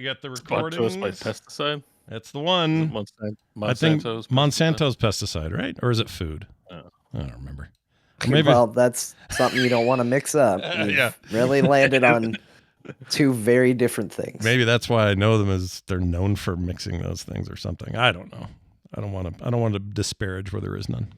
We got the Brought to us recordings. by pesticide. That's the one. I think Monsanto's pesticide, right? Or is it food? I don't remember. Maybe. Well, that's something you don't want to mix up. You've really landed on two very different things. Maybe that's why I know them, as they're known for mixing those things or something. I don't know. I don't want to disparage where there is none.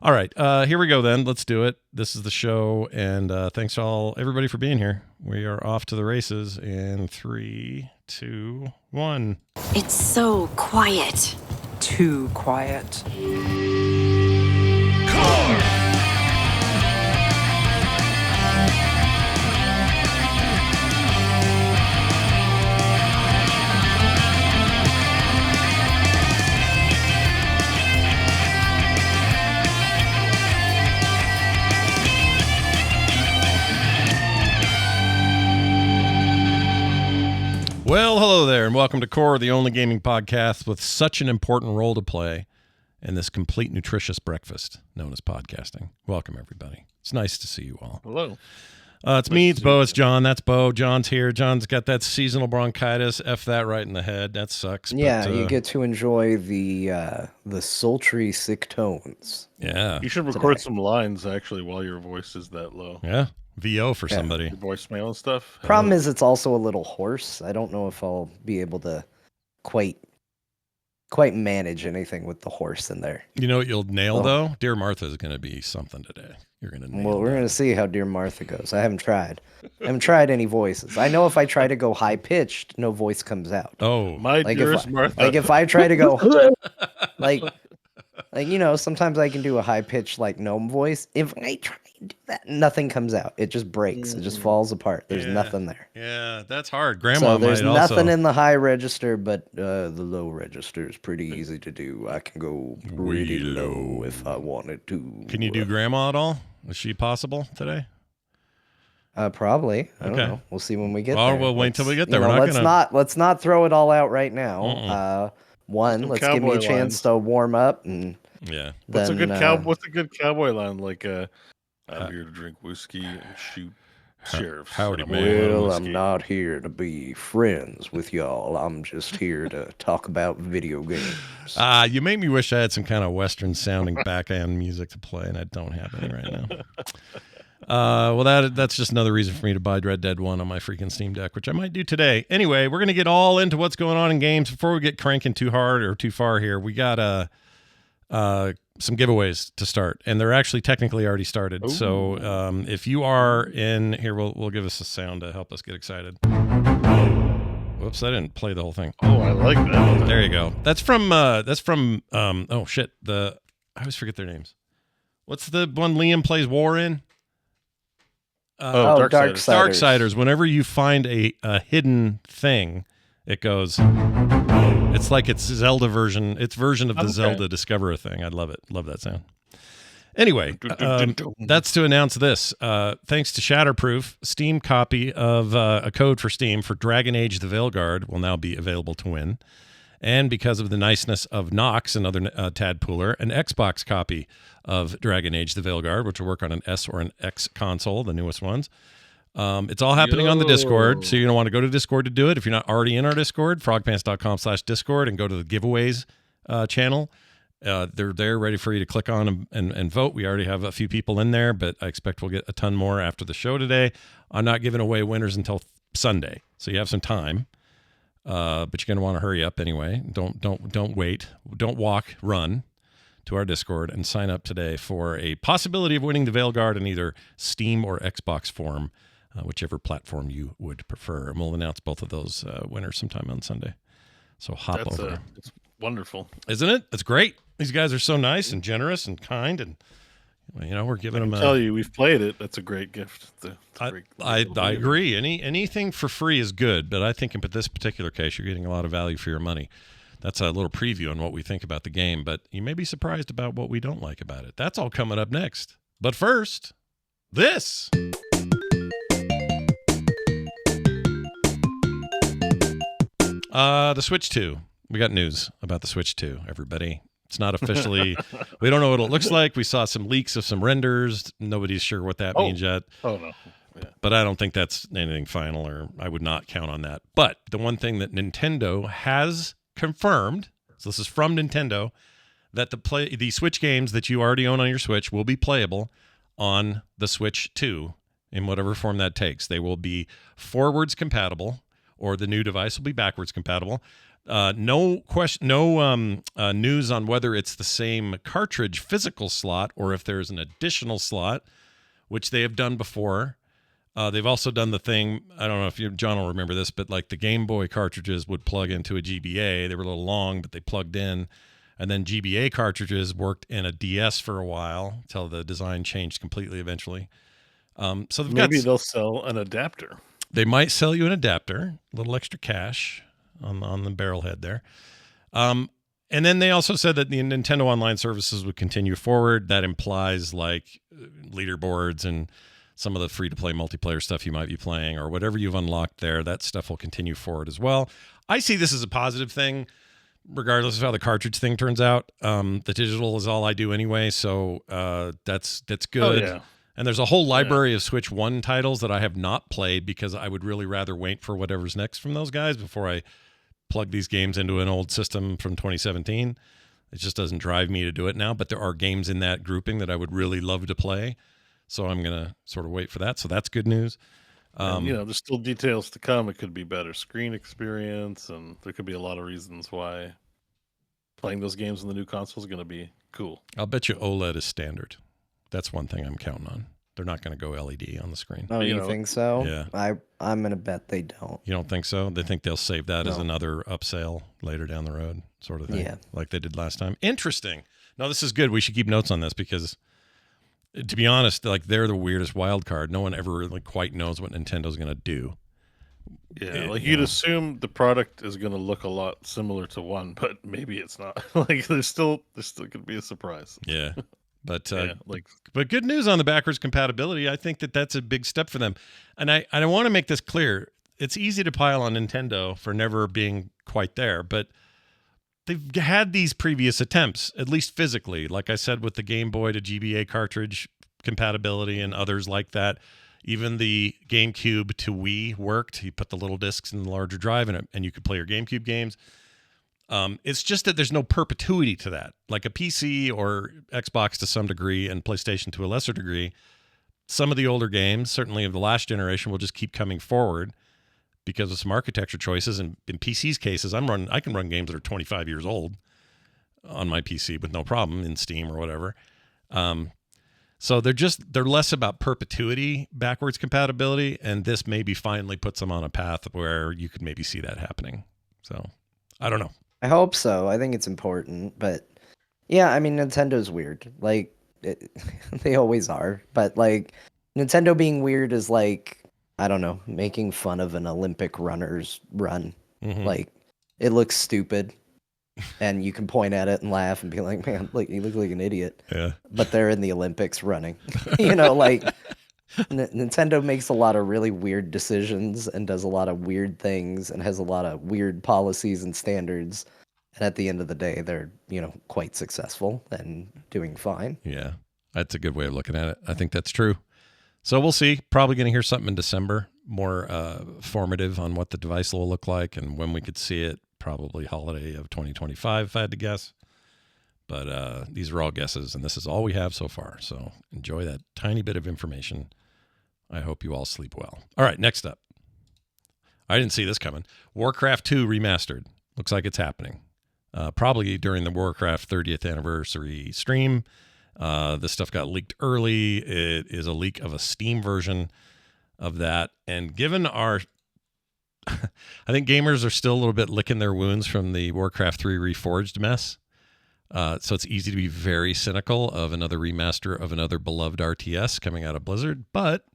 All right, here we go then. Let's do it. This is the show, and thanks to everybody for being here. We are off to the races in 3, 2, 1. It's so quiet. Too quiet. Car! Well, hello there, and welcome to Core, the only gaming podcast with such an important role to play in this complete nutritious breakfast known as podcasting. Welcome, everybody. It's nice to see you all. Hello. It's me, it's Bo, it's John. That's Bo. John's here. John's got that seasonal bronchitis. F that right in the head. That sucks. Yeah, but, you get to enjoy the sultry, sick tones. Yeah. You should record some lines, actually, while your voice is that low. Yeah. VO for somebody. Your voicemail and stuff. Problem is, it's also a little hoarse. I don't know if I'll be able to quite manage anything with the horse in there. You know what you'll nail, though? Dear Martha is going to be something today. You're going to nail Well, we're going to see how Dear Martha goes. I haven't tried. I haven't tried any voices. I know if I try to go high-pitched, no voice comes out. Oh. My dearest Martha. Like, if I try to go... like, you know, sometimes I can do a high-pitched, like, gnome voice. If I try to do that, nothing comes out. It just breaks. It just falls apart. There's nothing there. Yeah, that's hard. Grandma so there's might nothing also... in the high register, but the low register is pretty easy to do. I can go pretty low if I wanted to. Can you do Grandma at all? Is she possible today? Probably. I don't know. We'll see when we get there. We'll wait till we get there. Let's not throw it all out right now. Let's give me a chance to warm up, and what's a good cowboy line? Like, I'm here to drink whiskey and shoot sheriffs. Howdy, man. Well, I'm not here to be friends with y'all. I'm just here to talk about video games. You make me wish I had some kind of Western sounding back-end music to play, and I don't have any right now. Well, that's just another reason for me to buy Red Dead 1 on my freaking Steam Deck, which I might do today. Anyway, we're going to get all into what's going on in games. Before we get cranking too hard or too far here, we got some giveaways to start, and they're actually technically already started. Ooh. So if you are in here, we'll give us a sound to help us get excited. Whoops, I didn't play the whole thing. Oh, I like that. There you go. That's from oh shit, I always forget their names. What's the one Liam plays war in? Darksiders. Darksiders. Whenever you find a hidden thing, it goes... It's like its Zelda version. Its version of the Zelda Discover a thing. I love it. Love that sound. Anyway, that's to announce this. Thanks to Shatterproof, Steam copy of a code for Steam for Dragon Age the Veilguard will now be available to win. And because of the niceness of Nox, another Tadpooler, an Xbox copy of Dragon Age the Veilguard, which will work on an S or an X console, the newest ones. It's all happening on the Discord, so you're going to want to go to Discord to do it. If you're not already in our Discord, frogpants.com/Discord, and go to the giveaways channel. They're there ready for you to click on and vote. We already have a few people in there, but I expect we'll get a ton more after the show today. I'm not giving away winners until Sunday, so you have some time. But you're going to want to hurry up anyway. Don't wait. Don't walk, run to our Discord and sign up today for a possibility of winning the Veilguard in either Steam or Xbox form. Whichever platform you would prefer. And we'll announce both of those winners sometime on Sunday. So hop over. It's wonderful. Isn't it? It's great. These guys are so nice and generous and kind. And, you know, we're giving them... I tell you, we've played it. That's a great gift. I agree. Anything for free is good. But I think in this particular case, you're getting a lot of value for your money. That's a little preview on what we think about the game. But you may be surprised about what we don't like about it. That's all coming up next. But first, this... The Switch 2. We got news about the Switch 2, everybody. It's not officially... we don't know what it looks like. We saw some leaks of some renders. Nobody's sure what that means yet. Oh, no. But I don't think that's anything final, or I would not count on that. But the one thing that Nintendo has confirmed, so this is from Nintendo, that the Switch games that you already own on your Switch will be playable on the Switch 2 in whatever form that takes. They will be forwards compatible, or the new device will be backwards compatible. No news on whether it's the same cartridge physical slot or if there's an additional slot, which they have done before. They've also done the thing, I don't know if John will remember this, but like the Game Boy cartridges would plug into a GBA. They were a little long, but they plugged in. And then GBA cartridges worked in a DS for a while until the design changed completely eventually. So maybe they'll sell an adapter. They might sell you an adapter, a little extra cash on the barrel head there. And then they also said that the Nintendo Online services would continue forward. That implies like leaderboards and some of the free-to-play multiplayer stuff you might be playing, or whatever you've unlocked there. That stuff will continue forward as well. I see this as a positive thing, regardless of how the cartridge thing turns out. The digital is all I do anyway, so that's good. Oh, yeah. And there's a whole library of Switch 1 titles that I have not played because I would really rather wait for whatever's next from those guys before I plug these games into an old system from 2017. It just doesn't drive me to do it now, but there are games in that grouping that I would really love to play. So I'm going to sort of wait for that. So that's good news. There's still details to come. It could be better screen experience, and there could be a lot of reasons why playing those games on the new console is going to be cool. I'll bet you OLED is standard. That's one thing I'm counting on. They're not going to go LED on the screen. Oh, you think so? Yeah. I'm going to bet they don't. You don't think so? They think they'll save that as another upsell later down the road, sort of thing. Yeah. Like they did last time. Interesting. No, this is good. We should keep notes on this because, to be honest, like they're the weirdest wild card. No one ever really quite knows what Nintendo's going to do. Yeah, you'd assume the product is going to look a lot similar to one, but maybe it's not. Like there's still could be a surprise. Yeah. But but good news on the backwards compatibility. I think that's a big step for them. And I want to make this clear. It's easy to pile on Nintendo for never being quite there, but they've had these previous attempts, at least physically. Like I said, with the Game Boy to GBA cartridge compatibility and others like that. Even the GameCube to Wii worked. You put the little discs in the larger drive and you could play your GameCube games. It's just that there's no perpetuity to that. Like a PC or Xbox to some degree and PlayStation to a lesser degree, some of the older games, certainly of the last generation, will just keep coming forward because of some architecture choices. And in PC's cases, I can run games that are 25 years old on my PC with no problem in Steam or whatever. So they're less about perpetuity, backwards compatibility, and this maybe finally puts them on a path where you could maybe see that happening. So I don't know. I hope so. I think it's important, but yeah, I mean, Nintendo's weird. Like, they always are. But like, Nintendo being weird is like, I don't know, making fun of an Olympic runner's run. Mm-hmm. Like, it looks stupid, and you can point at it and laugh and be like, "Man, look, you look like an idiot." Yeah. But they're in the Olympics running. Like. Nintendo makes a lot of really weird decisions and does a lot of weird things and has a lot of weird policies and standards. And at the end of the day, they're, quite successful and doing fine. Yeah, that's a good way of looking at it. I think that's true. So we'll see. Probably going to hear something in December, more formative on what the device will look like and when we could see it. Probably holiday of 2025, if I had to guess. But these are all guesses, and this is all we have so far. So enjoy that tiny bit of information. I hope you all sleep well. All right, next up. I didn't see this coming. Warcraft 2 remastered. Looks like it's happening. Probably during the Warcraft 30th anniversary stream. This stuff got leaked early. It is a leak of a Steam version of that. And given our... I think gamers are still a little bit licking their wounds from the Warcraft 3 Reforged mess. So it's easy to be very cynical of another remaster of another beloved RTS coming out of Blizzard. But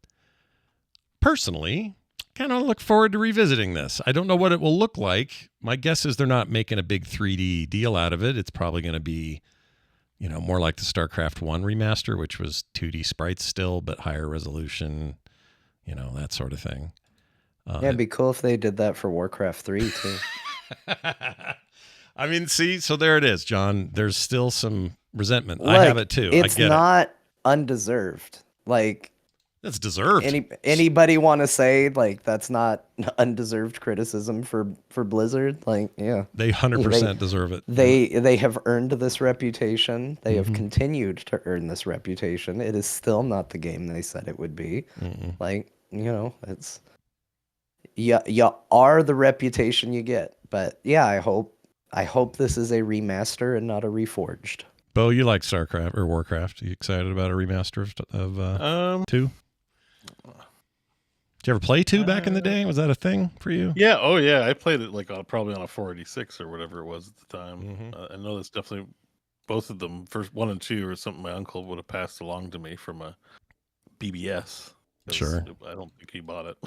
personally, kind of look forward to revisiting this. I don't know what it will look like. My guess is they're not making a big 3D deal out of it. It's probably going to be, more like the StarCraft 1 remaster, which was 2D sprites still, but higher resolution, that sort of thing. It'd be cool if they did that for Warcraft 3 too. I mean, see, so there it is, John. There's still some resentment. Like, I have it too. It's I get not undeserved. Like, That's deserved. Anybody want to say like that's not undeserved criticism for Blizzard? Like, yeah, They 100% deserve it. They have earned this reputation. They have continued to earn this reputation. It is still not the game they said it would be. Like, it's you are the reputation you get. But yeah, I hope this is a remaster and not a reforged. Bo, you like StarCraft or Warcraft? Are you excited about a remaster of 2? Did you ever play 2 back in the day? Was that a thing for you? Yeah. Oh, yeah. I played it like probably on a 486 or whatever it was at the time. I know that's definitely both of them. First 1 and 2 or something my uncle would have passed along to me from a BBS. Sure. I don't think he bought it.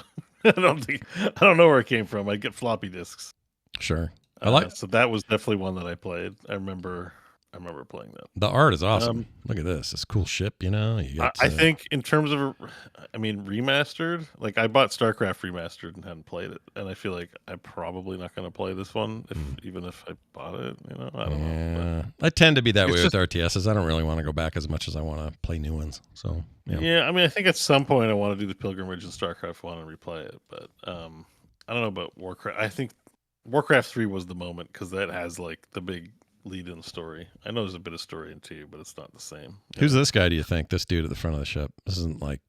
I don't know where it came from. I'd get floppy disks. Sure. So that was definitely one that I played. I remember playing that. The art is awesome. Look at this. It's a cool ship, you got I think in terms of, remastered, like I bought StarCraft remastered and hadn't played it. And I feel like I'm probably not going to play this one, even if I bought it, I don't know. I tend to be that way with RTSs. I don't really want to go back as much as I want to play new ones. So, yeah, I think at some point I want to do the pilgrimage in StarCraft 1 and replay it. But I don't know about Warcraft. I think Warcraft 3 was the moment because that has like the big lead-in story. I know there's a bit of story in 2, but it's not the same. Who's this guy, do you think? This dude at the front of the ship. This isn't like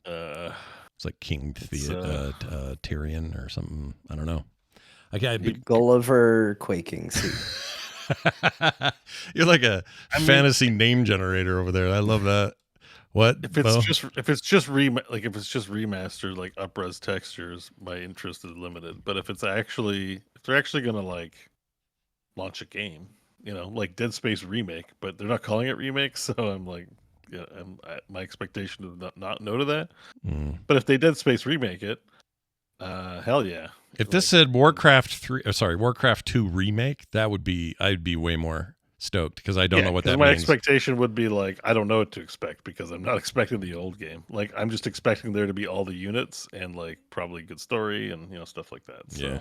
it's like King Tyrion or something. I don't know. Gulliver Quaking Sea. You're like a fantasy name generator over there. I love that. What? If it's just remastered, like up-res textures, my interest is limited. But if they're actually gonna like launch a game, like Dead Space remake, but they're not calling it remake, so I'm like, my expectation is not no to that. But if they Dead Space remake it, hell yeah. If this said Warcraft 2 remake, I'd be way more stoked because I don't know what that means. My expectation would be like, I don't know what to expect because I'm not expecting the old game. Like I'm just expecting there to be all the units and like probably good story and stuff like that. So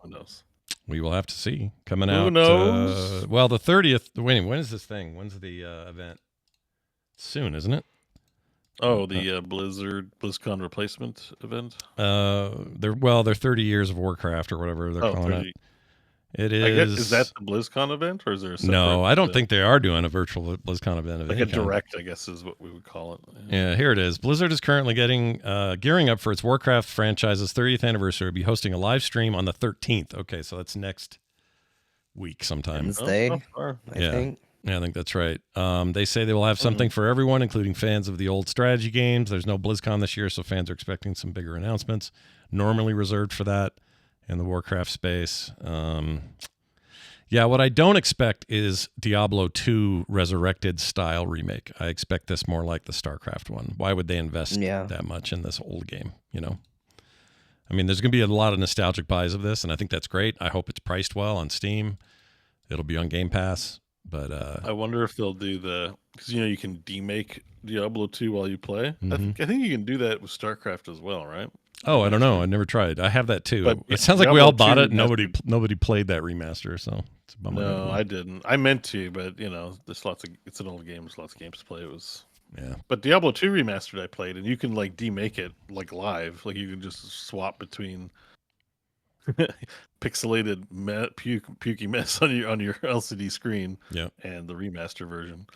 who knows? We will have to see. Coming out. Who knows? Well, the 30th. When is this thing? When's the event? Soon, isn't it? Oh, the BlizzCon replacement event. They're 30 years of Warcraft or whatever they're calling 30. It. It is. Is that the BlizzCon event, or is there a separate No, I don't think they are doing a virtual BlizzCon event. Like a direct, I guess, is what we would call it. Yeah, here it is. Blizzard is currently gearing up for its Warcraft franchise's 30th anniversary. Will be hosting a live stream on the 13th. Okay, so that's next week sometime. Wednesday, I think. Yeah, I think that's right. They say they will have something for everyone, including fans of the old strategy games. There's no BlizzCon this year, so fans are expecting some bigger announcements, normally reserved for that in the Warcraft space. What I don't expect is Diablo 2 Resurrected style remake. I expect this more like the StarCraft one. Why would they invest that much in this old game, I mean, there's going to be a lot of nostalgic buys of this, and I think that's great. I hope it's priced well on Steam. It'll be on Game Pass. But I wonder if they'll do because you can demake Diablo 2 while you play. I think you can do that with StarCraft as well, right? Oh, I don't know. I never tried. I have that too. But it sounds like Diablo we all bought it. Nobody played that remaster, so it's a bummer. No, I didn't. I meant to, but there's it's an old game. There's lots of games to play. It was But Diablo 2 remastered I played, and you can like demake it like live. Like you can just swap between pixelated pukey mess on your LCD screen, and the remaster version.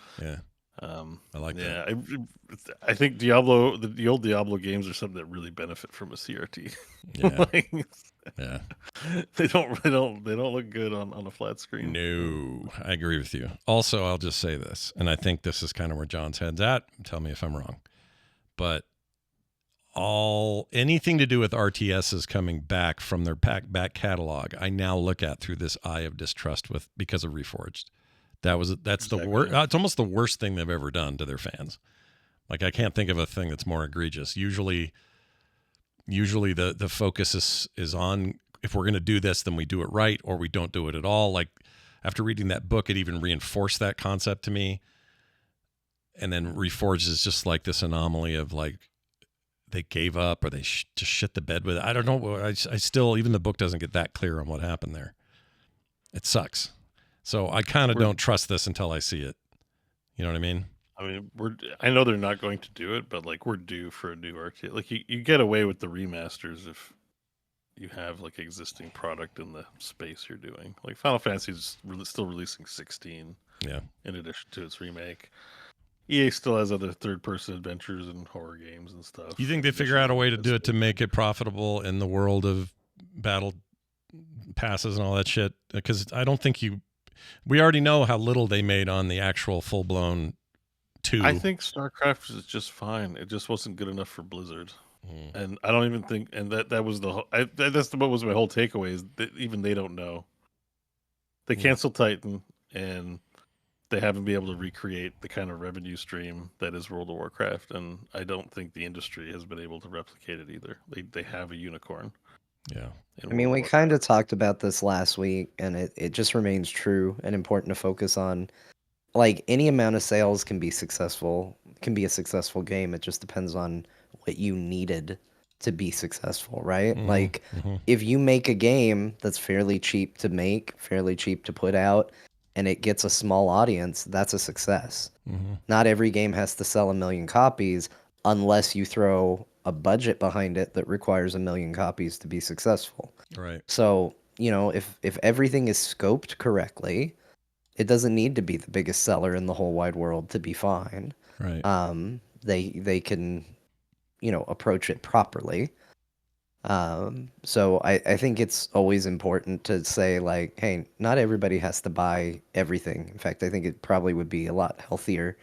I like that. I think the old Diablo games are something that really benefit from a CRT. They don't look good on a flat screen. No, I agree with you. Also, I'll just say this, and I think this is kind of where John's head's at. Tell me if I'm wrong, but anything to do with RTSs coming back from their back catalog, I now look at through this eye of distrust because of Reforged. That's the worst. It's almost the worst thing they've ever done to their fans. Like I can't think of a thing that's more egregious. Usually the focus is on if we're going to do this, then we do it right, or we don't do it at all. Like after reading that book, it even reinforced that concept to me. And then Reforged is just like this anomaly of like they gave up or they just shit the bed with it. I don't know. I still, even the book doesn't get that clear on what happened there. It sucks. So I kind of don't trust this until I see it. You know what I mean? I mean, I know they're not going to do it, but like we're due for a new arcade. Like you get away with the remasters if you have like existing product in the space you're doing. Like Final Fantasy's still releasing 16. Yeah. In addition to its remake, EA still has other third-person adventures and horror games and stuff. You think they figure out a way to do it to make it profitable in the world of battle passes and all that shit? Because I don't think we already know how little they made on the actual full-blown 2. I think StarCraft is just fine. It just wasn't good enough for Blizzard. And I don't even think, and that was that's what was my whole takeaway, is that even they don't know. They canceled Titan, and they haven't been able to recreate the kind of revenue stream that is World of Warcraft, and I don't think the industry has been able to replicate it either. They have a unicorn. Yeah. I mean, we kind of talked about this last week, and it just remains true and important to focus on. Like, any amount of sales can be successful, can be a successful game. It just depends on what you needed to be successful, right? Like, if you make a game that's fairly cheap to make, fairly cheap to put out, and it gets a small audience, that's a success. Not every game has to sell 1 million copies unless you throw a budget behind it that requires 1 million copies to be successful. Right. So, if everything is scoped correctly, it doesn't need to be the biggest seller in the whole wide world to be fine. Right. They can, approach it properly. So I think it's always important to say, like, hey, not everybody has to buy everything. In fact, I think it probably would be a lot healthier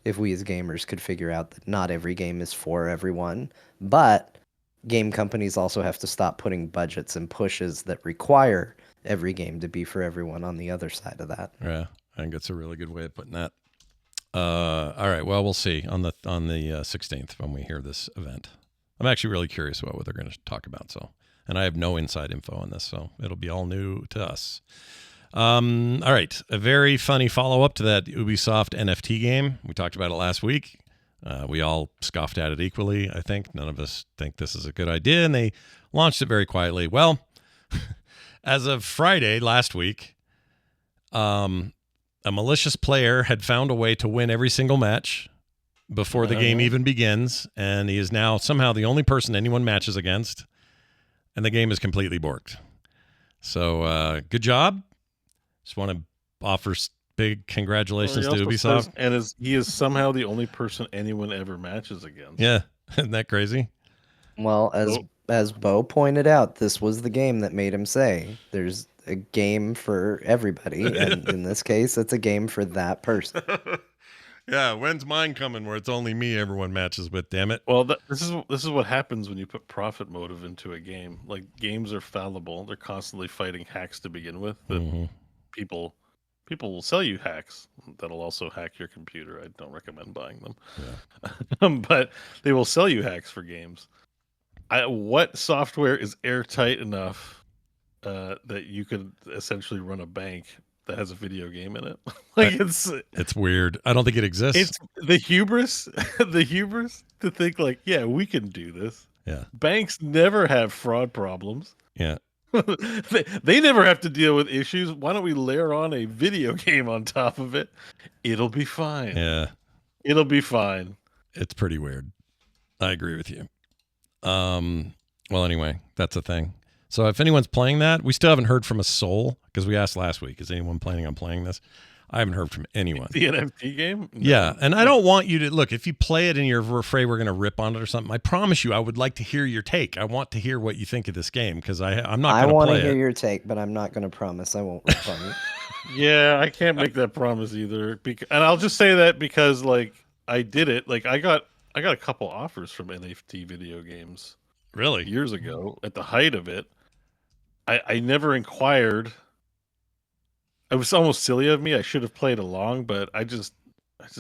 if we as gamers could figure out that not every game is for everyone. But game companies also have to stop putting budgets and pushes that require every game to be for everyone on the other side of that. Yeah, I think that's a really good way of putting that. All right, well, we'll see on the 16th when we hear this event. I'm actually really curious about what they're going to talk about. So, and I have no inside info on this, so it'll be all new to us. All right, a very funny follow-up to that Ubisoft NFT game. We talked about it last week. We all scoffed at it equally, I think. None of us think this is a good idea, and they launched it very quietly. Well, as of Friday last week, a malicious player had found a way to win every single match before the game even begins, and he is now somehow the only person anyone matches against, and the game is completely borked. So, good job. Just want to offer big congratulations to Ubisoft. And he is somehow the only person anyone ever matches against. Yeah, isn't that crazy? Well, as Bo pointed out, this was the game that made him say, there's a game for everybody, and in this case, it's a game for that person. Yeah, when's mine coming where it's only me everyone matches with, damn it? Well, this is what happens when you put profit motive into a game. Like, games are fallible. They're constantly fighting hacks to begin with. People will sell you hacks that'll also hack your computer. I don't recommend buying them. Yeah. But they will sell you hacks for games. What software is airtight enough that you could essentially run a bank that has a video game in it? Like, it's weird. I don't think it exists. It's the hubris to think like, yeah, we can do this. Yeah. Banks never have fraud problems. Yeah. they never have to deal with issues. Why don't we layer on a video game on top of it? It'll be fine. Yeah. It'll be fine. It's pretty weird. I agree with you. Well, anyway, that's a thing. So if anyone's playing that, we still haven't heard from a soul, because we asked last week, is anyone planning on playing this? I haven't heard from anyone. The NFT game? No. Yeah, and I don't want you to, look, if you play it and you're afraid we're going to rip on it or something, I promise you I would like to hear your take. I want to hear what you think of this game, because I'm not going to play it. I want to hear your take, but I'm not going to promise I won't rip on you. Yeah, I can't make that promise either. And I'll just say that because, like, I did it. Like, I got a couple offers from NFT video games. Really? Years ago, at the height of it. I never inquired. It was almost silly of me. I should have played along, but I just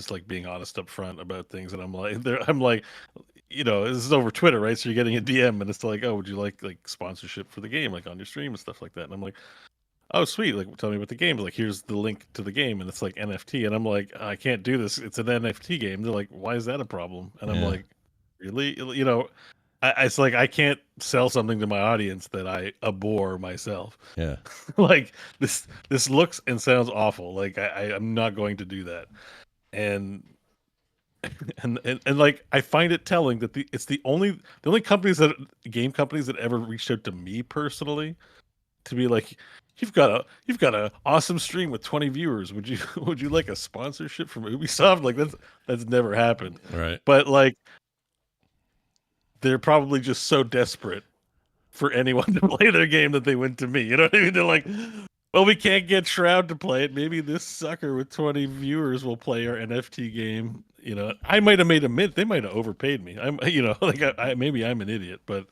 like being honest up front about things. And I'm like, this is over Twitter, right? So you're getting a DM, and it's like, oh, would you like sponsorship for the game, like on your stream and stuff like that? And I'm like, oh, sweet. Like, tell me about the game. Like, here's the link to the game, and it's like NFT. And I'm like, I can't do this. It's an NFT game. They're like, why is that a problem? And I'm like, really? It's like I can't sell something to my audience that I abhor myself. Yeah. Like, this looks and sounds awful. Like, I'm not going to do that. And and like I find it telling that it's the only game companies that ever reached out to me personally to be like, you've got a awesome stream with 20 viewers. Would you like a sponsorship from Ubisoft? Like that's never happened. Right. But like they're probably just so desperate for anyone to play their game that they went to me. You know what I mean? They're like, well, we can't get Shroud to play it. Maybe this sucker with 20 viewers will play our NFT game. You know, I might have made a mint. They might have overpaid me. Like maybe I'm an idiot, but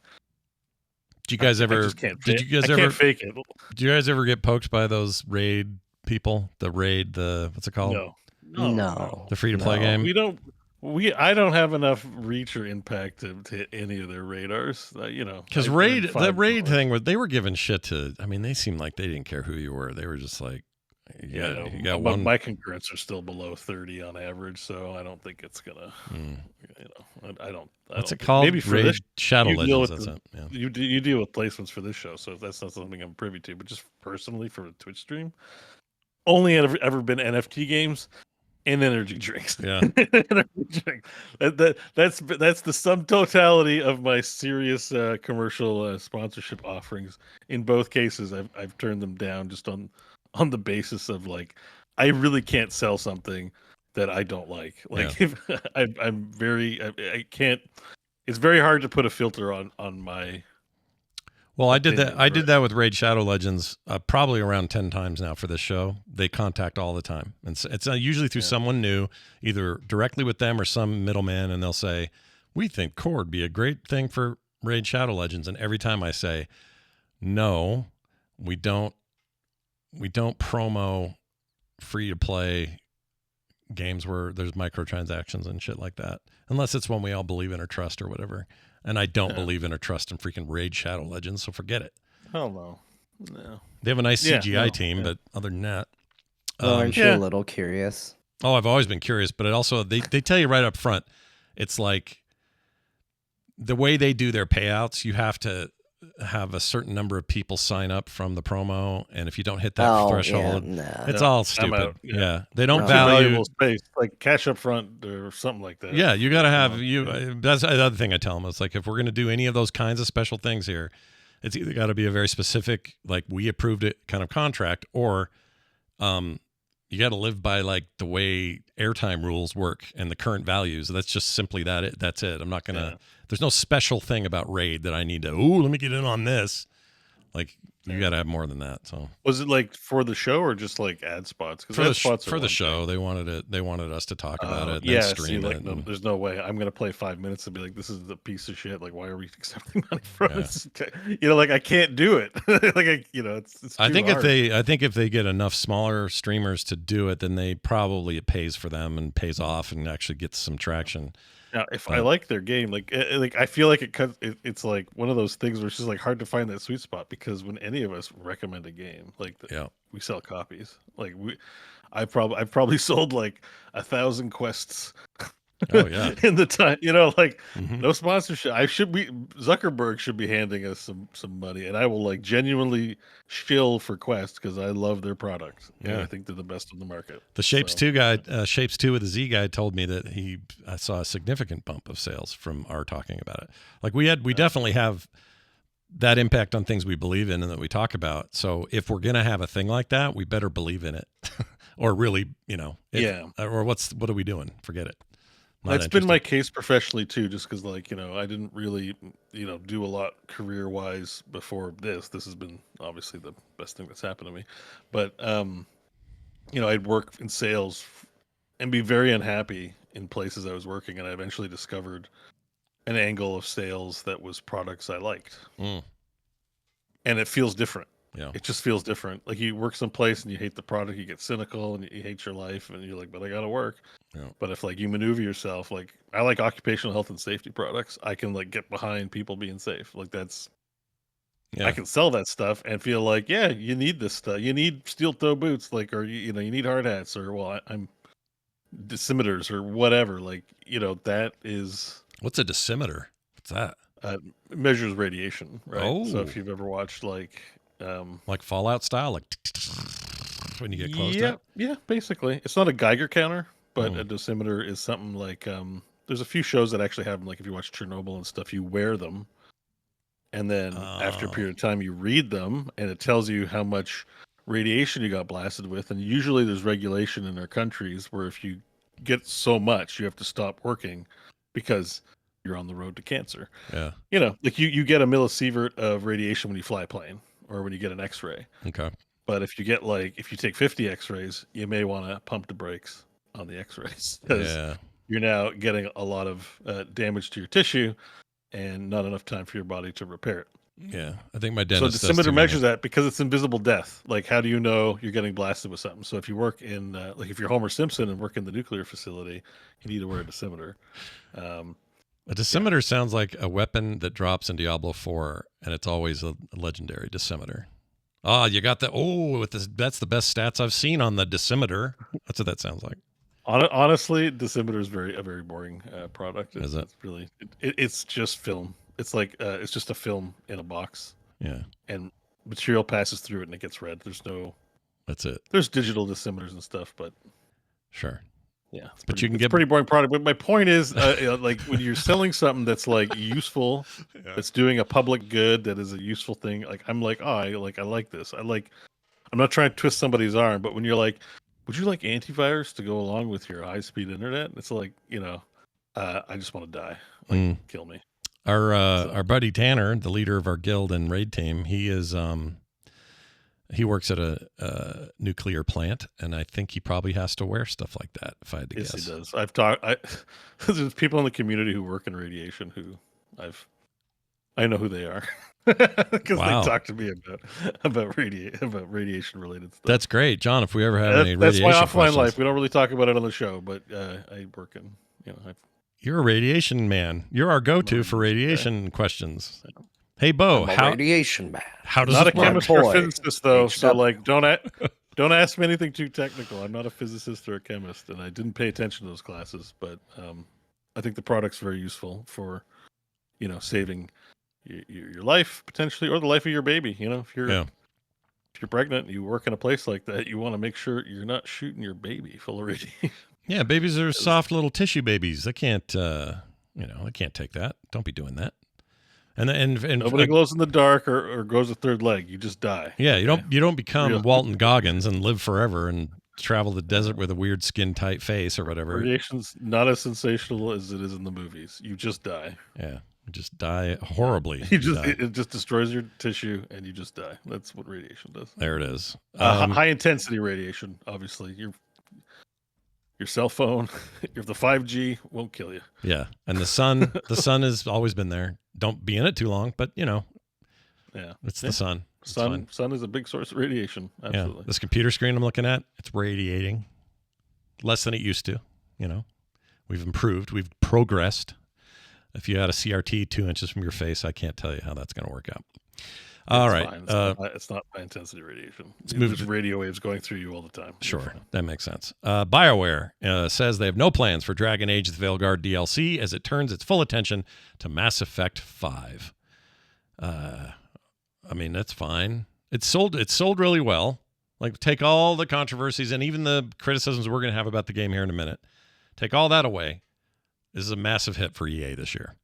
Did you guys ever? Can't fake it. Did you guys ever get poked by those raid people? The what's it called? No. The free to play game. I don't have enough reach or impact to hit any of their radars. Because the raid thing, they were giving shit to. I mean, they seemed like they didn't care who you were. They were just like, you got one. My concurrents are still below 30 on average, so I don't think it's gonna. I don't. What's it called? Maybe for Raid this Shadow Legends. You deal with placements for this show, so that's not something I'm privy to. But just personally for a Twitch stream, only ever been NFT games. And energy drinks. Yeah. Energy drinks. That's the sum totality of my serious commercial sponsorship offerings. In both cases, I've turned them down just on the basis of like, I really can't sell something that I don't like. Like if I can't. It's very hard to put a filter on my. Well, I did that with Raid Shadow Legends probably around 10 times now for this show. They contact all the time. And it's usually through someone new, either directly with them or some middleman, and they'll say, we think Core would be a great thing for Raid Shadow Legends. And every time I say, no, we don't promo free-to-play games where there's microtransactions and shit like that, unless it's one we all believe in or trust or whatever. And I don't believe in or trust in freaking Raid Shadow Legends, so forget it. Hell no. They have a nice CGI team, but other than that. Aren't you a little curious? Oh, I've always been curious, but it also, they tell you right up front, it's like the way they do their payouts, you have to have a certain number of people sign up from the promo, and if you don't hit that threshold, it's all stupid. They don't value space, like cash up front or something like that. Yeah, you got to have that's the other thing I tell them. It's like, if we're going to do any of those kinds of special things here, it's either got to be a very specific, like we approved it kind of contract, or you got to live by like the way airtime rules work and the current values. That's just simply that's it. I'm not going to, there's no special thing about Raid that I need to, let me get in on this. Like, you got to have more than that. So was it like for the show or just like ad spots? For the show, they wanted us to talk about it. And stream it. No, there's no way I'm gonna play 5 minutes and be like, "This is the piece of shit." Like, why are we accepting money from this? Like I can't do it. It's. I think if they get enough smaller streamers to do it, then it pays for them and pays off and actually gets some traction. Now, if I like their game, like I feel like it's like one of those things where it's just like hard to find that sweet spot, because when any of us recommend a game, like we sell copies. Like I've probably sold like 1,000 quests. Oh yeah. In the time, no sponsorship. Zuckerberg should be handing us some money, and I will like genuinely shill for Quest because I love their product. Yeah, and I think they're the best on the market. The Shapes 2 guy, Shapes 2 with the Z guy, told me that I saw a significant bump of sales from our talking about it. Like we definitely have that impact on things we believe in and that we talk about. So if we're gonna have a thing like that, we better believe in it, or really, or what are we doing? Forget it. That's been my case professionally too, just because I didn't really do a lot career wise before this. This has been obviously the best thing that's happened to me, but I'd work in sales and be very unhappy in places I was working, and I eventually discovered an angle of sales that was products I liked, and it feels different. Yeah, it just feels different. Like you work someplace and you hate the product, you get cynical and you hate your life, and you're like, but I gotta work. Yeah. But if you maneuver yourself, like I like occupational health and safety products, I can get behind people being safe. Like that's, I can sell that stuff and feel like, you need this stuff. You need steel toe boots, or you need hard hats, or I'm decimeters or whatever. That is. What's a decimeter? What's that? It measures radiation, right? Oh. So if you've ever watched like Fallout style, when you get close to it? Yeah, basically. It's not a Geiger counter, but a dosimeter is something like there's a few shows that actually have them. Like if you watch Chernobyl and stuff, you wear them, and then after a period of time, you read them, and it tells you how much radiation you got blasted with. And usually, there's regulation in our countries where if you get so much, you have to stop working because you're on the road to cancer. Yeah. You know, like you get a millisievert of radiation when you fly a plane or when you get an X-ray. Okay. But if you get if you take 50 X-rays, you may want to pump the brakes on the X-rays because you're now getting a lot of damage to your tissue and not enough time for your body to repair it. Yeah, I think my dentist. So dosimeter measures that because it's invisible death. Like, how do you know you're getting blasted with something? So if you work in, like, if you're Homer Simpson and work in the nuclear facility, you need to wear a dosimeter. A dosimeter sounds like a weapon that drops in Diablo 4, and it's always a legendary dosimeter. Oh, you got that? Oh, that's the best stats I've seen on the dosimeter. That's what that sounds like. Honestly, dosimeter is a very boring product. Is it? It's really, it's just film. It's like it's just a film in a box. Yeah. And material passes through it and it gets read. That's it. There's digital dosimeters and stuff, but sure. Yeah, but you can it's get a pretty boring product. But my point is, like when you're selling something that's like useful, that's doing a public good, that is a useful thing. Like I'm like, oh, I like this. I'm not trying to twist somebody's arm, but when you're like, would you like antivirus to go along with your high-speed internet? It's like, I just want to die. Like, kill me. Our buddy Tanner, the leader of our guild and raid team, he works at a nuclear plant, and I think he probably has to wear stuff like that, if I had to guess. Yes, he does. There's people in the community who work in radiation who I know who they are because they talk to me about radiation related stuff. That's great, John. If we ever have any that's radiation my offline questions. life. We don't really talk about it on the show, but I work in. You're a radiation man. You're our go-to for radiation questions. Hey, Bo, radiation man. How does not it a work? chemist or a physicist though? So don't ask me anything too technical. I'm not a physicist or a chemist, and I didn't pay attention to those classes. But I think the product's very useful for saving your life potentially, or the life of your baby. If you're pregnant and you work in a place like that, you want to make sure you're not shooting your baby full of radiation. Yeah, babies are soft little tissue babies. They can't, they can't take that. Don't be doing that. And nobody glows in the dark or grows a third leg. You just die. Yeah, you don't become Walton Goggins and live forever and travel the desert with a weird skin tight face or whatever. Radiation's not as sensational as it is in the movies. You just die. Yeah, you just die horribly. It just destroys your tissue and you just die. That's what radiation does. There it is. High intensity radiation, obviously. Your cell phone, if the 5G won't kill you. Yeah, and the sun has always been there. Don't be in it too long, but it's the sun. Sun is a big source of radiation. Absolutely. Yeah. This computer screen I'm looking at, it's radiating less than it used to. We've improved, we've progressed. If you had a CRT 2 inches from your face, I can't tell you how that's going to work out. All right. It's not high intensity radiation. There's radio waves going through you all the time. Sure. That makes sense. Bioware says they have no plans for Dragon Age the Veilguard DLC as it turns its full attention to Mass Effect 5. That's fine. It sold really well. Like, take all the controversies and even the criticisms we're going to have about the game here in a minute. Take all that away. This is a massive hit for EA this year.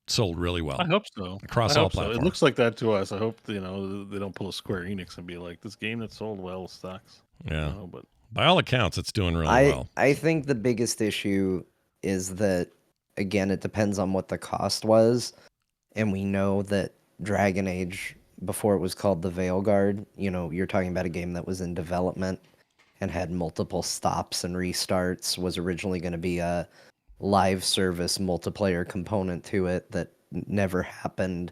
Sold really well. I hope so. Across all platforms. It looks like that to us. I hope they don't pull a Square Enix and be like, this game that sold well sucks. Yeah. But by all accounts, it's doing really well. I think the biggest issue is that, again, it depends on what the cost was. And we know that Dragon Age, before it was called the Veilguard, you're talking about a game that was in development and had multiple stops and restarts, was originally going to be a live service multiplayer component to it that never happened.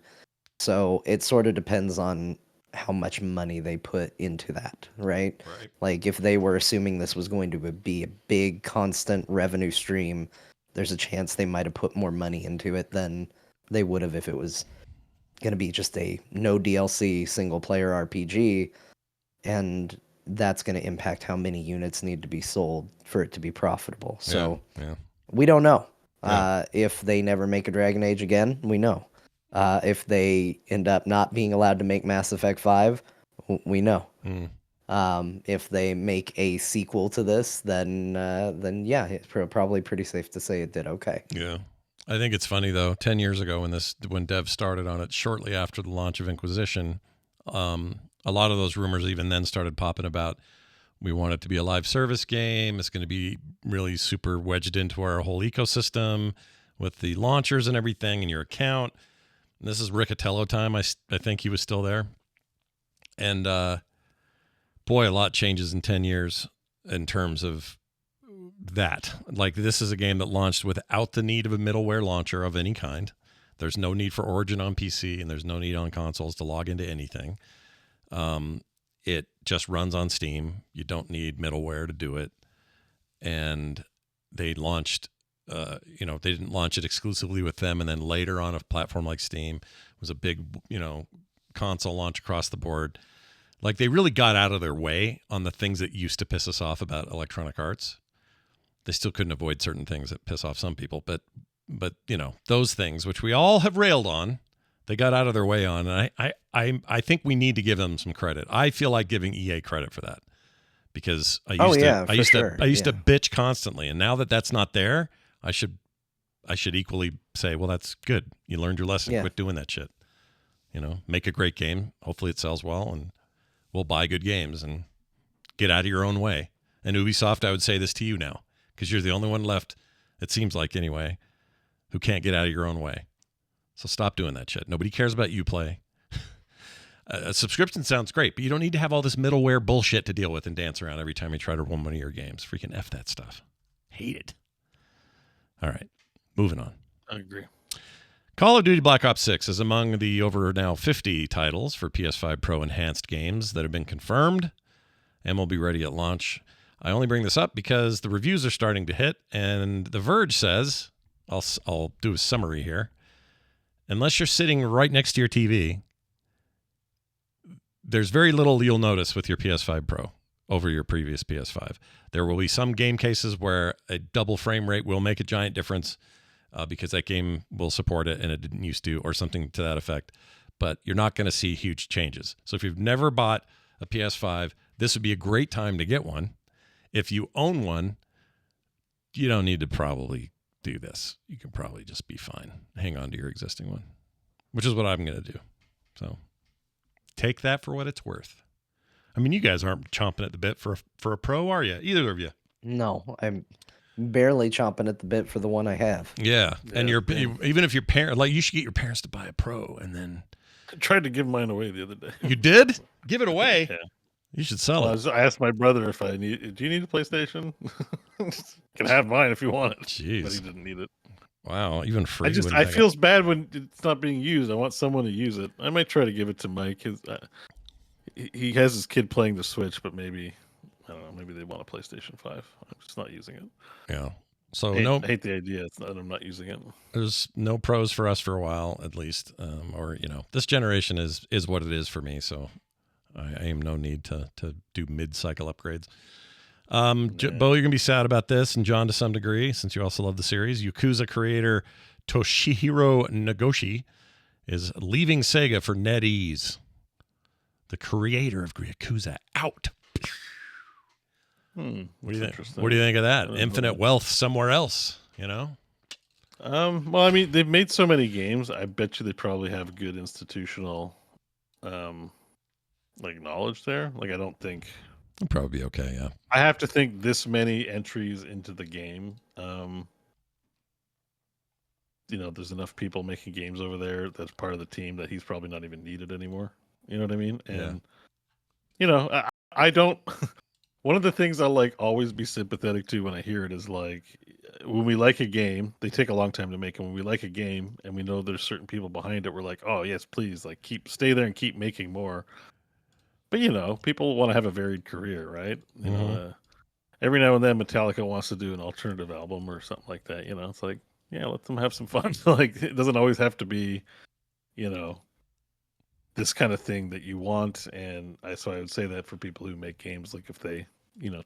So it sort of depends on how much money they put into that, right? Like, if they were assuming this was going to be a big constant revenue stream, there's a chance they might have put more money into it than they would have if it was going to be just a no DLC single player RPG, and that's going to impact how many units need to be sold for it to be profitable. So we don't know. If they never make a Dragon Age again, we know. If they end up not being allowed to make Mass Effect 5, we know. If they make a sequel to this, then yeah, it's probably pretty safe to say it did okay. Yeah. I think it's funny though. 10 years ago, when Dev started on it, shortly after the launch of Inquisition, a lot of those rumors even then started popping about. We want it to be a live service game. It's going to be really super wedged into our whole ecosystem with the launchers and everything in your account. And this is Riccatello time. I think he was still there. And boy, a lot changes in 10 years in terms of that. Like, this is a game that launched without the need of a middleware launcher of any kind. There's no need for Origin on PC, and there's no need on consoles to log into anything. It just runs on Steam. You don't need middleware to do it. And they launched, they didn't launch it exclusively with them. And then later on a platform like Steam, it was a big, console launch across the board. Like, they really got out of their way on the things that used to piss us off about Electronic Arts. They still couldn't avoid certain things that piss off some people, but those things which we all have railed on, they got out of their way on, and I think we need to give them some credit. I feel like giving EA credit for that, because I used to bitch constantly, and now that that's not there, I should equally say, well, that's good. You learned your lesson. Yeah. Quit doing that shit. Make a great game. Hopefully it sells well, and we'll buy good games and get out of your own way. And Ubisoft, I would say this to you now, because you're the only one left, it seems like anyway, who can't get out of your own way. So stop doing that shit. Nobody cares about Uplay. A subscription sounds great, but you don't need to have all this middleware bullshit to deal with and dance around every time you try to run one of your games. Freaking F that stuff. Hate it. All right, moving on. I agree. Call of Duty Black Ops 6 is among the over now 50 titles for PS5 Pro enhanced games that have been confirmed and will be ready at launch. I only bring this up because the reviews are starting to hit, and The Verge says, I'll do a summary here, unless you're sitting right next to your TV, there's very little you'll notice with your PS5 Pro over your previous PS5. There will be some game cases where a double frame rate will make a giant difference because that game will support it and it didn't used to, or something to that effect. But you're not going to see huge changes. So if you've never bought a PS5, this would be a great time to get one. If you own one, you don't need to probably do this. You can probably just be fine. Hang on to your existing one, which is what I'm going to do. So take that for what it's worth. I mean, you guys aren't chomping at the bit for a Pro, are you? Either of you? No, I'm barely chomping at the bit for the one I have. Yeah. And even if your parent, like, you should get your parents to buy a Pro, and then I tried to give mine away the other day. You did? Give it away? Yeah. You should sell it. I asked my brother if do you need a PlayStation? You can have mine if you want it. Jeez. But he didn't need it. Wow, even free. I feel bad when it's not being used. I want someone to use it. I might try to give it to Mike. He has his kid playing the Switch, but maybe, I don't know, maybe they want a PlayStation 5. I'm just not using it. Yeah. So I hate the idea. It's not, I'm not using it. There's no Pros for us for a while, at least. This generation is what it is for me. So I am no need to do mid-cycle upgrades. Bo, you're going to be sad about this, and John to some degree, since you also love the series. Yakuza creator Toshihiro Nagoshi is leaving Sega for NetEase. The creator of Yakuza out. What do you think? What do you think of that? Infinite wealth somewhere else, Well, I mean, they've made so many games. I bet you they probably have good institutional, knowledge there. Like, I don't think it'll probably be okay. Yeah, I have to think this many entries into the game. There's enough people making games over there that's part of the team that he's probably not even needed anymore. You know what I mean? And I don't. One of the things I always be sympathetic to when I hear it is when we like a game, they take a long time to make, and when we like a game and we know there's certain people behind it, we're like, oh yes, please, stay there and keep making more. But people want to have a varied career, right? Every now and then Metallica wants to do an alternative album or something like that. It's like, yeah, let them have some fun. It doesn't always have to be, this kind of thing that you want. And so I would say that for people who make games, if they,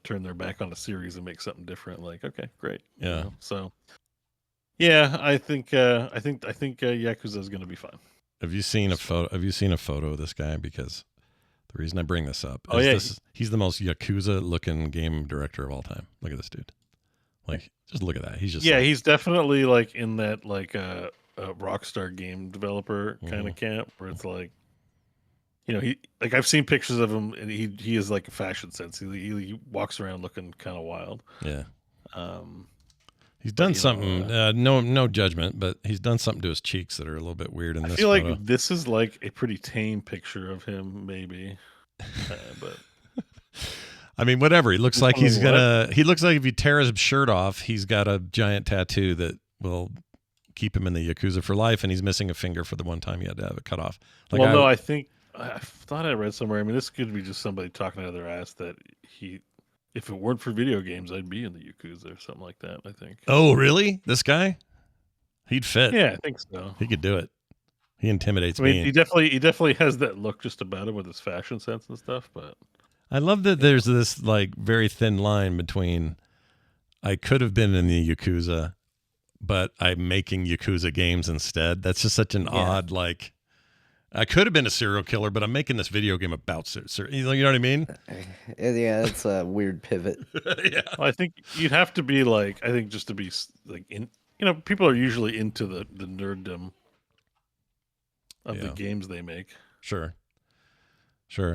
turn their back on a series and make something different, okay, great. Yeah. So yeah, I think Yakuza is going to be fun. Have you seen a photo of this guy? Because The reason I bring this up Oh, is yeah. he's the most Yakuza-looking game director of all time. Look at this dude. Like, just look at that. He's just Yeah, like, he's definitely like in that like a Rockstar game developer kind of camp where it's like, he like I've seen pictures of him and he is like a fashion sense. He walks around looking kind of wild. yeah. Um, He's done you know, something. No judgment, but he's done something to his cheeks that are a little bit weird in I this feel photo. like this is like a pretty tame picture of him, maybe. But I mean, whatever. He looks He's like he's wondering gonna. He looks like if you tear his shirt off, he's got a giant tattoo that will keep him in the Yakuza for life, and he's missing a finger for the one time he had to have it cut off. Like, well, no, I think I thought I read somewhere. I mean, this could be just somebody talking out of their ass that if it weren't for video games, I'd be in the Yakuza or something like that. I think. Oh, really? This guy? He'd fit. Yeah, I think so. He could do it. He intimidates I mean, me. he definitely has that look just about him with his fashion sense and stuff. But I love that there's this like very thin line between I could have been in the Yakuza, but I'm making Yakuza games instead. That's just such an odd, like, I could have been a serial killer, but I'm making this video game about you know what I mean? Yeah, it's a weird pivot. Yeah. well, I think you'd have to be like, I think just to be like in, people are usually into the nerddom of the games they make. Sure.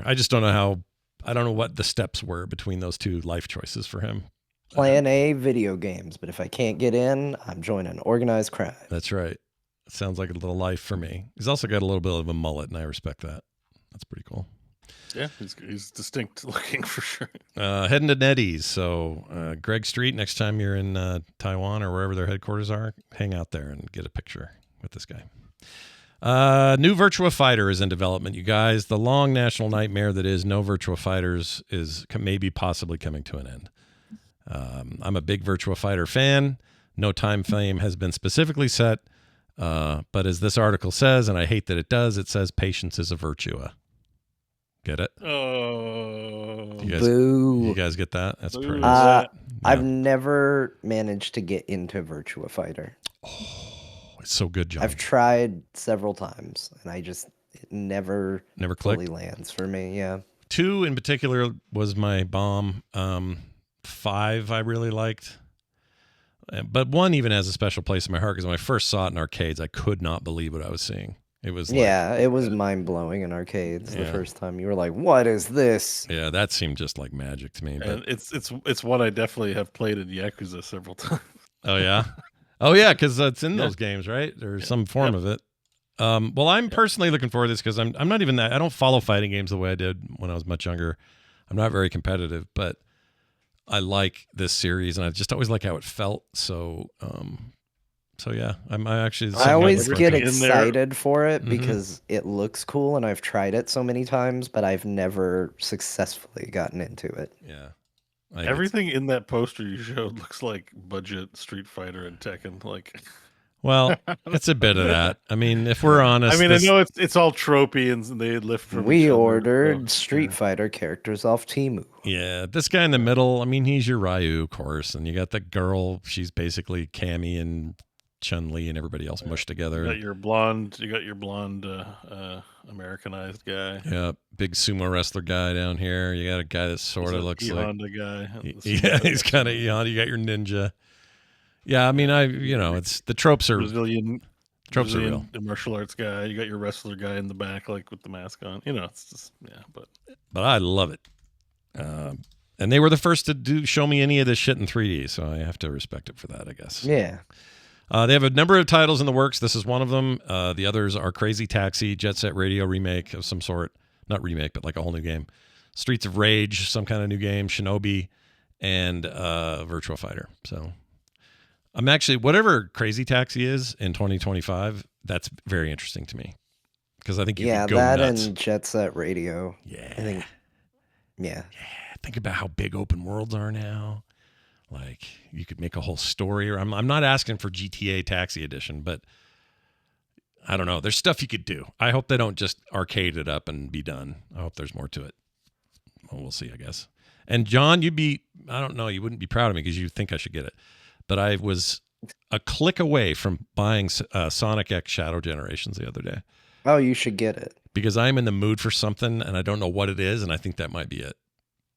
I just don't know I don't know what the steps were between those two life choices for him. Plan A, video games, but if I can't get in, I'm joining organized crime. That's right. It sounds like a little life for me. He's also got a little bit of a mullet, and I respect that. That's pretty cool. Yeah, he's distinct looking for sure. Heading to Nettie's. So Greg Street, next time you're in Taiwan or wherever their headquarters are, hang out there and get a picture with this guy. New Virtua Fighter is in development, you guys. The long national nightmare that is no Virtua Fighters is maybe possibly coming to an end. I'm a big Virtua Fighter fan. No time frame has been specifically set, but as this article says, and I hate that it does, it says patience is a virtua. Get it? Oh, Boo. You guys get that? That's pretty. I've never managed to get into Virtua Fighter. Oh, it's so good, John. I've tried several times, and it never fully clicked. lands for me. Yeah. 2 in particular was my bomb. 5 I really liked. But 1 even has a special place in my heart because when I first saw it in arcades, I could not believe what I was seeing. It was it was mind-blowing in arcades the first time. You were like, what is this? Yeah, that seemed just like magic to me. And it's one I definitely have played in Yakuza several times. Oh, yeah? Oh, yeah, because it's in those games, right? There's some form of it. Well, I'm personally looking forward to this because I'm not even that. I don't follow fighting games the way I did when I was much younger. I'm not very competitive, but I like this series, and I just always like how it felt. So yeah, I always get excited for it because it looks cool, and I've tried it so many times, but I've never successfully gotten into it. Yeah. Everything in that poster you showed looks like budget Street Fighter and Tekken. Like, well, it's a bit of that. I mean, if we're honest, I know it's all tropey and they lift from. We ordered Street Fighter characters off Temu. Yeah, this guy in the middle. I mean, he's your Ryu, of course, and you got the girl. She's basically Cammy and Chun-Li and everybody else mushed together. You got your blonde Americanized guy. Yeah, big sumo wrestler guy down here. You got a guy that sort of looks like Honda guy. Yeah, he's kind of Honda. You got your ninja. Yeah, I mean, it's the tropes are Brazilian real. The martial arts guy. You got your wrestler guy in the back, like with the mask on. It's just But I love it. And they were the first to show me any of this shit in 3D, so I have to respect it for that, I guess. Yeah. They have a number of titles in the works. This is one of them. The others are Crazy Taxi, Jet Set Radio remake of some sort. Not remake, but like a whole new game. Streets of Rage, some kind of new game. Shinobi, and Virtua Fighter. So I'm actually, whatever Crazy Taxi is in 2025, that's very interesting to me. Because I think you could go nuts. And Jet Set Radio. Yeah. I think, yeah. Think about how big open worlds are now. Like, you could make a whole story. Or I'm not asking for GTA Taxi Edition, but I don't know. There's stuff you could do. I hope they don't just arcade it up and be done. I hope there's more to it. Well, we'll see, I guess. And John, I don't know, you wouldn't be proud of me because you think I should get it. But I was a click away from buying Sonic X Shadow Generations the other day. Oh, you should get it. because I'm in the mood for something and I don't know what it is, and I think that might be it.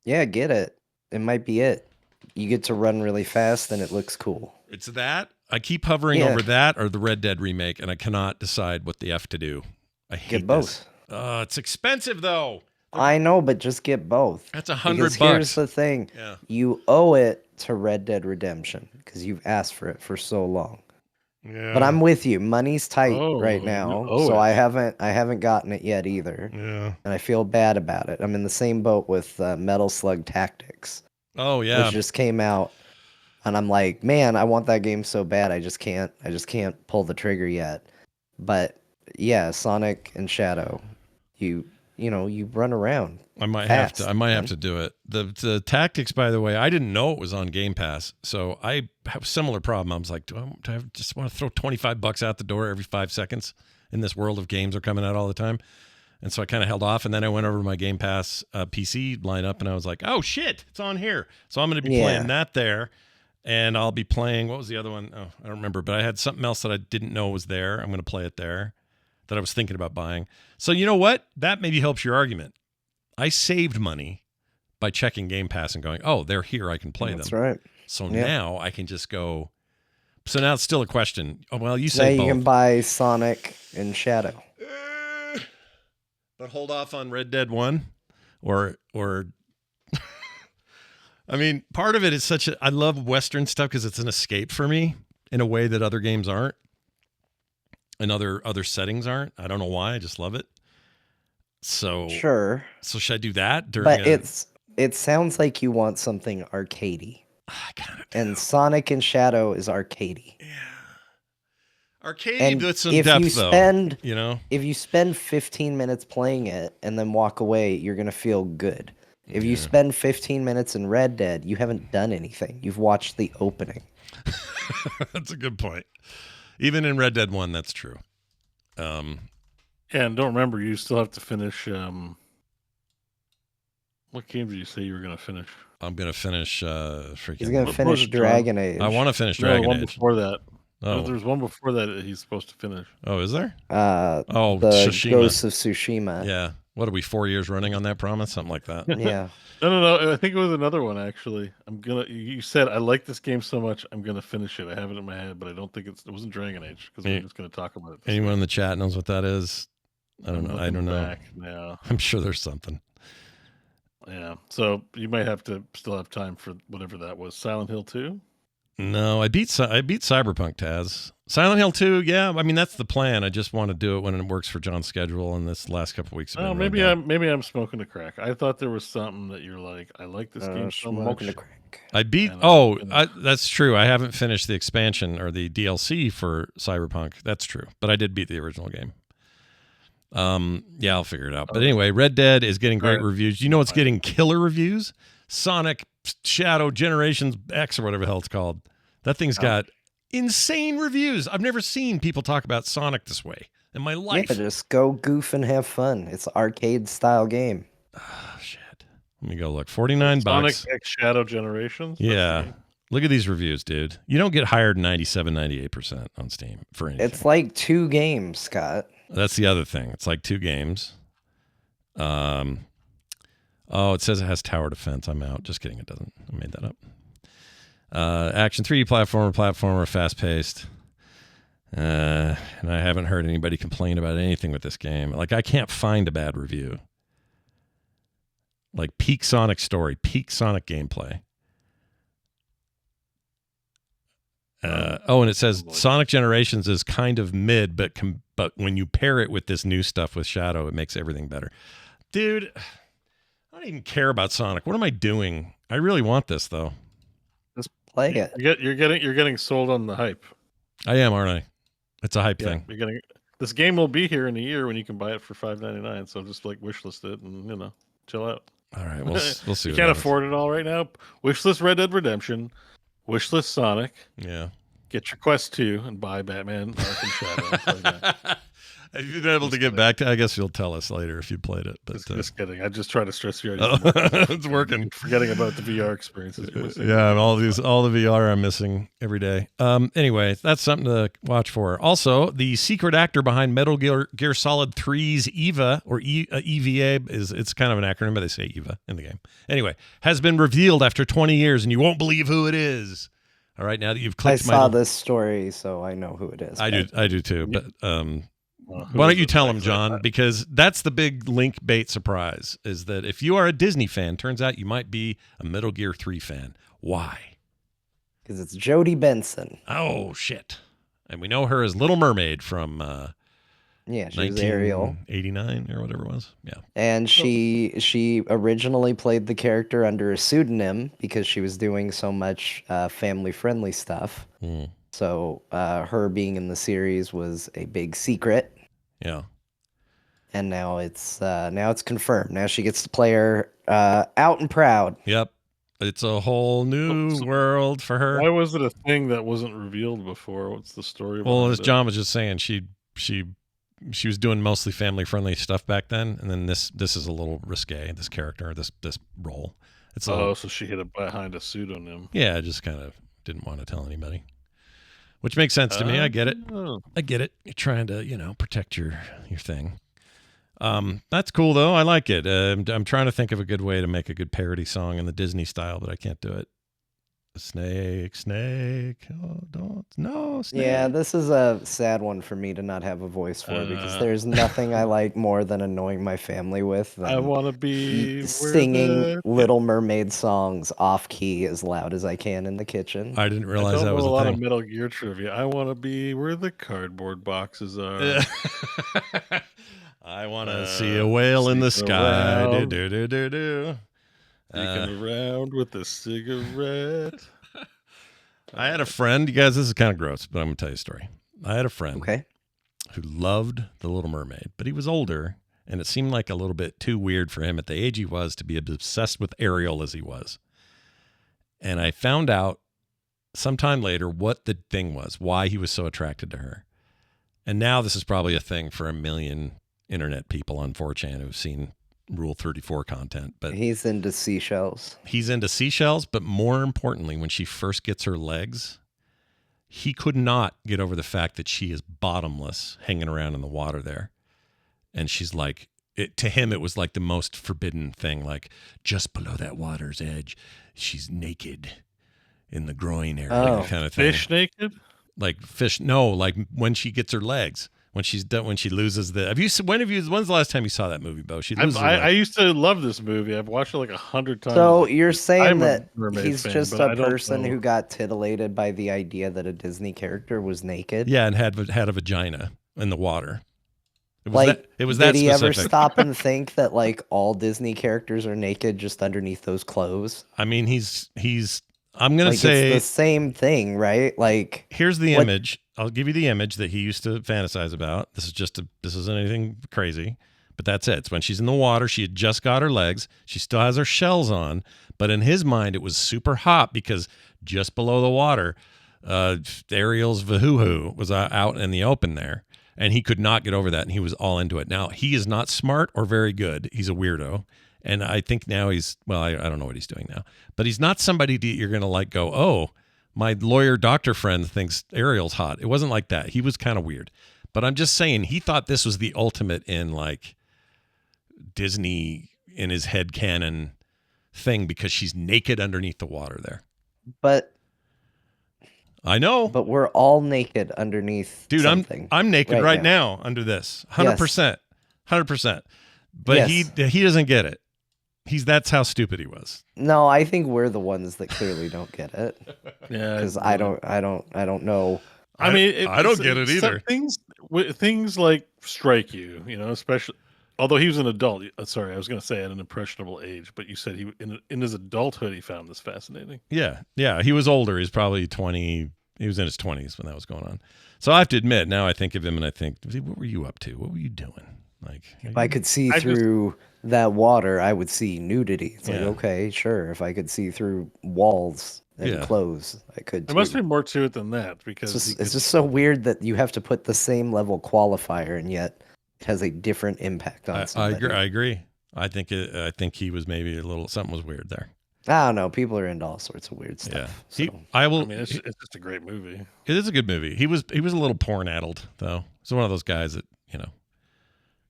Yeah, get it. It might be it. You get to run really fast and it looks cool. It's that. I keep hovering over that or the Red Dead remake, and I cannot decide what the F to do. I hate Get both. It's expensive though. I know, but just get both. That's $100. Here's the thing. Yeah. You owe it to Red Dead Redemption because you've asked for it for so long. Yeah. But I'm with you. Money's tight right now, so I haven't gotten it yet either. Yeah. And I feel bad about it. I'm in the same boat with Metal Slug Tactics. Oh yeah. Which just came out, and I'm like, man, I want that game so bad. I just can't pull the trigger yet. But yeah, Sonic and Shadow, you run around. I might fast, have to do it. The Tactics, by the way, I didn't know it was on Game Pass, so I have a similar problem. I was like, do I just want to throw $25 out the door every 5 seconds in this world of games are coming out all the time? And so I kind of held off, and then I went over to my Game Pass PC lineup, and I was like, oh shit, it's on here. So I'm going to be playing that there, and I'll be playing, what was the other one? Oh, I don't remember, but I had something else that I didn't know was there. I'm going to play it there that I was thinking about buying. So you know what? That maybe helps your argument. I saved money by checking Game Pass and going, oh, they're here. I can play them. That's right. So now I can just go. So now it's still a question. Oh, well, you say now both. you can buy Sonic and Shadow. But hold off on Red Dead 1 or I mean, part of it is I love Western stuff because it's an escape for me in a way that other games aren't and other settings aren't. I don't know why. I just love it. So sure. So should I do that during? But it sounds like you want something arcadey. I kind of do. And Sonic and Shadow is arcadey. Yeah. Arcadey with some if depth, you spend, though. If you spend 15 minutes playing it and then walk away, you're gonna feel good. If you spend 15 minutes in Red Dead, you haven't done anything. You've watched the opening. That's a good point. Even in Red Dead 1, that's true. Yeah, and don't remember, you still have to finish. What game did you say you were going to finish? I'm going to finish. He's going to finish Dragon Age. I want to finish Dragon Age. Before that. Oh, there's one before that he's supposed to finish. Oh, is there? The Tsushima. Ghosts of Tsushima. Yeah. What are we, 4 years running on that promise? Something like that. Yeah. No. I think it was another one actually. You said I like this game so much, I'm gonna finish it. I have it in my head, but I don't think it wasn't Dragon Age because we're just gonna talk about it. Anyone in the chat knows what that is? I don't know. I don't know. Yeah. I'm sure there's something. Yeah. So you might have to still have time for whatever that was. Silent Hill 2? No, I beat Cyberpunk, Taz. Silent Hill 2, yeah. I mean, that's the plan. I just want to do it when it works for John's schedule, and this last couple of weeks. Oh, maybe I'm smoking a crack. I thought there was something that you're like, I like this game so much. A crack. I beat. That's true. I haven't finished the expansion or the DLC for Cyberpunk. That's true, but I did beat the original game. Yeah, I'll figure it out. But anyway, Red Dead is getting great reviews. You know what's getting killer reviews? Sonic Shadow Generations X or whatever the hell it's called. That thing's got insane reviews. I've never seen people talk about Sonic this way in my life. Yeah, just go goof and have fun. It's an arcade style game. Oh, shit. Let me go look. $49. Sonic X Shadow Generations? Yeah. Look at these reviews, dude. You don't get higher than 97, 98% on Steam for anything. It's like 2 games, Scott. That's the other thing. It's like 2 games. Oh, it says it has tower defense. I'm out. Just kidding. It doesn't. I made that up. Action 3D platformer, fast-paced. And I haven't heard anybody complain about anything with this game. Like, I can't find a bad review. Like, peak Sonic story, peak Sonic gameplay. And it says Sonic Generations is kind of mid, but when you pair it with this new stuff with Shadow, it makes everything better. Dude, I don't even care about Sonic. What am I doing? I really want this, though. Just play it. You're getting sold on the hype. I am, aren't I? It's a hype thing. You're getting this game will be here in a year when you can buy it for $5.99. So just like wishlist it and chill out. All right, we'll see. You can't afford it all right now. Wishlist Red Dead Redemption. Wishlist Sonic. Yeah. Get your Quest 2 and buy Batman Arkham Shadow. Have you been able to get back to? I guess you'll tell us later if you played it. But just kidding. I just try to stress you oh, out. it's working. Forgetting about the VR experiences. You're missing. Yeah, all the VR I'm missing every day. Anyway, that's something to watch for. Also, the secret actor behind Metal Gear Solid 3's EVA or EVA it's kind of an acronym, but they say EVA in the game. Anyway, has been revealed after 20 years, and you won't believe who it is. All right, now that you've clicked, I saw this story, so I know who it is. I do too. Yeah. But why don't you tell him, John? Because that's the big link bait surprise. Is that if you are a Disney fan, turns out you might be a Metal Gear 3 fan. Why? Because it's Jodie Benson. Oh shit! And we know her as Little Mermaid from Yeah, she was Ariel. 1989 or whatever it was. Yeah. And she originally played the character under a pseudonym because she was doing so much family-friendly stuff. Mm. So her being in the series was a big secret. Yeah. And now it's confirmed. Now she gets to play her out and proud. Yep. It's a whole new world for her. Why was it a thing that wasn't revealed before? What's the story? Well, as John was just saying, she was doing mostly family friendly stuff back then, and then this is a little risque. This character, this role. It's so she hid it behind a pseudonym. Yeah, just kind of didn't want to tell anybody, which makes sense to me. I get it. I get it. You're trying to protect your thing. That's cool though. I like it. I'm trying to think of a good way to make a good parody song in the Disney style, but I can't do it. Snake, oh, no, snake. Yeah, this is a sad one for me to not have a voice for because there's nothing I like more than annoying my family with. I want to be singing Little Mermaid songs off key as loud as I can in the kitchen. I didn't realize that was a lot thing. of Metal Gear trivia. I want to be where the cardboard boxes are. I want to see a whale in the sky. Do. Sneaking around with a cigarette. I had a friend, you guys, this is kind of gross, but I'm going to tell you a story. I had a friend who loved The Little Mermaid, but he was older, and it seemed like a little bit too weird for him at the age he was to be obsessed with Ariel as he was. And I found out sometime later what the thing was, why he was so attracted to her. And now this is probably a thing for a million internet people on 4chan who've seen Rule 34 content, but he's into seashells. He's into seashells, but more importantly, when she first gets her legs, he could not get over the fact that she is bottomless, hanging around in the water there. And she's like, to him, it was like the most forbidden thing. Like just below that water's edge, she's naked in the groin area, kind of thing. Fish naked? Like fish? No, like when she gets her legs. When she's done, when she loses the. When's the last time you saw that movie, Bo? She loses. I used to love this movie. I've watched it like 100 times. So you're saying that he's just a person who got titillated by the idea that a Disney character was naked? Yeah, and had a vagina in the water. It was did that he specific. ever stop and think that like all Disney characters are naked just underneath those clothes? I mean, he's. I'm gonna say it's the same thing, right? Like, here's the image. I'll give you the image that he used to fantasize about. This isn't anything crazy, but that's it. It's when she's in the water. She had just got her legs. She still has her shells on, but in his mind, it was super hot because just below the water, Ariel's Vahuhu was out in the open there, and he could not get over that, and he was all into it. Now, he is not smart or very good. He's a weirdo. And I think now I don't know what he's doing now, but he's not somebody that you're going to like go, oh, my lawyer doctor friend thinks Ariel's hot. It wasn't like that. He was kind of weird, but I'm just saying he thought this was the ultimate in like Disney in his head canon thing because she's naked underneath the water there. But I know, but we're all naked underneath. Dude, something I'm naked right now under this 100%, 100%. But he doesn't get it. That's how stupid he was. No, I think we're the ones that clearly don't get it. Yeah, because I don't know. I mean, I don't get it either. Things like strike you, especially. Although he was an adult. Sorry, I was going to say at an impressionable age, but you said in his adulthood he found this fascinating. Yeah, he was older. He's probably 20. He was in his 20s when that was going on. So I have to admit, now I think of him and I think, what were you up to? What were you doing? Like, if I could see through that water, I would see nudity. It's like, okay, sure. If I could see through walls and Yeah. clothes. I could. There must too. be more to it than that because It's just so weird that you have to put the same level qualifier and yet it has a different impact on I somebody. agree. I agree. I think he was maybe a little something was weird there. I don't know. People are into all sorts of weird Yeah. stuff. So. I mean, it's just a great movie. It is a good movie. He was a little porn addled though. He's one of those guys that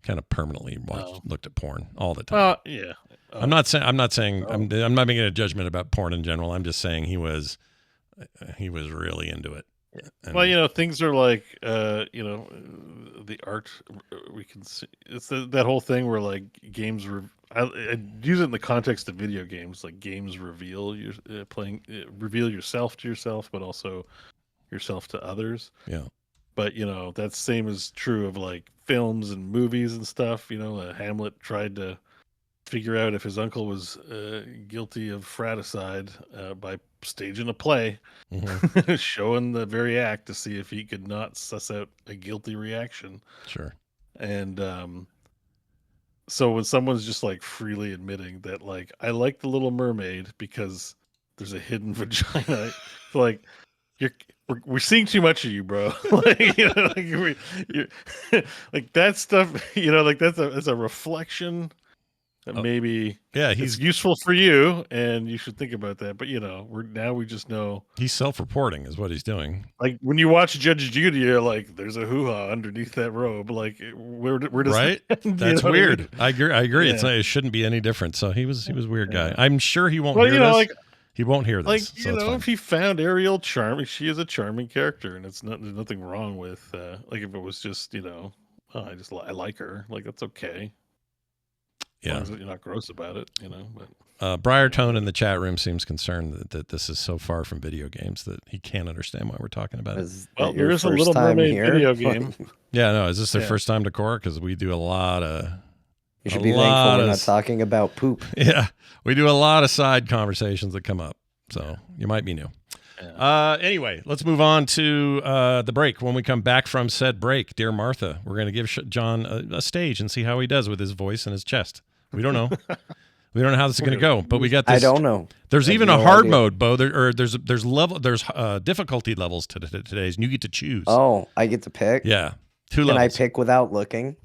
kind of permanently looked at porn all the time. Yeah. I'm not saying I'm not making a judgment about porn in general. I'm just saying he was really into it. And, well, things are like, the art we can see. It's that whole thing where like games I use it in the context of video games. Like games reveal reveal yourself to yourself, but also yourself to others. Yeah. But that's same is true of like films and movies and stuff. Hamlet tried to figure out if his uncle was guilty of fratricide by staging a play, showing the very act to see if he could not suss out a guilty reaction. Sure. And so when someone's just like freely admitting that, like, I like The Little Mermaid because there's a hidden vagina, like we're seeing too much of you, bro. Like, like that stuff. Like that's a reflection. Maybe he's useful for you, and you should think about that. But we just know he's self-reporting is what he's doing. Like when you watch Judge Judy, you're like, "There's a hoo-ha underneath that robe." Like, where does right? That, that's weird. I mean? I agree. Yeah. It shouldn't be any different. So he was a weird guy. I'm sure he won't hear this. Like, he won't hear this. Like so if he found Ariel charming, she is a charming character, and there's nothing wrong with like if it was just I like her, like that's okay. Yeah, as long as you're not gross about it, But Briartone in the chat room seems concerned that this is so far from video games that he can't understand why we're talking about it. Well, there is a Little Mermaid video game. Yeah, no, is this their first time to Core? Because we do a lot of. You should be thankful we're not talking about poop. Yeah, we do a lot of side conversations that come up, so you might be new. Yeah. Anyway, let's move on to the break. When we come back from said break, Dear Martha, we're going to give John a stage and see how he does with his voice and his chest. We don't know. We don't know how this is going to go, but we got this. I don't know. There's even a hard mode, Bo. There's difficulty levels to today's, and you get to choose. Oh, I get to pick. Yeah, 2 levels. Can I pick without looking?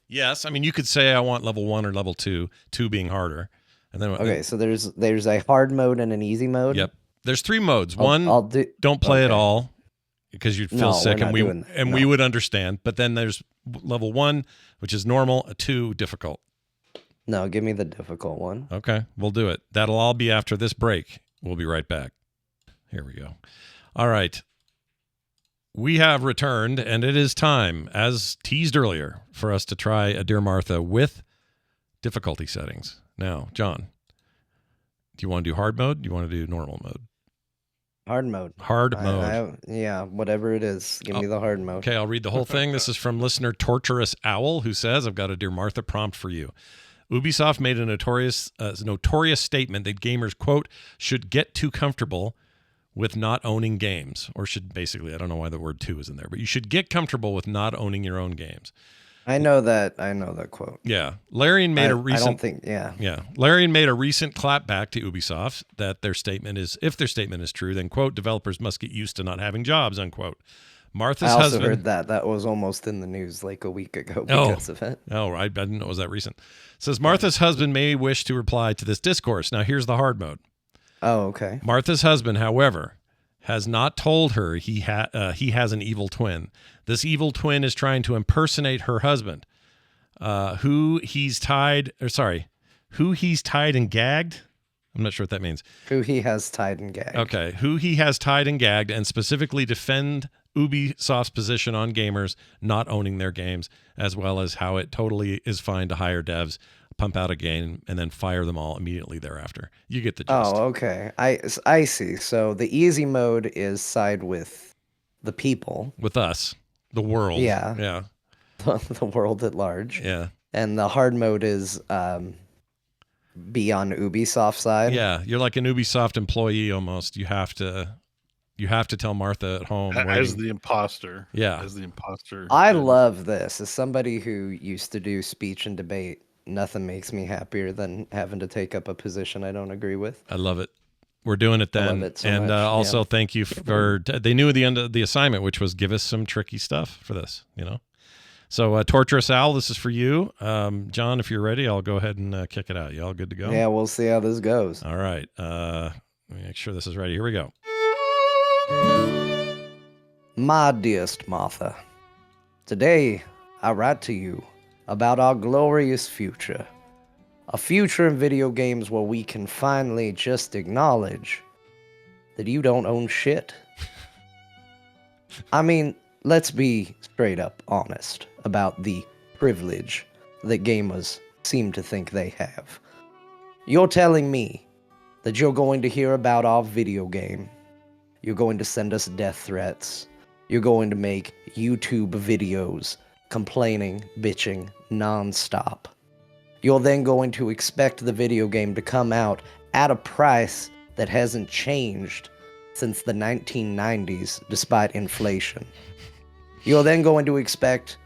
Yes, I mean you could say I want level 1 or level 2, 2 being harder, and then okay. So there's a hard mode and an easy mode. Yep. There's 3 modes. One, don't play at all because you'd feel sick, and we would understand. But then there's level 1, which is normal, 2 difficult. No, give me the difficult one. Okay, we'll do it. That'll all be after this break. We'll be right back. Here we go. All right. We have returned, and it is time, as teased earlier, for us to try a Dear Martha with difficulty settings. Now, John, do you want to do hard mode? Do you want to do normal mode? Hard mode. Hard mode. Yeah, whatever it is. Give me the hard mode. Okay, I'll read the whole thing. This is from listener Torturous Owl, who says, I've got a Dear Martha prompt for you. Ubisoft made a notorious statement that gamers, quote, should get too comfortable with not owning games. Or should basically, I don't know why the word "to" is in there, but you should get comfortable with not owning your own games. I know that quote. Yeah. Larian made a recent... I don't think, Yeah. Larian made a recent clapback to Ubisoft that their statement is, if their statement is true, then, quote, developers must get used to not having jobs, unquote. Martha's husband... I also heard that. That was almost in the news like a week ago because of it. Oh, I didn't know it was that recent. Says, Martha's husband may wish to reply to this discourse. Now, here's the hard mode. Oh, okay. Martha's husband, however, has not told her he has an evil twin. This evil twin is trying to impersonate her husband, who he's tied and gagged. I'm not sure what that means. Who he has tied and gagged. Okay, who he has tied and gagged, and specifically defend Ubisoft's position on gamers not owning their games, as well as how it totally is fine to hire devs, pump out a game, and then fire them all immediately thereafter. You get the gist. Oh, okay. I see. So the easy mode is side with the people. With us, the world. Yeah. Yeah. The world at large. Yeah. And the hard mode is be on Ubisoft side. Yeah, you're like an Ubisoft employee almost. You have to tell Martha at home as the imposter. Yeah. As the imposter. I love this. As somebody who used to do speech and debate nothing makes me happier than having to take up a position I don't agree with. I love it. We're doing it then. I love it so and much, also yeah. thank you for, they knew at the end of the assignment, which was give us some tricky stuff for this, you know? So Torturous Owl, this is for you. John, if you're ready, I'll go ahead and kick it out. You all good to go? Yeah, we'll see how this goes. All right. Let me make sure this is ready. Here we go. My dearest Martha, today I write to you about our glorious future. A future in video games where we can finally just acknowledge that you don't own shit. I mean, let's be straight up honest about the privilege that gamers seem to think they have. You're telling me that you're going to hear about our video game. You're going to send us death threats. You're going to make YouTube videos complaining, bitching, nonstop. You're then going to expect the video game to come out at a price that hasn't changed since the 1990s, despite inflation. You're then going to expect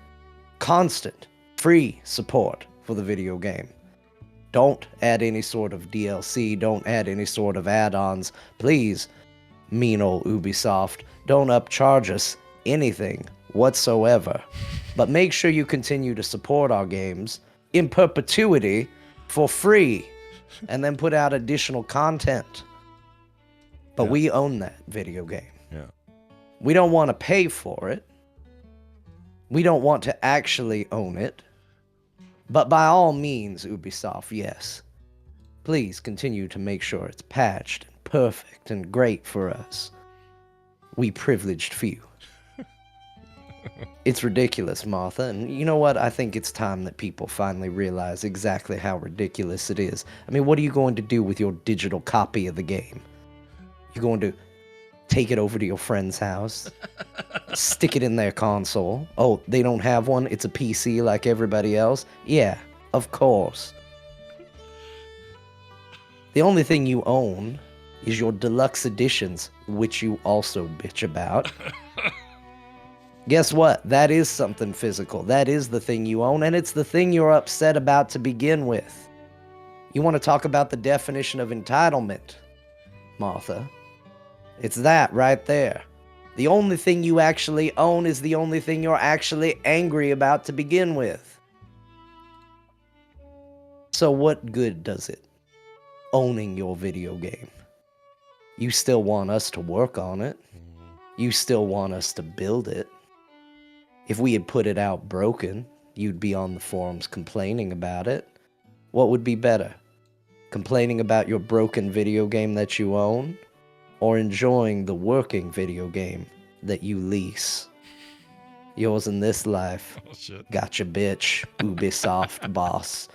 constant, free support for the video game. Don't add any sort of DLC, don't add any sort of add-ons. Please, mean old Ubisoft, don't upcharge us anything whatsoever. But make sure you continue to support our games in perpetuity for free, and then put out additional content. But we own that video game. Yeah. We don't want to pay for it. We don't want to actually own it. But by all means, Ubisoft, yes. Please continue to make sure it's patched and perfect and great for us. We privileged few. It's ridiculous, Martha, and you know what? I think it's time that people finally realize exactly how ridiculous it is. I mean, what are you going to do with your digital copy of the game? You're going to take it over to your friend's house, stick it in their console. Oh, they don't have one? It's a PC like everybody else? Yeah, of course. The only thing you own is your deluxe editions, which you also bitch about. Guess what? That is something physical. That is the thing you own, and it's the thing you're upset about to begin with. You want to talk about the definition of entitlement, Martha? It's that right there. The only thing you actually own is the only thing you're actually angry about to begin with. So what good does it, owning your video game? You still want us to work on it. You still want us to build it. If we had put it out broken, you'd be on the forums complaining about it. What would be better? Complaining about your broken video game that you own, or enjoying the working video game that you lease? Yours in this life. Oh, shit. Gotcha, bitch. Ubisoft boss.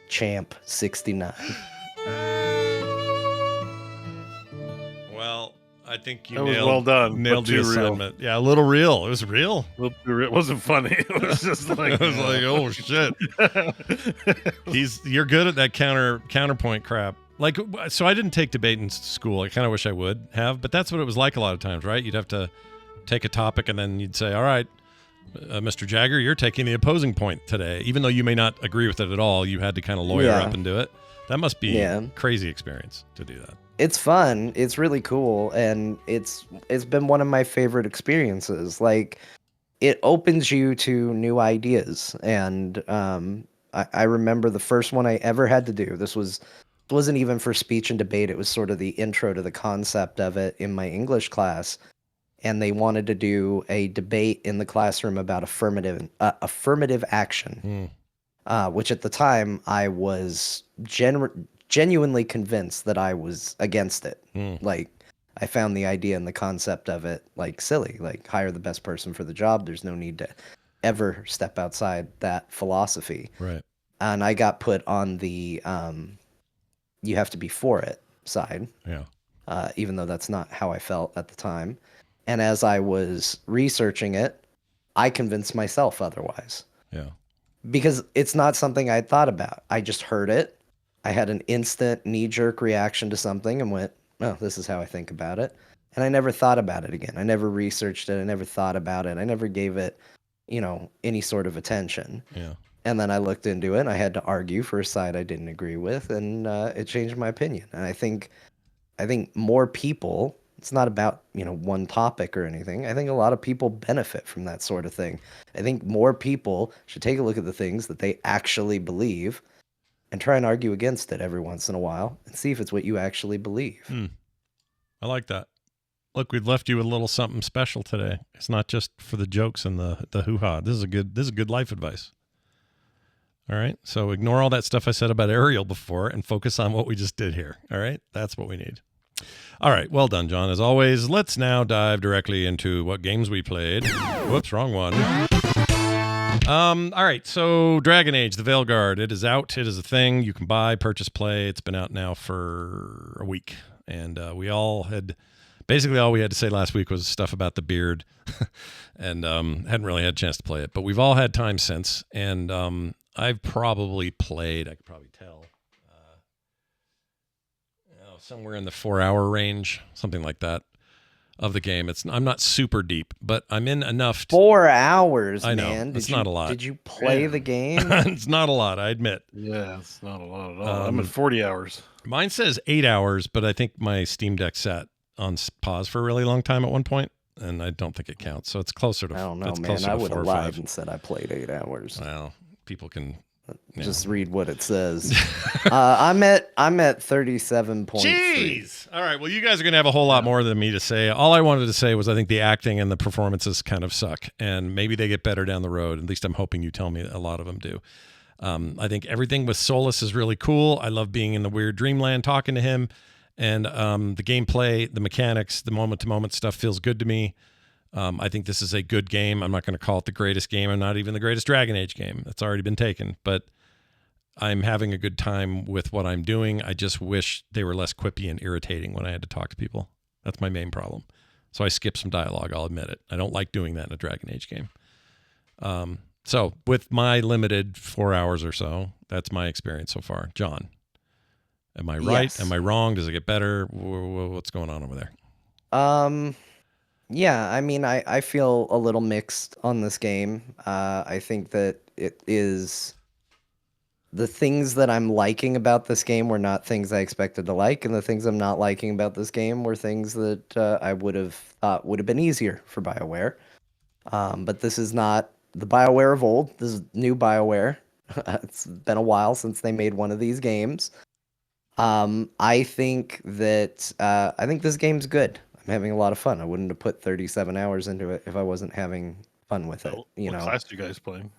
Champ 69. Well, I think you That was nailed, well done, nailed but the too real. assignment. Yeah, a little real. It was real. It wasn't funny. It was just like, It was like, oh shit. You're good at that counterpoint crap. Like, so I didn't take debate in school. I kind of wish I would have, but that's what it was like a lot of times, right? You'd have to take a topic and then you'd say, all right, Mr. Jagger, you're taking the opposing point today. Even though you may not agree with it at all, you had to kind of lawyer up and do it. That must be a crazy experience to do that. It's fun. It's really cool, and it's been one of my favorite experiences. Like, it opens you to new ideas, and I remember the first one I ever had to do. Wasn't even for speech and debate. It was sort of the intro to the concept of it in my English class, and they wanted to do a debate in the classroom about affirmative action, which at the time I was genuinely convinced that I was against it. Like, I found the idea and the concept of it like silly. Like, hire the best person for the job. There's no need to ever step outside that philosophy. Right. And I got put on the you have to be for it side. Yeah. Even though that's not how I felt at the time. And as I was researching it, I convinced myself otherwise. Yeah. Because it's not something I thought about. I just heard it. I had an instant knee-jerk reaction to something and went, oh, this is how I think about it. And I never thought about it again. I never researched it. I never thought about it. I never gave it, any sort of attention. Yeah. And then I looked into it, and I had to argue for a side I didn't agree with, and it changed my opinion. And I think more people. It's not about, one topic or anything. I think a lot of people benefit from that sort of thing. I think more people should take a look at the things that they actually believe and try and argue against it every once in a while and see if it's what you actually believe. I like that. Look, we've left you with a little something special today. It's not just for the jokes and the hoo-ha. This is good life advice. All right. So ignore all that stuff I said about Ariel before and focus on what we just did here. All right. That's what we need. All right. Well done, John. As always, let's now dive directly into what games we played. Whoops, wrong one. All right. So Dragon Age, the Veilguard, it is out. It is a thing you can buy, purchase, play. It's been out now for a week. And basically all we had to say last week was stuff about the beard and hadn't really had a chance to play it. But we've all had time since. And I've probably played, I could probably tell, somewhere in the 4-hour range, something like that, of the game. I'm not super deep, but I'm in enough. 4 hours, I know, man. it's not a lot. Did you play the game? It's not a lot, I admit. Yeah, it's not a lot at all. I'm at 40 hours. Mine says 8 hours, but I think my Steam Deck sat on pause for a really long time at one point, and I don't think it counts. So it's closer to. I don't know, it's man. I would have lied 5. and said I played 8 hours. Well, people can. Just read what it says. I'm at 37.3. Jeez. All right. Well, you guys are going to have a whole lot more than me to say. All I wanted to say was I think the acting and the performances kind of suck, and maybe they get better down the road. At least I'm hoping you tell me a lot of them do. I think everything with Solus is really cool. I love being in the weird dreamland talking to him, and the gameplay, the mechanics, the moment-to-moment stuff feels good to me. I think this is a good game. I'm not going to call it the greatest game. I'm not even the greatest Dragon Age game. That's already been taken. But I'm having a good time with what I'm doing. I just wish they were less quippy and irritating when I had to talk to people. That's my main problem. So I skip some dialogue. I'll admit it. I don't like doing that in a Dragon Age game. So with my limited 4 hours or so, that's my experience so far. John, am I right? Yes. Am I wrong? Does it get better? What's going on over there? Yeah, I mean, I feel a little mixed on this game. I think that it is the things that I'm liking about this game were not things I expected to like, and the things I'm not liking about this game were things that I would have thought would have been easier for BioWare. But this is not the BioWare of old. This is new BioWare. It's been a while since they made one of these games. I think this game's good. I'm having a lot of fun. I wouldn't have put 37 hours into it if I wasn't having fun with it. What class are you guys playing?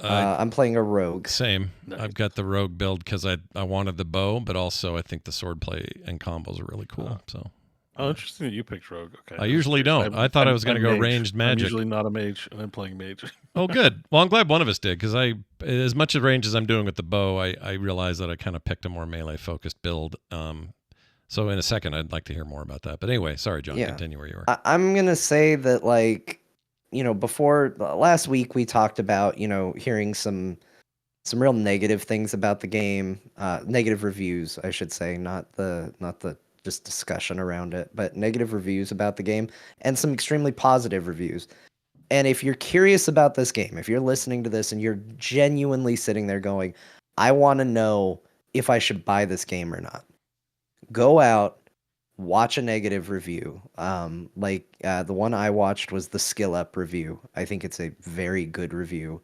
I'm playing a rogue. Same. Nice. I've got the rogue build because I wanted the bow, but also I think the sword play and combos are really cool. So. Interesting that you picked rogue. Okay. I usually don't. I thought I was going to go ranged magic. I'm usually not a mage, and I'm playing mage. Oh, good. Well, I'm glad one of us did because as much of range as I'm doing with the bow, I realized that I kind of picked a more melee focused build. So in a second, I'd like to hear more about that. But anyway, sorry, John, continue where you were. I'm going to say that, before last week, we talked about, hearing some real negative things about the game, negative reviews, I should say, not the just discussion around it, but negative reviews about the game and some extremely positive reviews. And if you're curious about this game, if you're listening to this and you're genuinely sitting there going, I want to know if I should buy this game or not, go out, watch a negative review. The one I watched was the Skill Up review. I think it's a very good review.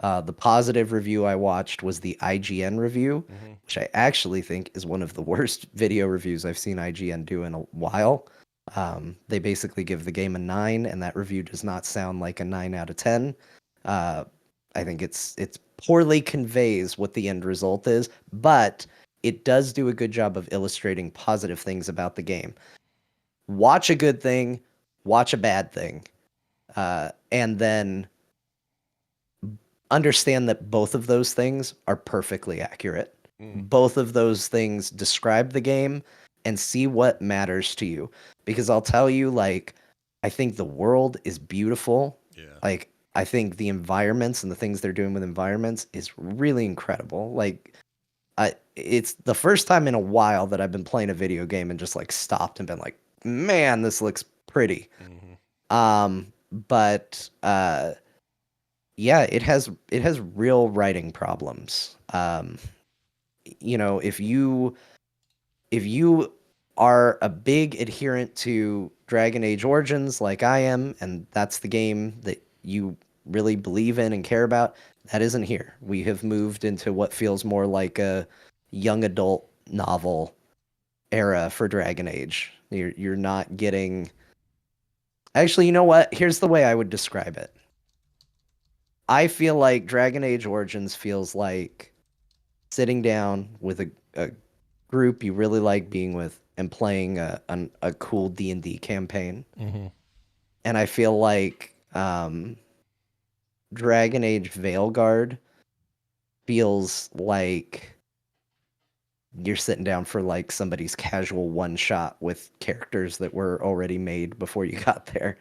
The positive review I watched was the IGN review, which I actually think is one of the worst video reviews I've seen IGN do in a while. They basically give the game a 9, and that review does not sound like a 9 out of 10. I think it's poorly conveys what the end result is, but it does do a good job of illustrating positive things about the game. Watch a good thing, watch a bad thing, and then understand that both of those things are perfectly accurate. Both of those things describe the game, and see what matters to you. Because I'll tell you, I think the world is beautiful. Yeah. I think the environments and the things they're doing with environments is really incredible. It's the first time in a while that I've been playing a video game and just stopped and been like, man, this looks pretty. But yeah, it has real writing problems. If you are a big adherent to Dragon Age Origins like I am, and that's the game that you really believe in and care about, that isn't here. We have moved into what feels more like a young adult novel era for Dragon Age. You're not getting. Actually, you know what? Here's the way I would describe it. I feel like Dragon Age Origins feels like sitting down with a group you really like being with and playing a cool D&D campaign. Mm-hmm. And I feel like Dragon Age Veilguard feels like you're sitting down for like somebody's casual one shot with characters that were already made before you got there.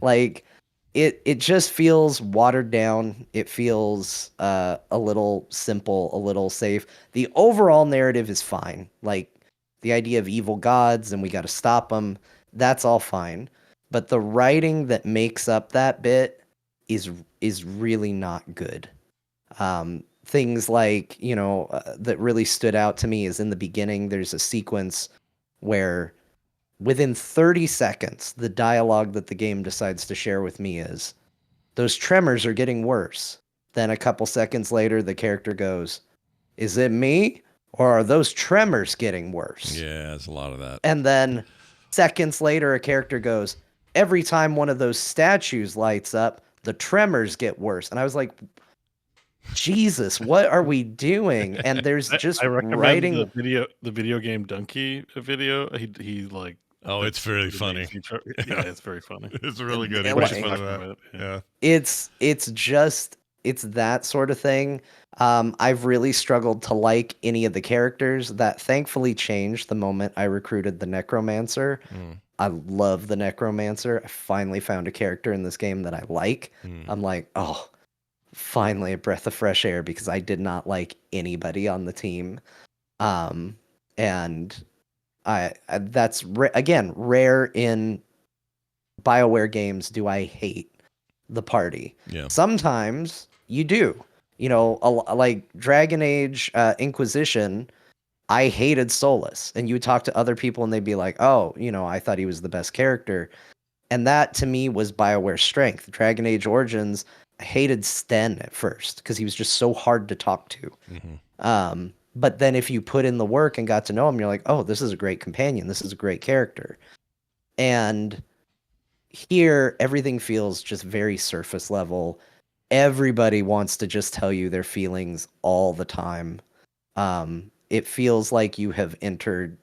Like it just feels watered down. It feels a little simple, a little safe. The overall narrative is fine. Like the idea of evil gods and we got to stop them, that's all fine. But the writing that makes up that bit is really not good. Things like, that really stood out to me is in the beginning, there's a sequence where within 30 seconds, the dialogue that the game decides to share with me is, those tremors are getting worse. Then a couple seconds later, the character goes, is it me? Or are those tremors getting worse? Yeah, there's a lot of that. And then seconds later, a character goes, every time one of those statues lights up, the tremors get worse. And I was like, Jesus, what are we doing? And there's just I recommend writing. the video game Donkey video. He like. Oh, it's very funny. Yeah, it's very funny. It's really good. and He makes like- fun of that. Yeah. It's that sort of thing. I've really struggled to like any of the characters. That thankfully changed the moment I recruited the Necromancer. I love the Necromancer. I finally found a character in this game that I like. I'm like, oh, finally a breath of fresh air, because I did not like anybody on the team. And I that's again rare in BioWare games. Do I hate the party? Yeah. Sometimes you do. Like Dragon Age Inquisition, I hated Solus. And you would talk to other people and they'd be like, oh, I thought he was the best character. And that to me was BioWare's strength. Dragon Age Origins, I hated Sten at first because he was just so hard to talk to. But then if you put in the work and got to know him, you're like, oh, this is a great companion. This is a great character. And here, everything feels just very surface level. Everybody wants to just tell you their feelings all the time. It feels like you have entered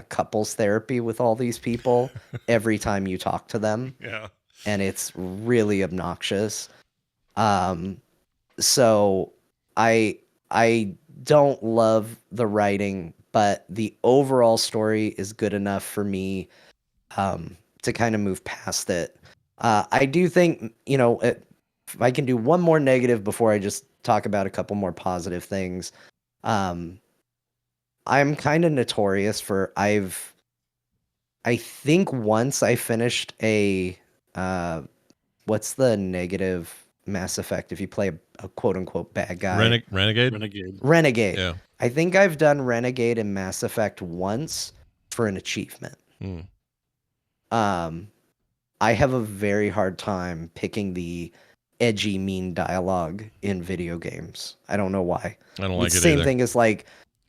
couples therapy with all these people every time you talk to them. Yeah. And it's really obnoxious. So I don't love the writing, but the overall story is good enough for me to kind of move past it. I do think, if I can do one more negative before I just talk about a couple more positive things. I'm kind of notorious for I think once I finished a what's the negative Mass Effect if you play a quote unquote bad guy? Renegade? Renegade. Yeah. I think I've done Renegade in Mass Effect once for an achievement. I have a very hard time picking the edgy, mean dialogue in video games. I don't know why. I don't like it's it the same either. thing as like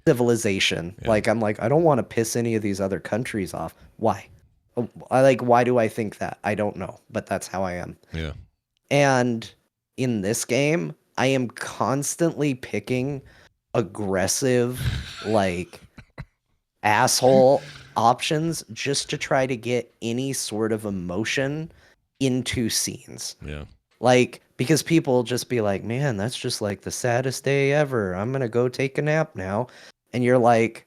Civilization. Yeah. Like I'm like, I don't want to piss any of these other countries off. Why? Why do I think that? I don't know, but that's how I am. Yeah. And in this game, I am constantly picking aggressive, like asshole options just to try to get any sort of emotion into scenes. Yeah. Like, because people just be like, man, that's just like the saddest day ever. I'm going to go take a nap now. And you're like,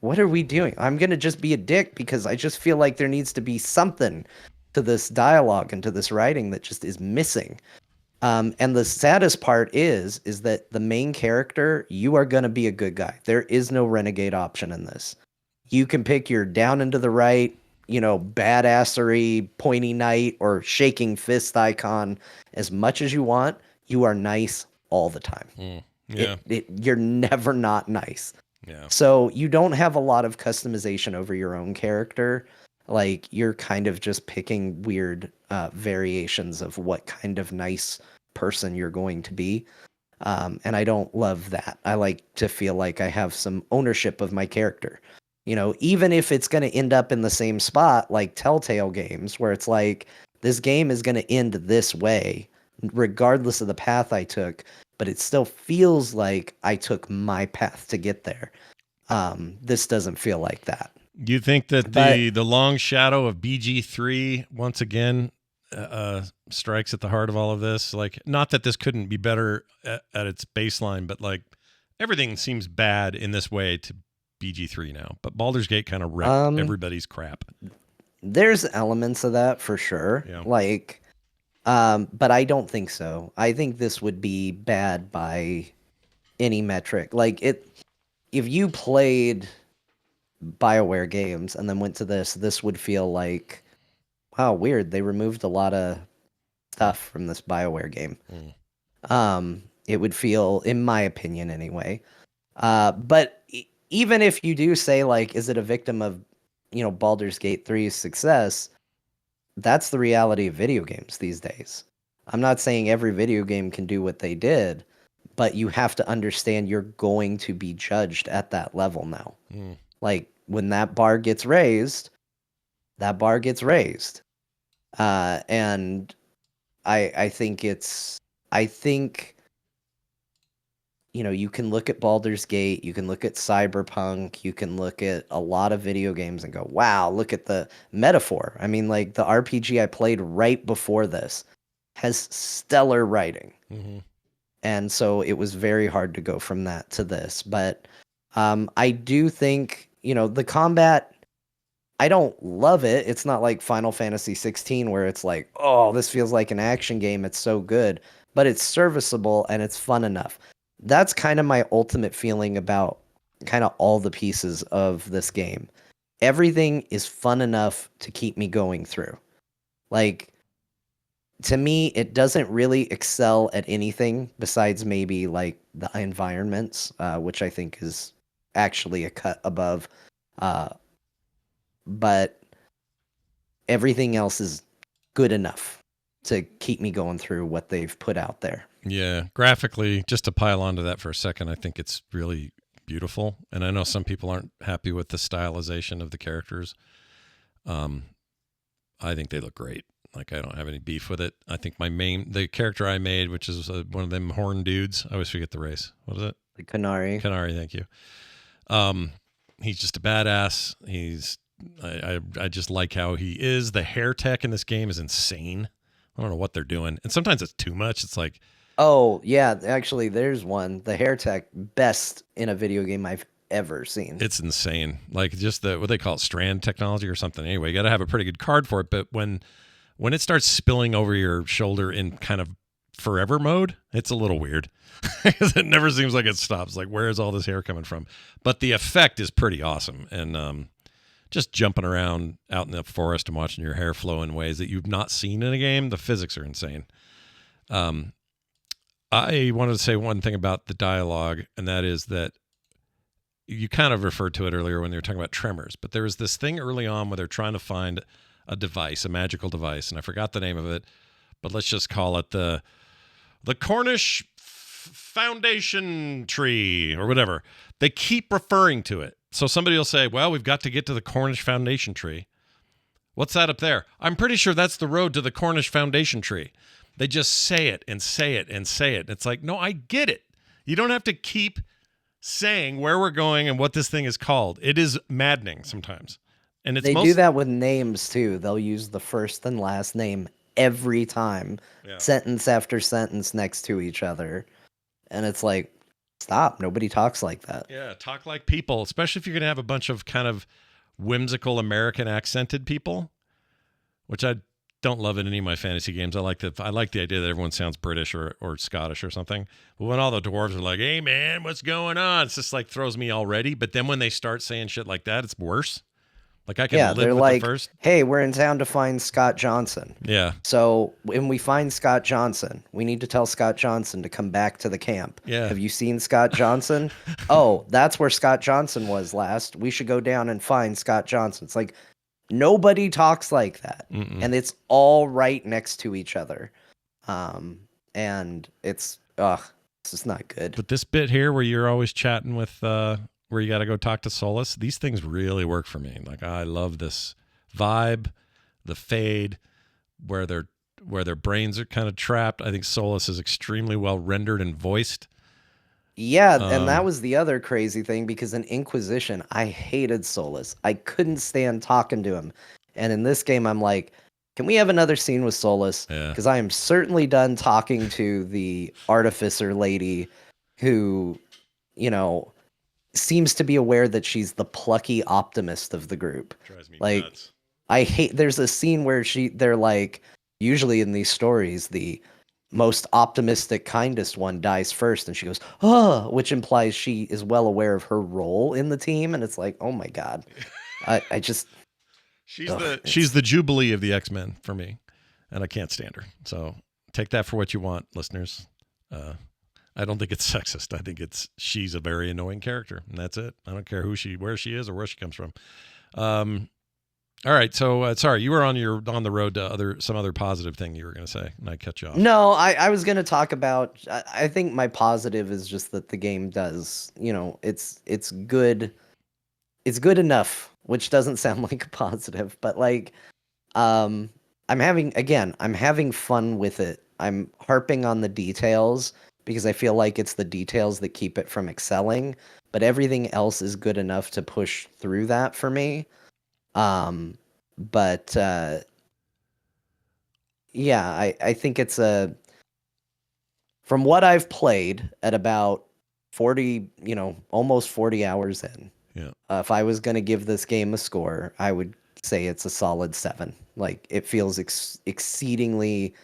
what are we doing? I'm going to just be a dick because I just feel like there needs to be something to this dialogue and to this writing that just is missing. And the saddest part is that the main character, you are going to be a good guy. There is no renegade option in this. You can pick your down and to the right, badassery, pointy knight, or shaking fist icon as much as you want. You are nice all the time. Yeah. You're never not nice. Yeah. So you don't have a lot of customization over your own character. Like, you're kind of just picking weird variations of what kind of nice person you're going to be. And I don't love that. I like to feel like I have some ownership of my character. Even if it's going to end up in the same spot, like Telltale games, where it's like, this game is going to end this way, regardless of the path I took, but it still feels like I took my path to get there. This doesn't feel like that. You think that the long shadow of BG3 once again strikes at the heart of all of this? Like, not that this couldn't be better at its baseline, but like everything seems bad in this way to BG3 now. But Baldur's Gate kind of wrecked everybody's crap. There's elements of that for sure. Yeah. Like, but I don't think so. I think this would be bad by any metric. Like, if you played Bioware games and then went to this would feel like, wow, weird. They removed a lot of stuff from this Bioware game. It would feel, in my opinion anyway. But even if you do say, like, is it a victim of, Baldur's Gate 3's success? That's the reality of video games these days. I'm not saying every video game can do what they did, but you have to understand you're going to be judged at that level now. Like, when that bar gets raised, that bar gets raised. And I think you can look at Baldur's Gate, you can look at Cyberpunk, you can look at a lot of video games and go, wow, look at the metaphor. I mean, like, the RPG I played right before this has stellar writing. And so it was very hard to go from that to this. But I do think, the combat, I don't love it. It's not like Final Fantasy 16 where it's like, oh, this feels like an action game. It's so good. But it's serviceable and it's fun enough. That's kind of my ultimate feeling about kind of all the pieces of this game. Everything is fun enough to keep me going through. Like, to me, it doesn't really excel at anything besides maybe like the environments, which I think is actually a cut above. But everything else is good enough to keep me going through what they've put out there. Yeah, graphically, just to pile onto that for a second, I think it's really beautiful. And I know some people aren't happy with the stylization of the characters. I think they look great. Like, I don't have any beef with it. I think the character I made, which is one of them horn dudes, I always forget the race. What is it? The Canary. Canary, thank you. He's just a badass. I just like how he is. The hair tech in this game is insane. I don't know what they're doing. And sometimes it's too much. It's like, oh, yeah, actually, there's one. The hair tech, best in a video game I've ever seen. It's insane. Like, just what they call it, strand technology or something. Anyway, you got to have a pretty good card for it. But when it starts spilling over your shoulder in kind of forever mode, it's a little weird. Because it never seems like it stops. Like, where is all this hair coming from? But the effect is pretty awesome. And just jumping around out in the forest and watching your hair flow in ways that you've not seen in a game, the physics are insane. I wanted to say one thing about the dialogue, and that is that you kind of referred to it earlier when they were talking about Tremors, but there was this thing early on where they're trying to find a device, a magical device, and I forgot the name of it, but let's just call it the Cornish Foundation Tree or whatever. They keep referring to it. So somebody will say, well, we've got to get to the Cornish Foundation Tree. What's that up there? I'm pretty sure that's the road to the Cornish Foundation Tree. They just say it and say it and say it. It's like, no, I get it. You don't have to keep saying where we're going and what this thing is called. It is maddening sometimes. And they do that with names too. They'll use the first and last name every time, sentence after sentence next to each other. And it's like, stop. Nobody talks like that. Yeah, talk like people, especially if you're going to have a bunch of kind of whimsical American accented people, which I don't love in any of my fantasy games. I like the idea that everyone sounds British or Scottish or something. But when all the dwarves are like, hey, man, what's going on? It's just like throws me already. But then when they start saying shit like that, it's worse. Like I can Yeah, live they're with like, the first. hey, we're in town to find Scott Johnson. Yeah. So when we find Scott Johnson, we need to tell Scott Johnson to come back to the camp. Yeah. Have you seen Scott Johnson? Oh, that's where Scott Johnson was last. We should go down and find Scott Johnson. It's like nobody talks like that. Mm-mm. And it's all right next to each other. And it's just not good. But this bit here where you're always chatting with where you got to go talk to Solus, these things really work for me. Like I love this vibe, the fade, where their brains are kind of trapped. I think Solus is extremely well rendered and voiced. Yeah, and that was the other crazy thing because in Inquisition, I hated Solus. I couldn't stand talking to him. And in this game, I'm like, can we have another scene with Solus? Yeah. Because I am certainly done talking to the artificer lady who, seems to be aware that she's the plucky optimist of the group. Drives me Like, nuts. there's a scene where they're like, usually in these stories, the most optimistic, kindest one dies first, and she goes, oh, which implies she is well aware of her role in the team. And it's like, oh my God. I just. She's the Jubilee of the X-Men for me, and I can't stand her. So take that for what you want, listeners. I don't think it's sexist. I think she's a very annoying character, and that's it. I don't care where she is or where she comes from. All right. So sorry, you were on the road to some other positive thing you were going to say, and I cut you off. No, I was going to talk about. I think my positive is just that the game does. It's good. It's good enough, which doesn't sound like a positive, but like, I'm having fun with it. I'm harping on the details because I feel like it's the details that keep it from excelling, but everything else is good enough to push through that for me. But yeah, I think it's from what I've played at about 40, almost 40 hours in. Yeah. If I was going to give this game a score, I would say it's a solid 7. Like it feels exceedingly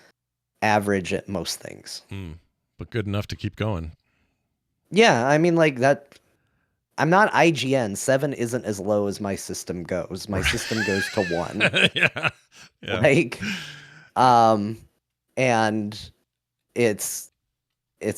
average at most things. But good enough to keep going. Yeah, I mean like that. I'm not IGN. 7 isn't as low as my system goes. My system goes to 1. Yeah. Like, and it's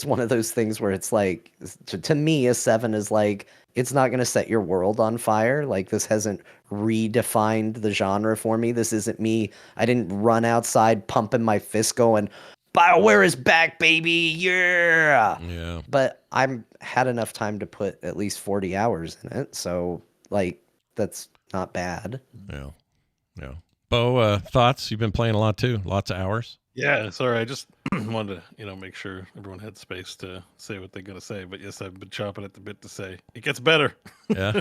one of those things where it's like, to me, a 7 is like, it's not going to set your world on fire. Like, this hasn't redefined the genre for me. This isn't me. I didn't run outside pumping my fist going, BioWare is back, baby. Yeah. Yeah. But I'm had enough time to put at least 40 hours in it. So, like, that's not bad. Yeah. Yeah. Bo, thoughts? You've been playing a lot too. Lots of hours. Yeah, sorry. I just wanted to, make sure everyone had space to say what they're going to say. But yes, I've been chomping at the bit to say it gets better. Yeah.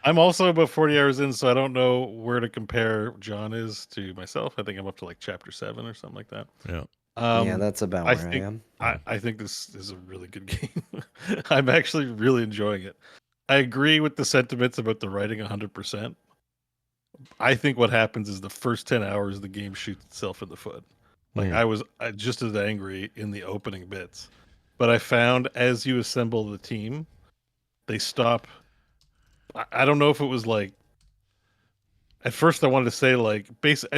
I'm also about 40 hours in, so I don't know where to compare John is to myself. I think I'm up to like chapter 7 or something like that. Yeah. Yeah, that's about where I am. I think this is a really good game. I'm actually really enjoying it. I agree with the sentiments about the writing 100%. I think what happens is the first 10 hours the game shoots itself in the foot. Like I was just as angry in the opening bits, but I found as you assemble the team, they stop. I don't know if it was like. At first, I wanted to say like,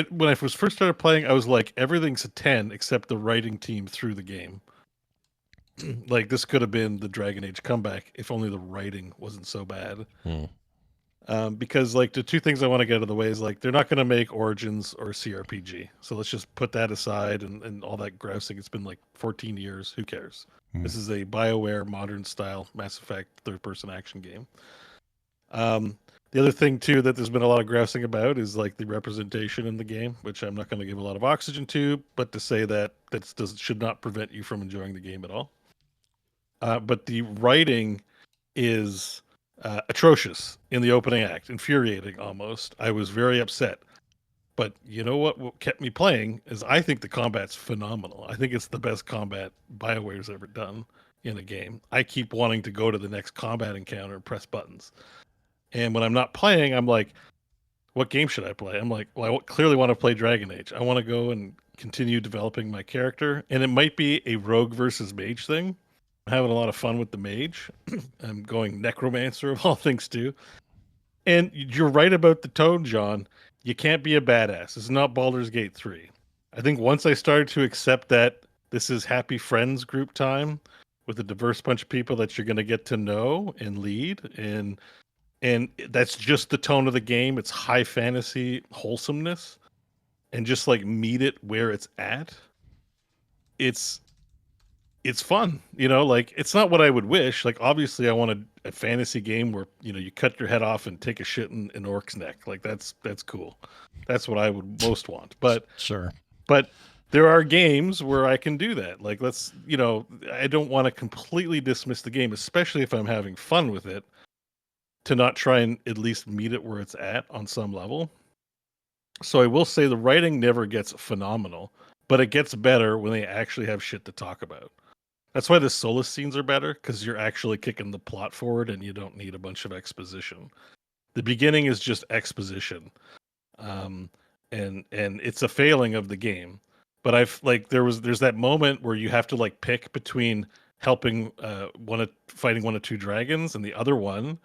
when I was first started playing, I was like, everything's a 10 except the writing team through the game. Like this could have been the Dragon Age comeback if only the writing wasn't so bad. Because like the two things I want to get out of the way is like they're not going to make Origins or CRPG, so let's just put that aside and all that grousing. It's been like 14 years. Who cares? This is a BioWare modern style Mass Effect third-person action game. The other thing too that there's been a lot of grousing about is like the representation in the game, which I'm not going to give a lot of oxygen to, but to say that should not prevent you from enjoying the game at all. But the writing is atrocious in the opening act, infuriating almost. I was very upset. But you know what kept me playing is I think the combat's phenomenal. I think it's the best combat BioWare's ever done in a game. I keep wanting to go to the next combat encounter and press buttons. And when I'm not playing, I'm like, what game should I play? I'm like, well, I clearly want to play Dragon Age. I want to go and continue developing my character. And it might be a rogue versus mage thing. I'm having a lot of fun with the mage. I'm going necromancer of all things too. And you're right about the tone, John. You can't be a badass. It's not Baldur's Gate 3. I think once I started to accept that this is happy friends group time with a diverse bunch of people that you're going to get to know and lead, and that's just the tone of the game. It's high fantasy wholesomeness, and just like meet it where it's at. It's fun, like it's not what I would wish. Like obviously I want a fantasy game where, you cut your head off and take a shit in an orc's neck. Like that's cool. That's what I would most want. But Sure. but there are games where I can do that. Like I don't want to completely dismiss the game, especially if I'm having fun with it, to not try and at least meet it where it's at on some level. So I will say the writing never gets phenomenal, but it gets better when they actually have shit to talk about. That's why the Solus scenes are better, because you're actually kicking the plot forward and you don't need a bunch of exposition. The beginning is just exposition, and it's a failing of the game. But there's that moment where you have to like pick between helping fighting one of two dragons and the other one.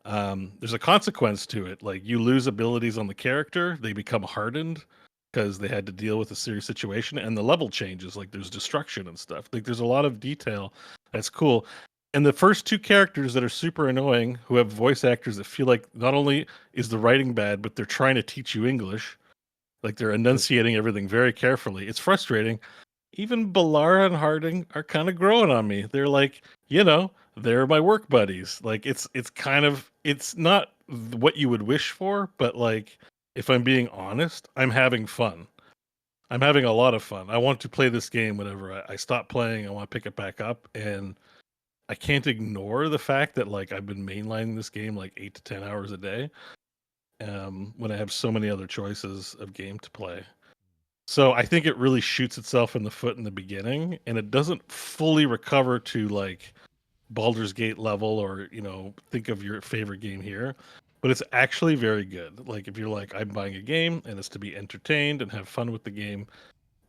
There's a consequence to it. Like you lose abilities on the character, they become hardened because they had to deal with a serious situation, and the level changes. Like there's destruction and stuff. Like there's a lot of detail that's cool. And the first two characters that are super annoying, who have voice actors that feel like not only is the writing bad, but they're trying to teach you English. Like they're enunciating everything very carefully. It's frustrating. Even Balara and Harding are kind of growing on me. They're like, they're my work buddies. Like it's not what you would wish for, but like if I'm being honest, I'm having fun. I'm having a lot of fun. I want to play this game whenever I stop playing. I want to pick it back up, and I can't ignore the fact that like I've been mainlining this game like 8 to 10 hours a day, when I have so many other choices of game to play. So I think it really shoots itself in the foot in the beginning, and it doesn't fully recover to like Baldur's Gate level, or think of your favorite game here. But it's actually very good. Like if you're like, I'm buying a game and it's to be entertained and have fun with the game,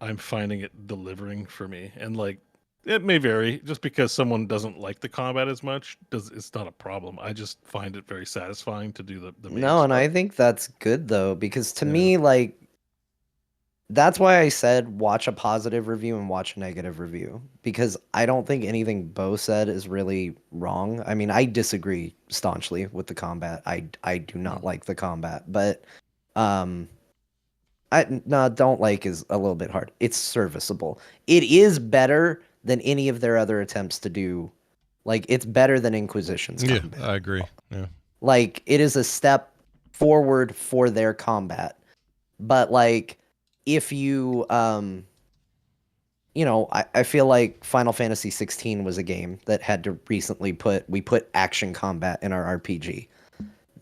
I'm finding it delivering for me. And like it may vary, just because someone doesn't like the combat as much, it's not a problem. I just find it very satisfying to do the main No, and I stuff. think that's good though, because to Yeah. me, like, that's why I said watch a positive review and watch a negative review, because I don't think anything Bo said is really wrong. I mean, I disagree staunchly with the combat. I do not like the combat, but don't like is a little bit hard. It's serviceable. It is better than any of their other attempts to do. Like it's better than Inquisition's combat. Yeah, I agree. Yeah. Like it is a step forward for their combat. But like if you I feel like Final Fantasy 16 was a game that had to recently put action combat in our RPG.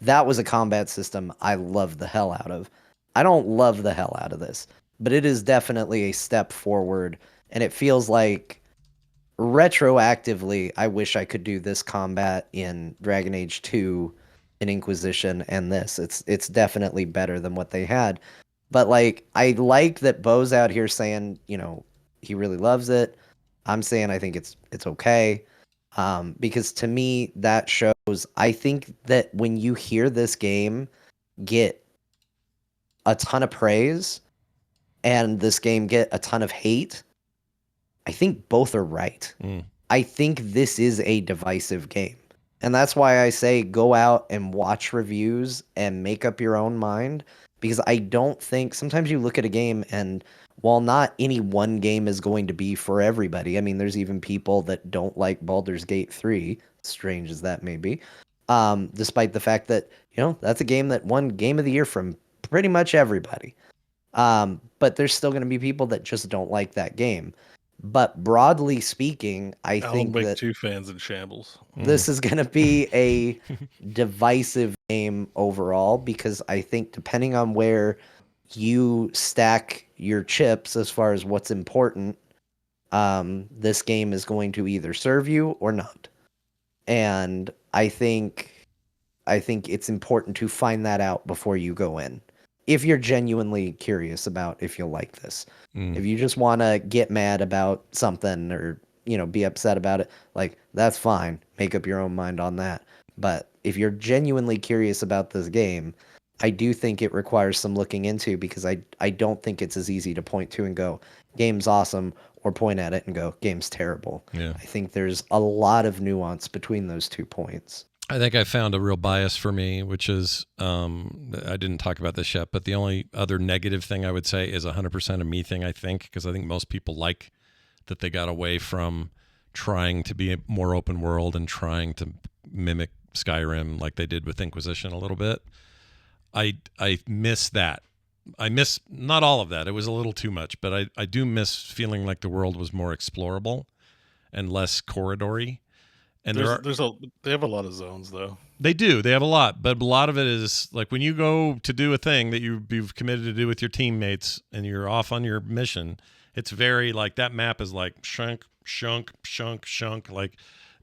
That was a combat system I loved the hell out of. I don't love the hell out of this, but it is definitely a step forward, and it feels like retroactively I wish I could do this combat in Dragon Age 2, in Inquisition, and this. It's definitely better than what they had. But like I like that Bo's out here saying, he really loves it. I'm saying I think it's okay. Because to me that shows, I think that when you hear this game get a ton of praise and this game get a ton of hate, I think both are right. I think this is a divisive game. And that's why I say go out and watch reviews and make up your own mind, because I don't think sometimes you look at a game and while not any one game is going to be for everybody, I mean, there's even people that don't like Baldur's Gate 3, strange as that may be, despite the fact that, that's a game that won Game of the Year from pretty much everybody. But there's still going to be people that just don't like that game. But broadly speaking, I think Wake that 2 fans in shambles. this is going to be a divisive game overall, because I think depending on where you stack your chips as far as what's important, this game is going to either serve you or not. And I think it's important to find that out before you go in, if you're genuinely curious about if you'll like this. If you just want to get mad about something or be upset about it, like that's fine. Make up your own mind on that. But if you're genuinely curious about this game, I do think it requires some looking into, because I don't think it's as easy to point to and go, game's awesome, or point at it and go, game's terrible. Yeah. I think there's a lot of nuance between those 2 points. I think I found a real bias for me, which is I didn't talk about this yet, but the only other negative thing I would say is 100% a me thing, I think, because I think most people like that they got away from trying to be more open world and trying to mimic Skyrim like they did with Inquisition a little bit. I miss that. I miss not all of that. It was a little too much, but I do miss feeling like the world was more explorable and less corridory. And they have a lot of zones though. They do. They have a lot, but a lot of it is like when you go to do a thing that you've committed to do with your teammates and you're off on your mission, it's very like that map is like shunk. Like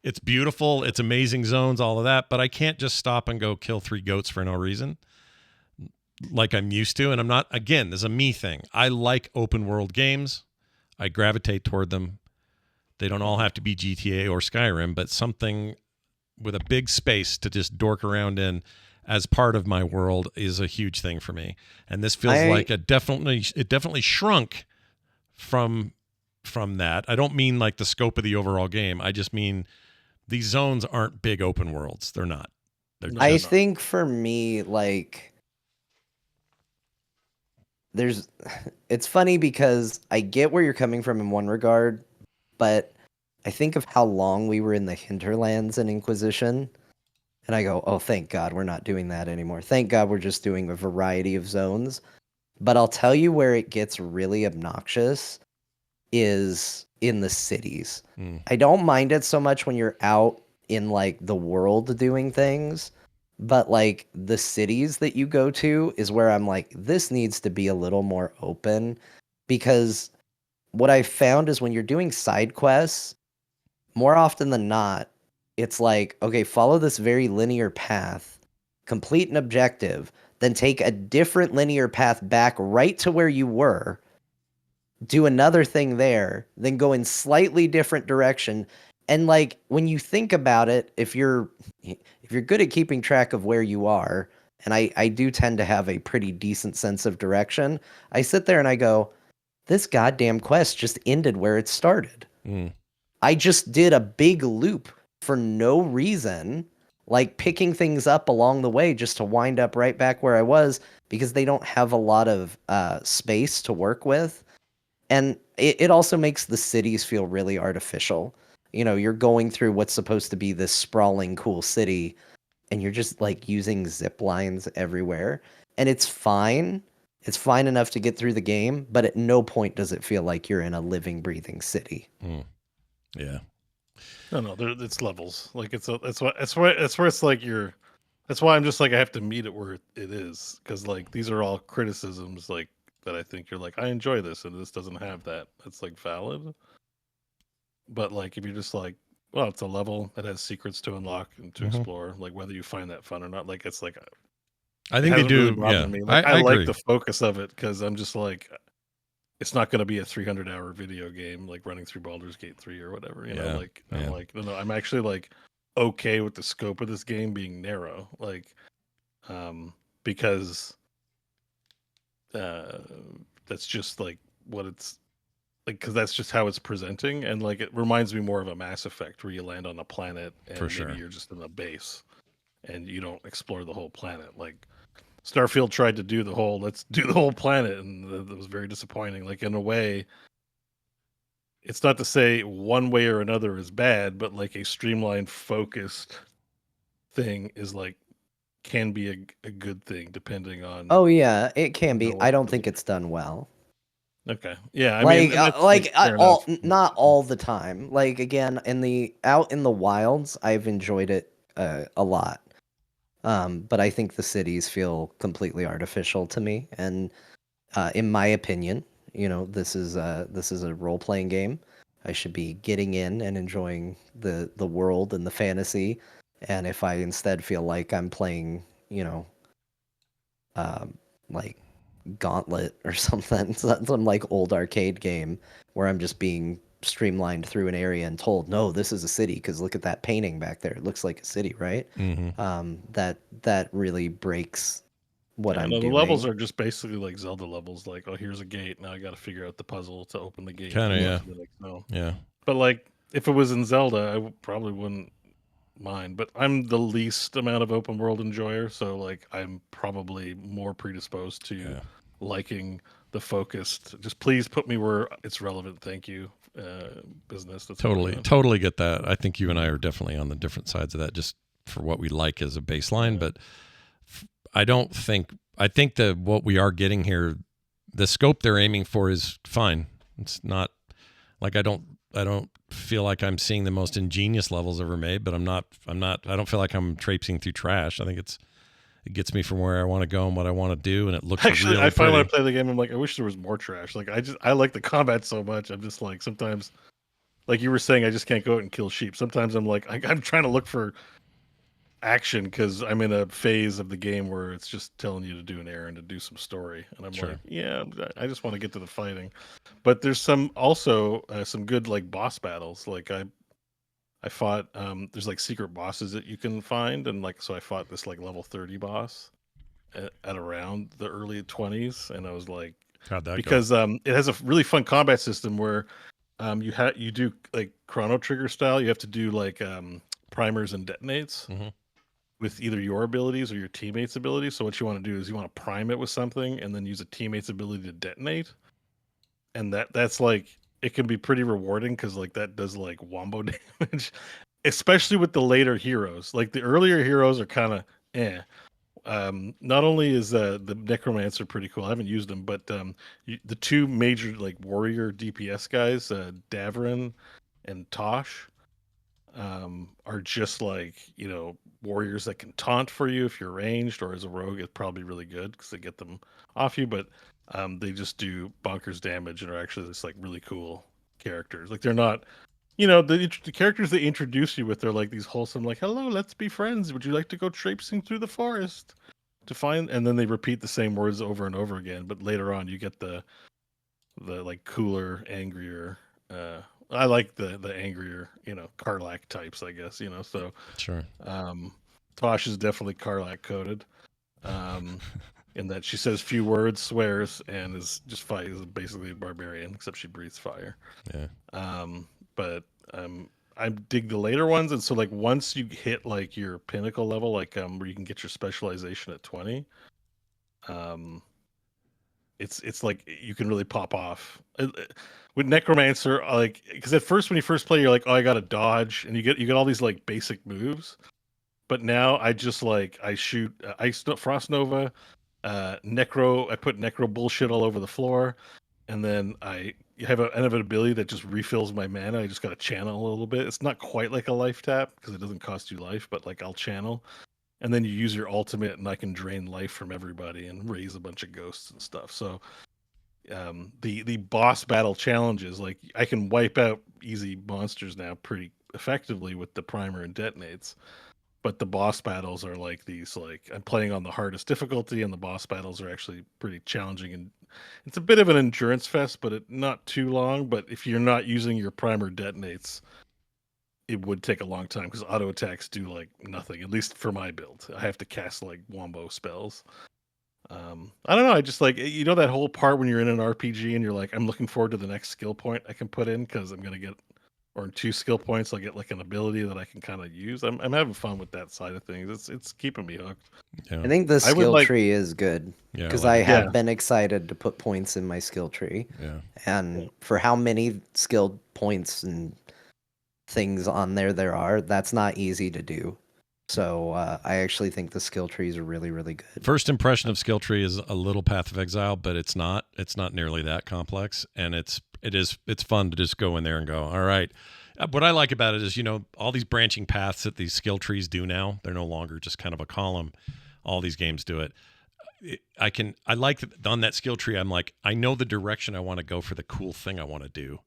it's beautiful. It's amazing zones, all of that, but I can't just stop and go kill 3 goats for no reason like I'm used to. And I'm not, again, this is a me thing. I like open world games. I gravitate toward them. They don't all have to be GTA or Skyrim, but something with a big space to just dork around in as part of my world is a huge thing for me. And this feels like it definitely shrunk from that. I don't mean like the scope of the overall game. I just mean these zones aren't big open worlds. They're not. I think for me, like, it's funny because I get where you're coming from in one regard, but I think of how long we were in the hinterlands in Inquisition, and I go, oh, thank God we're not doing that anymore. Thank God we're just doing a variety of zones. But I'll tell you where it gets really obnoxious is in the cities. I don't mind it so much when you're out in like the world doing things, but like the cities that you go to is where I'm like, this needs to be a little more open, because what I found is when you're doing side quests, more often than not, it's like, okay, follow this very linear path, complete an objective, then take a different linear path back right to where you were, do another thing there, then go in slightly different direction. And like when you think about it, if you're good at keeping track of where you are, and I do tend to have a pretty decent sense of direction, I sit there and I go, this goddamn quest just ended where it started. I just did a big loop for no reason, like picking things up along the way just to wind up right back where I was, because they don't have a lot of space to work with. And it also makes the cities feel really artificial. You know, you're going through what's supposed to be this sprawling, cool city, and you're just like using zip lines everywhere. And it's fine. It's fine enough to get through the game, but at no point does it feel like you're in a living, breathing city. Yeah. No, it's levels. Like that's where it's like that's why I'm just like I have to meet it where it is, because like these are all criticisms like that I think you're like I enjoy this and this doesn't have that. That's like valid. But like if you're just like, well, it's a level that has secrets to unlock and to explore, like whether you find that fun or not, like it's like I think they do. Really me. Like, I like the focus of it because I'm just like, it's not going to be a 300-hour video game like running through Baldur's Gate 3 or whatever. You know, like I'm like, no, I'm actually like okay with the scope of this game being narrow, like, because that's just like what it's like, because that's just how it's presenting, and like it reminds me more of a Mass Effect where you land on a planet and maybe you're just in a base and you don't explore the whole planet. Like Starfield tried to do the whole let's do the whole planet, and it was very disappointing. Like in a way, it's not to say one way or another is bad, but like a streamlined, focused thing is like can be a good thing depending on. Oh yeah, it can be. I don't think it's done well. Okay. Yeah. I mean, all not all the time. Like again, out in the wilds, I've enjoyed it a lot. But I think the cities feel completely artificial to me. And in my opinion, you know, this is a role playing game. I should be getting in and enjoying the world and the fantasy. And if I instead feel like I'm playing, you know, like Gauntlet or something, some like old arcade game where I'm just being streamlined through an area and told, no, this is a city because look at that painting back there. It looks like a city, right? That really breaks what I'm The doing. levels are just basically like Zelda levels. Like, oh, here's a gate. Now I got to figure out the puzzle to open the gate. Kind of, yeah. Like, no. Yeah. But like, if it was in Zelda, I probably wouldn't mind. But I'm the least amount of open world enjoyer, so like, I'm probably more predisposed to liking the focused. Just please put me where it's relevant. Thank you. Business. That's Totally get that. I think you and I are definitely on the different sides of that, just for what we like as a baseline. But I think that what we are getting here, the scope they're aiming for is fine. It's not like I don't feel like I'm seeing the most ingenious levels ever made, but I don't feel like I'm traipsing through trash. I think it gets me from where I want to go and what I want to do, and it looks actually. really I find pretty. when I play the game, I'm like, I wish there was more trash. Like, I like the combat so much. I'm just like, sometimes, like you were saying, I just can't go out and kill sheep. Sometimes I'm like, I'm trying to look for action because I'm in a phase of the game where it's just telling you to do an errand, to do some story, and I'm like, yeah, I just want to get to the fighting. But there's some good like boss battles. Like I fought there's like secret bosses that you can find, and like, so I fought this like level 30 boss at around the early 20s, and I was like, how'd that because it has a really fun combat system where you do like Chrono Trigger style. You have to do like primers and detonates with either your abilities or your teammates' abilities. So what you want to do is you want to prime it with something and then use a teammate's ability to detonate. And that's like, it can be pretty rewarding because like that does like wombo damage, especially with the later heroes. Like the earlier heroes are kind of not only is the Necromancer pretty cool, I haven't used them, but the two major like warrior DPS guys, Davrin and Tosh, are just like, warriors that can taunt for you if you're ranged, or as a rogue, it's probably really good because they get them off you. But they just do bonkers damage and are actually just like really cool characters. Like they're not, the characters they introduce you with, they're like these wholesome, like, hello, let's be friends. Would you like to go traipsing through the forest to find? And then they repeat the same words over and over again. But later on, you get the like cooler, angrier. I like the angrier, Karlach types, I guess, so Sure. Tosh is definitely Karlach coded, in that she says few words, swears, and is basically a barbarian, except she breathes fire. Yeah. But I dig the later ones, and so like once you hit like your pinnacle level, like where you can get your specialization at 20, it's like you can really pop off with Necromancer. Like, because at first when you first play, you're like, oh, I gotta dodge, and you get all these like basic moves. But now I just like, I shoot Frost Nova, Necro. I put Necro bullshit all over the floor, and then I have an ability that just refills my mana. I just gotta channel a little bit. It's not quite like a life tap because it doesn't cost you life, but like I'll channel. And then you use your ultimate, and I can drain life from everybody and raise a bunch of ghosts and stuff. So the boss battle challenges, like I can wipe out easy monsters now pretty effectively with the primer and detonates. But the boss battles are like these, like I'm playing on the hardest difficulty, and the boss battles are actually pretty challenging. And it's a bit of an endurance fest, but not too long. But if you're not using your primer detonates, it would take a long time because auto attacks do like nothing, at least for my build. I have to cast like wombo spells. I don't know. I just like, that whole part when you're in an RPG and you're like, I'm looking forward to the next skill point I can put in because I'm going to get, or 2 skill points, I'll get like an ability that I can kind of use. I'm having fun with that side of things. It's keeping me hooked. Yeah. I think the skill tree is good Yeah, because I I like have been excited to put points in my skill tree. Yeah. And for how many skill points and things on there are, that's not easy to do. So I actually think the skill trees are really, really good. First impression of skill tree is a little Path of Exile, but it's not nearly that complex, and it's fun to just go in there and go, all right. What I like about it is, all these branching paths that these skill trees do now, they're no longer just kind of a column. All these games do it. I like that on that skill tree, I'm like, I know the direction I want to go for the cool thing I want to do.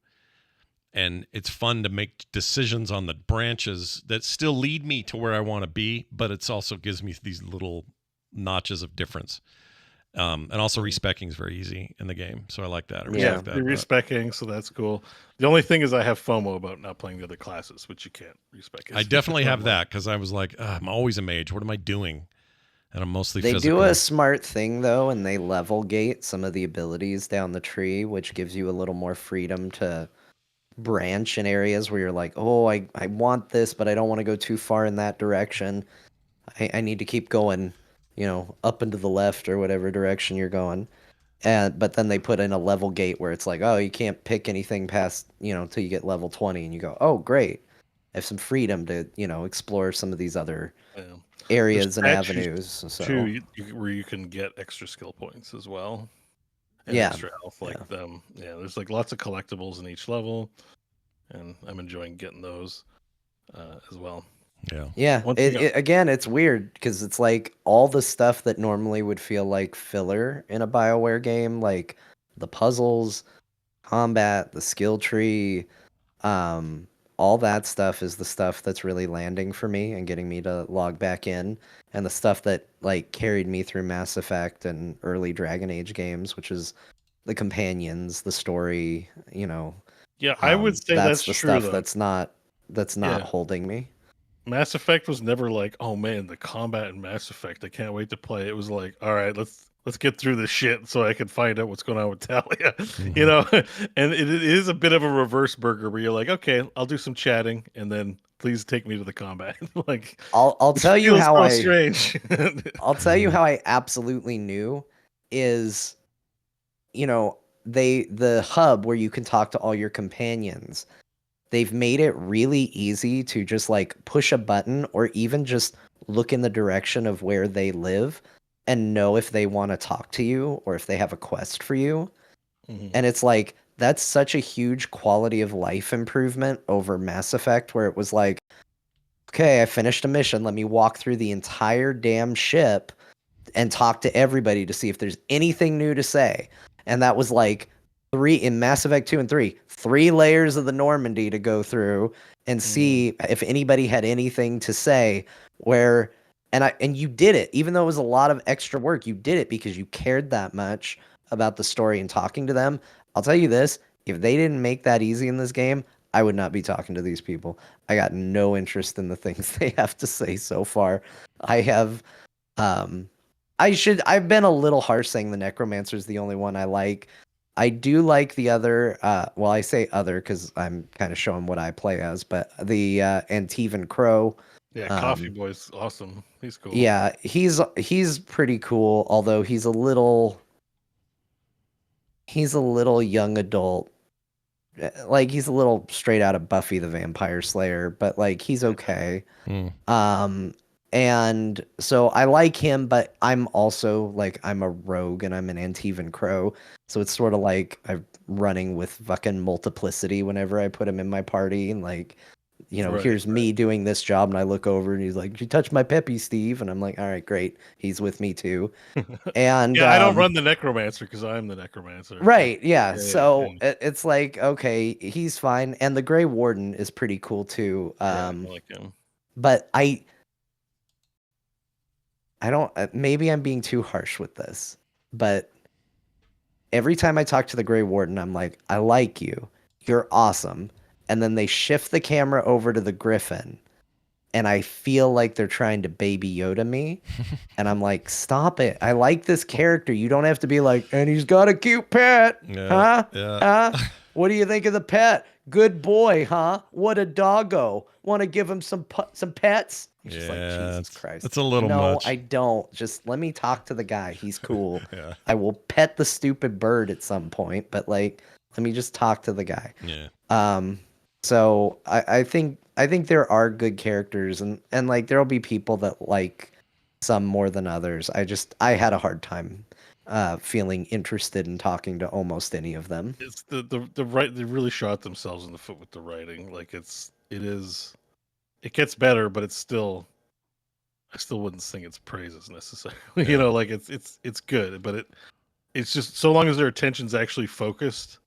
And it's fun to make decisions on the branches that still lead me to where I want to be, but it's also gives me these little notches of difference. And also respecking is very easy in the game, so I like that. I Yeah. respect that. You're respecting, so that's cool. The only thing is I have FOMO about not playing the other classes, which you can't respec. I definitely have that because I was like, I'm always a mage. What am I doing? And I'm mostly They physical. do a smart thing though, and they level gate some of the abilities down the tree, which gives you a little more freedom to branch in areas where you're like, oh, I want this, but I don't want to go too far in that direction. I need to keep going, up and to the left or whatever direction you're going. But then they put in a level gate where it's like, oh, you can't pick anything past, till you get level 20, and you go, oh, great. I have some freedom to, explore some of these other areas and avenues. So too, where you can get extra skill points as well. And Yeah. extra health like them. Yeah, there's like lots of collectibles in each level, and I'm enjoying getting those as well. Yeah. Again, it's weird because it's like all the stuff that normally would feel like filler in a BioWare game, like the puzzles, combat, the skill tree, all that stuff is the stuff that's really landing for me and getting me to log back in. And the stuff that like carried me through Mass Effect and early Dragon Age games, which is the companions, the story, Yeah, I would say that's the true, stuff though. that's not holding me. Mass Effect was never like, oh man, the combat in Mass Effect, I can't wait to play. It was like, all right, let's get through this shit so I can find out what's going on with Talia. And it is a bit of a reverse burger where you're like, okay, I'll do some chatting and then please take me to the combat. Like I'll tell you how so I strange. I'll tell you how I absolutely knew is the hub where you can talk to all your companions. They've made it really easy to just like push a button or even just look in the direction of where they live and know if they want to talk to you or if they have a quest for you. And it's like that's such a huge quality of life improvement over Mass Effect, where it was like, okay, I finished a mission. Let me walk through the entire damn ship and talk to everybody to see if there's anything new to say. And that was like in Mass Effect 2 and 3 layers of the Normandy to go through and see if anybody had anything to say. And you did it, even though it was a lot of extra work. You did it because you cared that much about the story and talking to them. I'll tell you this: if they didn't make that easy in this game, I would not be talking to these people. I got no interest in the things they have to say so far. I have I've been a little harsh saying the Necromancer is the only one I like. I do like the other, well, I say other because I'm kind of showing what I play as, but the Antivan Crow. Yeah, Coffee Boy's awesome. He's cool. Yeah, he's pretty cool, although he's a little young adult. Like he's a little straight out of Buffy the Vampire Slayer, but like he's okay. And so I like him, but I'm also like I'm a rogue and I'm an Antivan Crow, so it's sort of like I'm running with fucking multiplicity whenever I put him in my party, and like, here's me doing this job, and I look over and he's like, "You touched my Peppy, Steve," and I'm like, "All right, great, he's with me too." And yeah, I don't run the Necromancer because I'm the Necromancer. Right? Yeah. So it's like, okay, he's fine, and the Grey Warden is pretty cool too. I like him, but I don't, maybe I'm being too harsh with this, but every time I talk to the Grey Warden, I'm like, I like you. You're awesome. And then they shift the camera over to the Griffin, and I feel like they're trying to Baby Yoda me. And I'm like, stop it. I like this character. You don't have to be like, and he's got a cute pet. Huh? What do you think of the pet? Good boy, huh? What a doggo. Want to give him some pets? Just like, Jesus Christ. It's a little much. No, I don't. Just let me talk to the guy. He's cool. I will pet the stupid bird at some point, but like, let me just talk to the guy. So I think there are good characters, and like there'll be people that like some more than others. I had a hard time feeling interested in talking to almost any of them. It's the right. They really shot themselves in the foot with the writing. Like it gets better, but it's still. I still wouldn't sing its praises necessarily. Like it's good, but it's just so long as their attention's actually focused.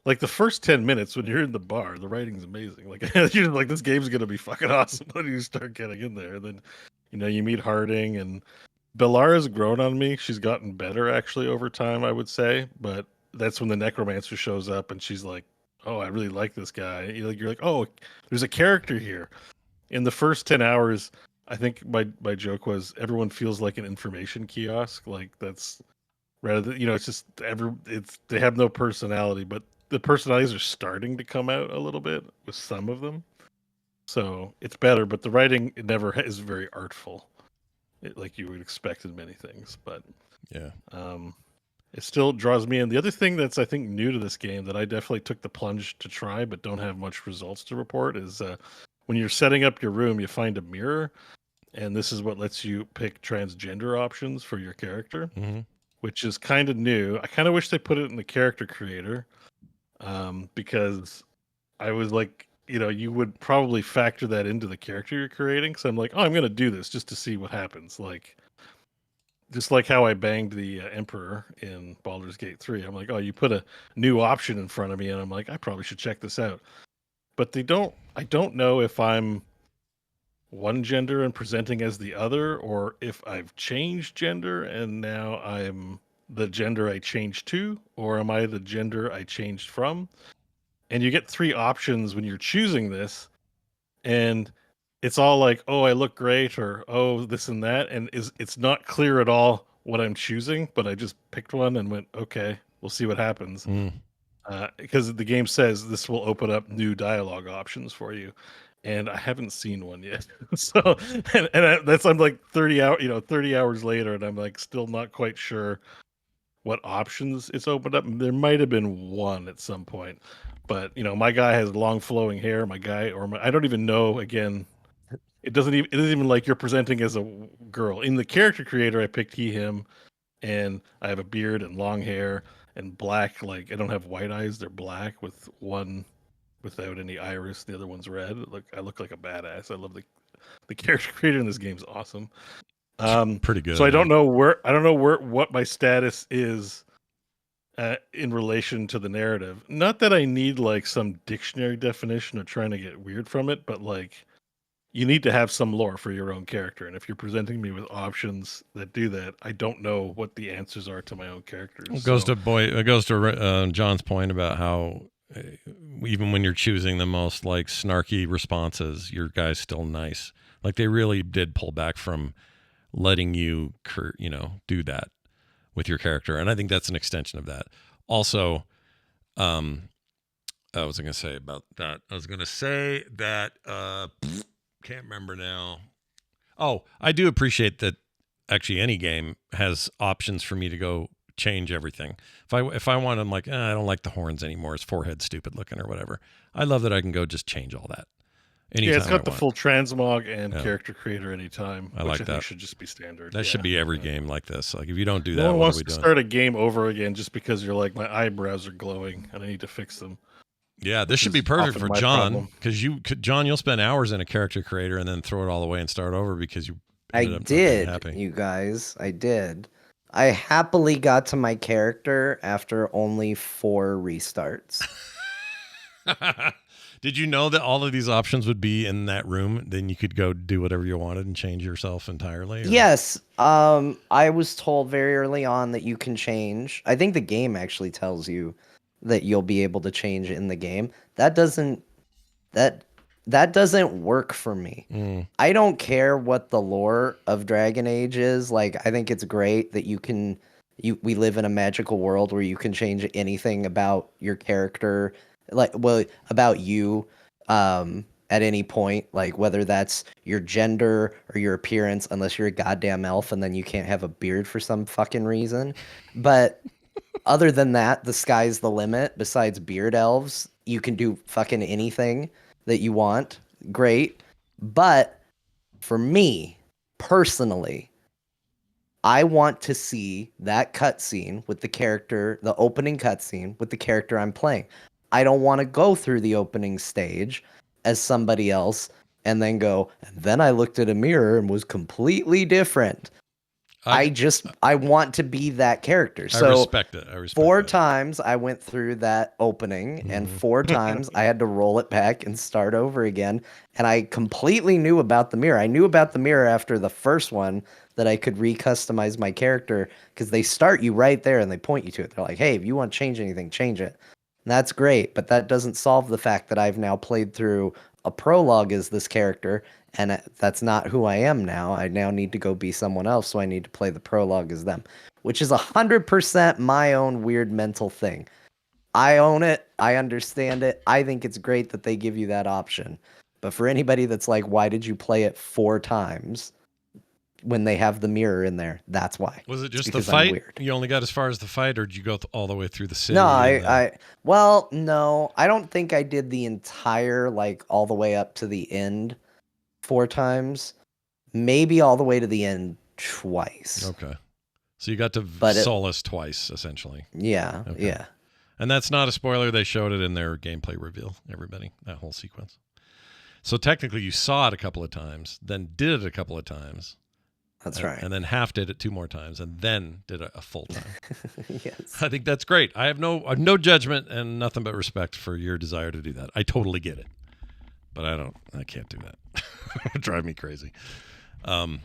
Like the first 10 minutes when you're in the bar, the writing's amazing. Like you're like, this game's gonna be fucking awesome when you start getting in there. And then, you meet Harding, and Bellara's grown on me. She's gotten better actually over time, I would say. But that's when the necromancer shows up and she's like, "Oh, I really like this guy." You're like, "Oh, there's a character here." In the first 10 hours, I think my joke was everyone feels like an information kiosk. Like that's rather than, it's just they have no personality, but the personalities are starting to come out a little bit with some of them. So it's better, but the writing it never is very artful, like you would expect in many things. But Yeah. it still draws me in. The other thing that's I think new to this game that I definitely took the plunge to try, but don't have much results to report is when you're setting up your room, you find a mirror, and this is what lets you pick transgender options for your character, which is kind of new. I kind of wish they put it in the character creator, because I was like, you would probably factor that into the character you're creating. So I'm like, oh, I'm going to do this just to see what happens. Like, just like how I banged the Emperor in Baldur's Gate 3. I'm like, oh, you put a new option in front of me, and I'm like, I probably should check this out. But I don't know if I'm one gender and presenting as the other, or if I've changed gender and now I'm the gender I changed to, or am I the gender I changed from? And you get three options when you're choosing this, and it's all like, oh, I look great, or oh, this and that, and it's not clear at all what I'm choosing, but I just picked one and went, okay, we'll see what happens. Because the game says this will open up new dialogue options for you, and I haven't seen one yet. So, I'm like 30 hours later, and I'm like still not quite sure what options it's opened up. There might have been one at some point, but my guy has long flowing hair. I don't even know. Again, it isn't even like you're presenting as a girl. In the character creator, I picked he, him, and I have a beard and long hair and black. Like I don't have white eyes; they're black with one without any iris. The other one's red. I look like a badass. I love the character creator in this game is awesome. Pretty good. So I don't know what my status is in relation to the narrative. Not that I need like some dictionary definition or trying to get weird from it, but like you need to have some lore for your own character. And if you're presenting me with options that do that, I don't know what the answers are to my own characters. It goes to John's point about how even when you're choosing the most like snarky responses, your guy's still nice. Like they really did pull back from letting you do that with your character, and I think that's an extension of that. Also, I was going to say about that. I was going to say that can't remember now. Oh, I do appreciate that. Actually, any game has options for me to go change everything. If I want, I'm like, I don't like the horns anymore. His forehead's stupid looking or whatever. I love that I can go just change all that. Anytime it's got the full transmog and character creator anytime. I like that. Think should just be standard. That should be every game like this. Like if you don't do that, no one what wants are we to doing? Start a game over again just because you're like, my eyebrows are glowing and I need to fix them. Yeah, this should be perfect for John, because John, you'll spend hours in a character creator and then throw it all away and start over because you. I did, you guys. I did. I happily got to my character after only 4 restarts. Did you know that all of these options would be in that room? Then you could go do whatever you wanted and change yourself entirely? Or? Yes. I was told very early on that you can change. I think the game actually tells you that you'll be able to change in the game. That doesn't work for me. I don't care what the lore of Dragon Age is. Like, I think it's great that we live in a magical world where you can change anything about your character, about you, at any point, like whether that's your gender or your appearance, unless you're a goddamn elf and then you can't have a beard for some fucking reason. But other than that, the sky's the limit. Besides beard elves, you can do fucking anything that you want. Great. But for me, personally, I want to see that cutscene with the character, the opening cutscene with the character I'm playing. I don't want to go through the opening stage as somebody else and then go, and then I looked at a mirror and was completely different. I want to be that character. I So respect it. I respect 4 that. times I went through that opening, and 4 times I had to roll it back and start over again. And I completely knew about the mirror. I knew about the mirror after the first one, that I could recustomize my character, because they start you right there and they point you to it. They're like, hey, if you want to change anything, change it. And that's great, but that doesn't solve the fact that I've now played through a prologue as this character, and that's not who I am now. I now need to go be someone else, so I need to play the prologue as them, which is 100% my own weird mental thing. I own it. I understand it. I think it's great that they give you that option. But for anybody that's like, why did you play it 4 times when they have the mirror in there? That's why. Was it It's just the because I'm fight? weird. You only got as far as the fight, or did you go all the way through the city? No, well, no, I don't think I did the entire, like, all the way up to the end 4 times. Maybe all the way to the end twice. Okay. So you got to Solace twice, essentially. Yeah, Okay. yeah. And that's not a spoiler. They showed it in their gameplay reveal, everybody, that whole sequence. So technically you saw it a couple of times, then did it a couple of times. That's right. And then half did it 2 more times, and then did a full time. Yes. I think that's great. I have no judgment and nothing but respect for your desire to do that. I totally get it, but I can't do that. It would drive me crazy. All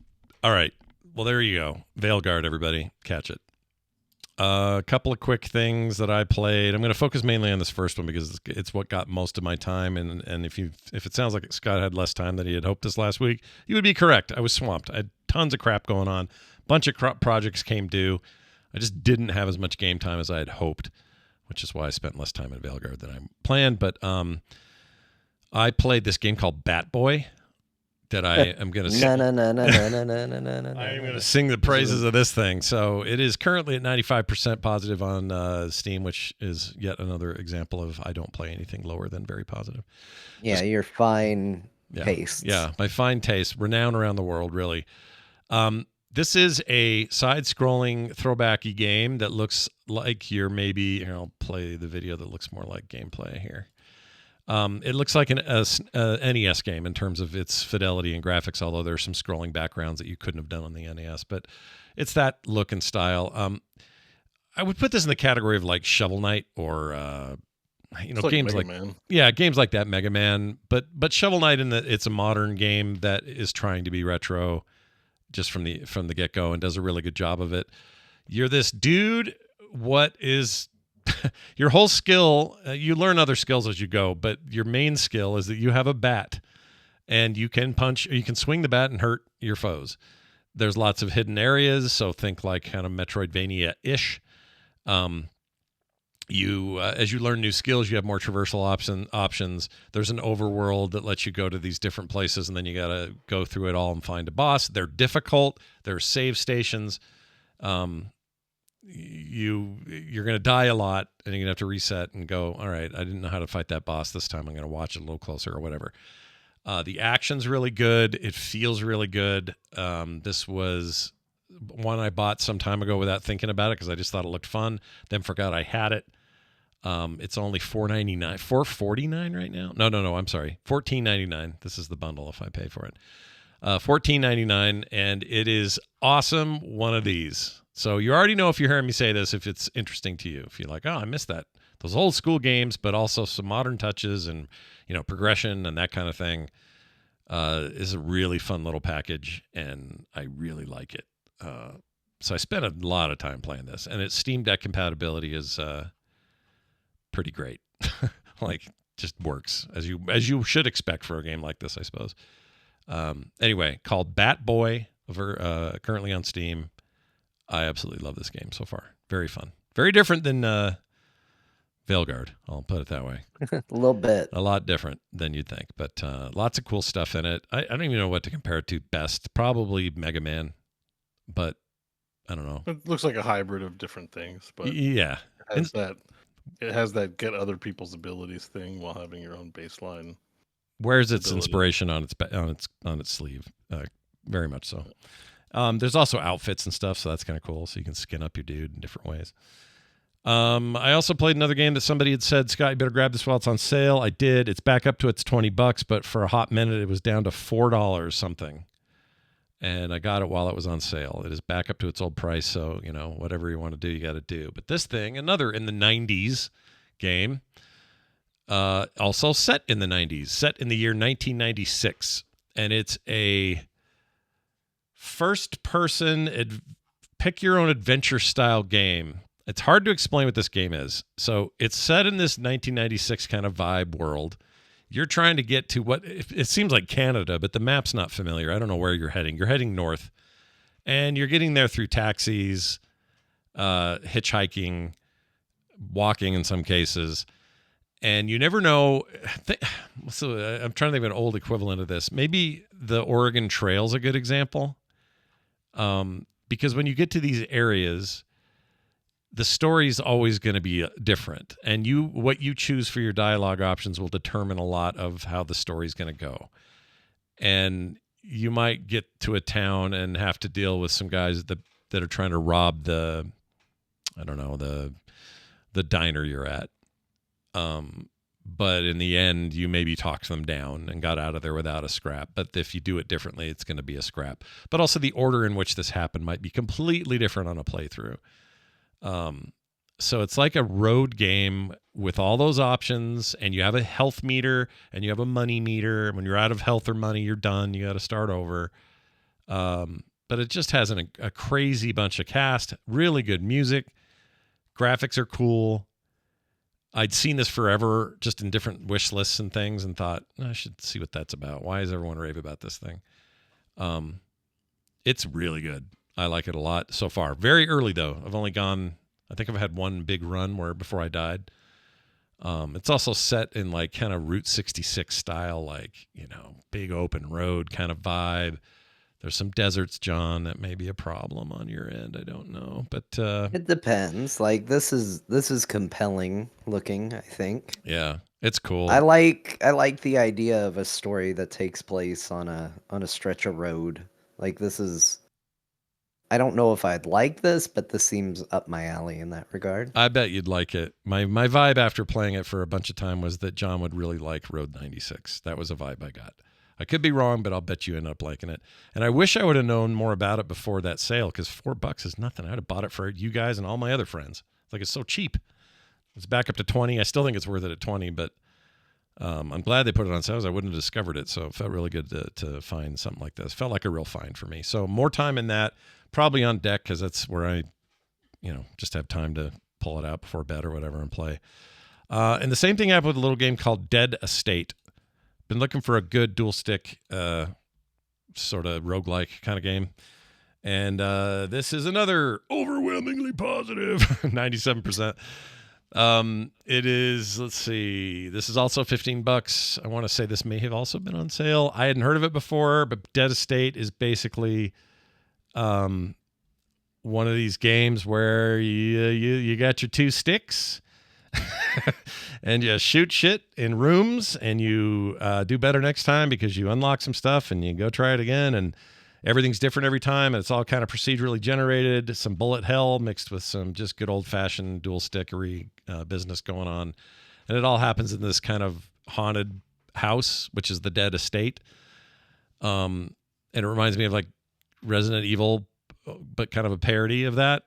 right. Well, there you go. Veilguard, everybody. Catch it. A couple of quick things that I played. I'm going to focus mainly on this first one because it's what got most of my time. And if it sounds like Scott had less time than he had hoped this last week, you would be correct. I was swamped. I had tons of crap going on. Bunch of projects came due. I just didn't have as much game time as I had hoped, which is why I spent less time in Veilguard than I planned. But I played this game called Bat Boy that I am going to I'm going to sing the praises of this thing. So it is currently at 95% positive on Steam, which is yet another example of I don't play anything lower than very positive. Yeah, your fine taste. Yeah, my fine taste, renowned around the world, really. This is a side-scrolling throwbacky game that looks like I'll play the video that looks more like gameplay here. It looks like an NES game in terms of its fidelity and graphics, although there's some scrolling backgrounds that you couldn't have done on the NES. But it's that look and style. I would put this in the category of like Shovel Knight or games like Mega Man. Yeah, games like that, Mega Man. But Shovel Knight in that it's a modern game that is trying to be retro, just from the get-go, and does a really good job of it. You're this dude. What is your whole skill? You learn other skills as you go, but your main skill is that you have a bat, and you can swing the bat and hurt your foes. There's lots of hidden areas, so think like kind of Metroidvania-ish. As you learn new skills, you have more traversal options. There's an overworld that lets you go to these different places, and then you got to go through it all and find a boss. They're difficult. There's save stations. You're going to die a lot, and you're going to have to reset and go, all right, I didn't know how to fight that boss this time. I'm going to watch it a little closer or whatever. The action's really good. It feels really good. This was one I bought some time ago without thinking about it because I just thought it looked fun, then forgot I had it. It's only $4.49 right now. No, I'm sorry. $14.99. This is the bundle if I pay for it. $14.99, and it is awesome. One of these. So you already know if you're hearing me say this, if it's interesting to you. If you're like, oh, I missed that. Those old school games, but also some modern touches and progression and that kind of thing is a really fun little package, and I really like it. So I spent a lot of time playing this, and its Steam Deck compatibility is pretty great. Like, just works as you should expect for a game like this, I suppose. Anyway, called Bat Boy, currently on Steam. I absolutely love this game so far. Very fun. Very different than Veilguard. I'll put it that way. A little bit. A lot different than you'd think, but lots of cool stuff in it. I don't even know what to compare it to best. Probably Mega Man, but I don't know. It looks like a hybrid of different things, but yeah, it has that get other people's abilities thing while having your own baseline. Where's its ability. inspiration on its sleeve? Very much so. There's also outfits and stuff, so that's kind of cool. So you can skin up your dude in different ways. I also played another game that somebody had said, Scott, you better grab this while it's on sale. I did. It's back up to its $20, but for a hot minute, it was down to $4 something. and I got it while it was on sale. It is back up to its old price, so whatever you want to do, you got to do. But this thing, another in the 90s game, also set in the 90s, set in the year 1996, and it's a first-person pick-your-own-adventure style game. It's hard to explain what this game is. So it's set in this 1996 kind of vibe world. You're trying to get to what it seems like Canada, but the map's not familiar. I don't know where you're heading. You're heading north, and you're getting there through taxis, hitchhiking, walking in some cases, and you never know. So I'm trying to think of an old equivalent of this. Maybe the Oregon Trail's a good example, because when you get to these areas, the story's always going to be different, and what you choose for your dialogue options will determine a lot of how the story's going to go. And you might get to a town and have to deal with some guys that are trying to rob the diner you're at. But in the end, you maybe talked them down and got out of there without a scrap. But if you do it differently, it's going to be a scrap. But also the order in which this happened might be completely different on a playthrough. So it's like a road game with all those options, and you have a health meter and you have a money meter. When you're out of health or money, you're done. You got to start over. But it just has a crazy bunch of cast, really good music. Graphics are cool. I'd seen this forever just in different wish lists and things and thought, I should see what that's about. Why is everyone rave about this thing? It's really good. I like it a lot so far. Very early, though. I think I've had one big run before I died. It's also set in like kind of Route 66 style, like, big open road kind of vibe. There's some deserts, John. That may be a problem on your end. I don't know, but it depends. Like this is compelling looking, I think. Yeah, it's cool. I like the idea of a story that takes place on a stretch of road. Like this is. I don't know if I'd like this, but this seems up my alley in that regard. I bet you'd like it. My vibe after playing it for a bunch of time was that John would really like Road 96. That was a vibe I got. I could be wrong, but I'll bet you end up liking it. And I wish I would have known more about it before that sale, because $4 is nothing. I'd have bought it for you guys and all my other friends. It's so cheap. It's back up to 20. I still think it's worth it at 20, but I'm glad they put it on sale. I wouldn't have discovered it, so it felt really good to find something like this. Felt like a real find for me. So more time in that, probably on deck, because that's where I, just have time to pull it out before bed or whatever and play. And the same thing happened with a little game called Dead Estate. Been looking for a good dual stick sort of roguelike kind of game. And this is another overwhelmingly positive 97%. It is, let's see, this is also $15. I want to say this may have also been on sale. I hadn't heard of it before, but Dead Estate is basically one of these games where you got your two sticks and you shoot shit in rooms, and you do better next time because you unlock some stuff and you go try it again, and everything's different every time, and it's all kind of procedurally generated, some bullet hell mixed with some just good old-fashioned dual stickery business going on. And it all happens in this kind of haunted house, which is the Dead Estate. And it reminds me of like Resident Evil, but kind of a parody of that.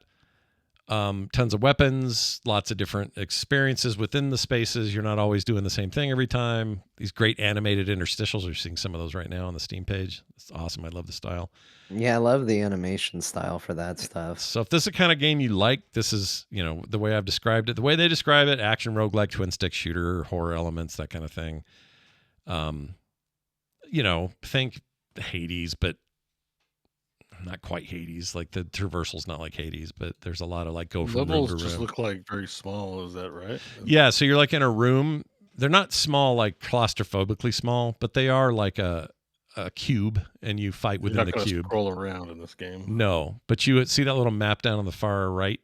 Tons of weapons, lots of different experiences within the spaces. You're not always doing the same thing every time. These great animated interstitials. We're seeing some of those right now on the Steam page. It's awesome. I love the style. Yeah, I love the animation style for that stuff. So if this is the kind of game you like, this is, the way I've described it. The way they describe it, action, roguelike, twin stick shooter, horror elements, that kind of thing. Think Hades, but not quite Hades. Like the traversal's not like Hades, but there's a lot of like go from room to levels room. just look like very small. Is that right? Yeah, so you're like in a room. They're not small, like claustrophobically small, but they are like a cube, and you fight within the cube. Scroll around in this game. No, but you see that little map down on the far right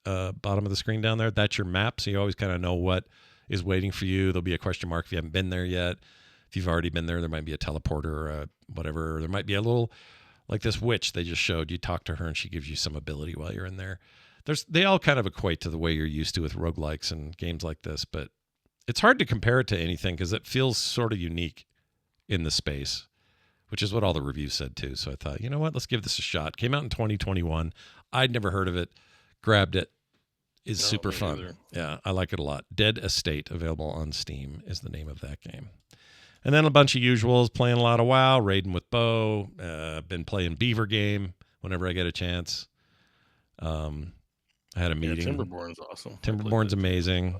bottom of the screen down there. That's your map, so you always kind of know what is waiting for you. There'll be a question mark if you haven't been there yet. If you've already been there might be a teleporter or a whatever. Or there might be a little. Like this witch they just showed, you talk to her and she gives you some ability while you're in there. They all kind of equate to the way you're used to with roguelikes and games like this, but it's hard to compare it to anything because it feels sort of unique in the space which is what all the reviews said too. So I thought, you know what, let's give this a shot. Came out in 2021. I'd never heard of it. Grabbed it. Is super fun. Either. Yeah, I like it a lot. Dead Estate, available on Steam, is the name of that game. And then a bunch of usuals, playing a lot of WoW, raiding with Bo. Been playing Beaver Game whenever I get a chance. I had a meeting. Yeah, Timberborn's awesome. Timberborn's amazing.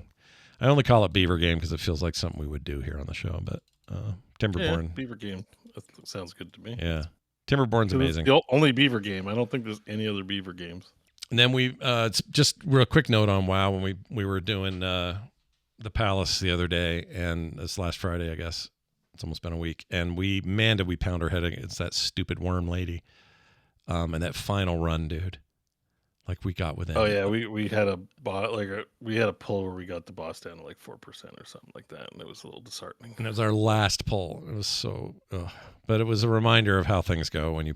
I only call it Beaver Game because it feels like something we would do here on the show, but Timberborn. Yeah, Beaver Game. That sounds good to me. Yeah. Timberborn's amazing. It's the only Beaver game. I don't think there's any other Beaver games. And then we just real quick note on WoW when we were doing the Palace the other day, and this last Friday, I guess. It's almost been a week. And did we pound our head against that stupid worm lady. And that final run, dude. Like we got within. Oh yeah, we had a we had a pull where we got the boss down to like 4% or something like that, and it was a little disheartening. And it was our last pull. It was so, but it was a reminder of how things go when you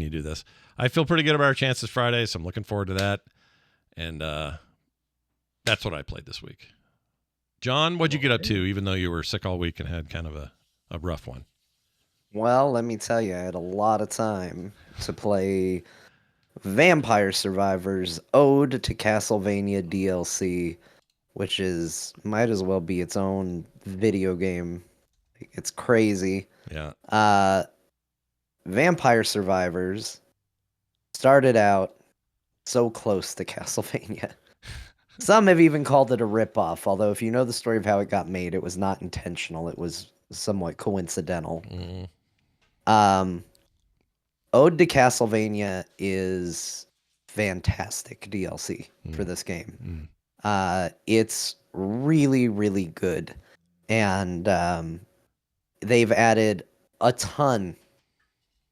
do this. I feel pretty good about our chances Friday, so I'm looking forward to that. And that's what I played this week. John, what'd you get up to? Even though you were sick all week and had kind of a rough one. Well, let me tell you, I had a lot of time to play Vampire Survivors Ode to Castlevania DLC, which might as well be its own video game. It's crazy. Yeah. Vampire Survivors started out so close to Castlevania. Some have even called it a ripoff, although if you know the story of how it got made, it was not intentional. It was somewhat coincidental. Mm-hmm. Ode to Castlevania is fantastic DLC for this game. It's really, really good. And they've added a ton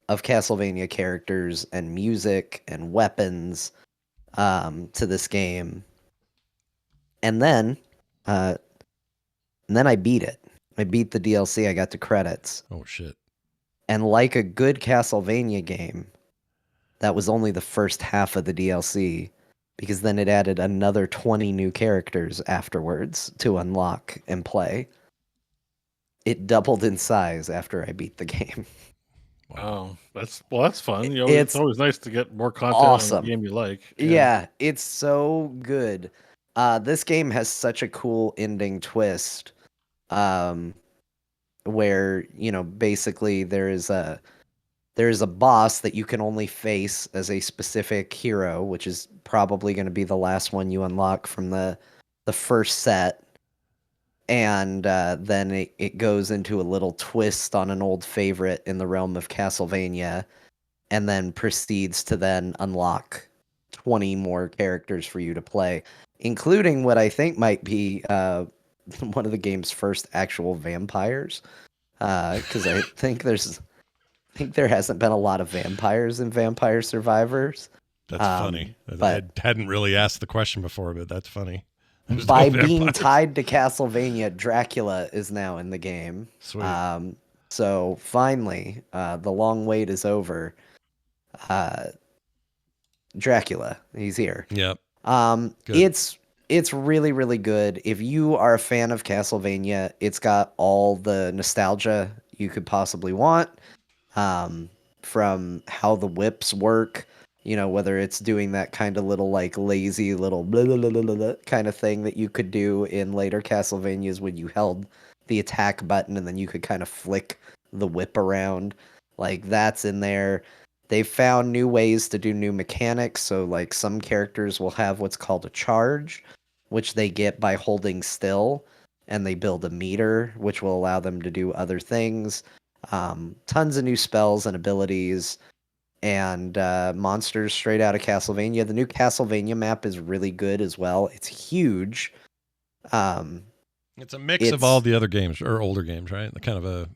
of Castlevania characters and music and weapons to this game. And then I beat it. I beat the DLC. I got to credits. Oh, shit. And like a good Castlevania game, that was only the first half of the DLC, because then it added another 20 new characters afterwards to unlock and play. It doubled in size after I beat the game. Wow, that's fun. It's always nice to get more content awesome. on a game you like. Yeah, it's so good. This game has such a cool ending twist. Where, basically there is a boss that you can only face as a specific hero, which is probably going to be the last one you unlock from the first set. And then it goes into a little twist on an old favorite in the realm of Castlevania, and then proceeds to then unlock 20 more characters for you to play, including what I think might be one of the game's first actual vampires, because I think there hasn't been a lot of vampires in Vampire Survivors. That's funny. I hadn't really asked the question before, but that's funny. By being tied to Castlevania, Dracula is now in the game. Sweet. So finally, the long wait is over. Dracula, he's here. Yep. It's really, really good. If you are a fan of Castlevania, it's got all the nostalgia you could possibly want. From how the whips work, whether it's doing that kind of little like lazy little blah, blah, blah, blah, blah, kind of thing that you could do in later Castlevanias when you held the attack button and then you could kind of flick the whip around. Like that's in there. They've found new ways to do new mechanics. So like some characters will have what's called a charge, which they get by holding still, and they build a meter, which will allow them to do other things. Tons of new spells and abilities, and monsters straight out of Castlevania. The new Castlevania map is really good as well. It's huge. It's a mix of all the other games, or older games, right? Kind of a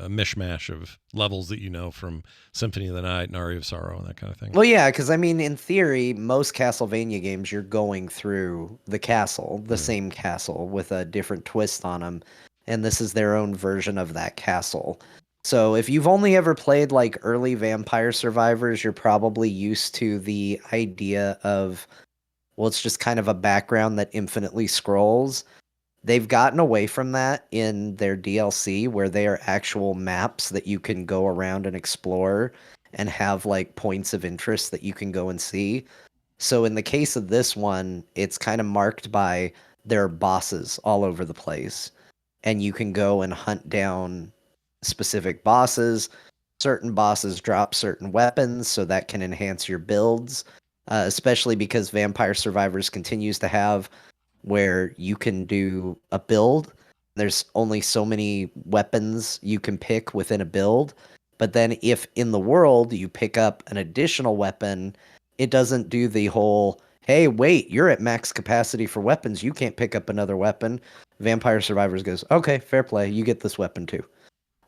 mishmash of levels that from Symphony of the Night and Aria of Sorrow and that kind of thing. Well, yeah, because in theory, most Castlevania games, you're going through the castle, the same castle, with a different twist on them, and this is their own version of that castle. So if you've only ever played like early Vampire Survivors, you're probably used to the idea of, well, it's just kind of a background that infinitely scrolls. They've gotten away from that in their DLC, where they are actual maps that you can go around and explore and have like points of interest that you can go and see. So in the case of this one, it's kind of marked by there are bosses all over the place, and you can go and hunt down specific bosses. Certain bosses drop certain weapons, so that can enhance your builds, especially because Vampire Survivors continues to have where you can do a build. There's only so many weapons you can pick within a build. But then if in the world you pick up an additional weapon, it doesn't do the whole, hey, wait, you're at max capacity for weapons. You can't pick up another weapon. Vampire Survivors goes, okay, fair play. You get this weapon too.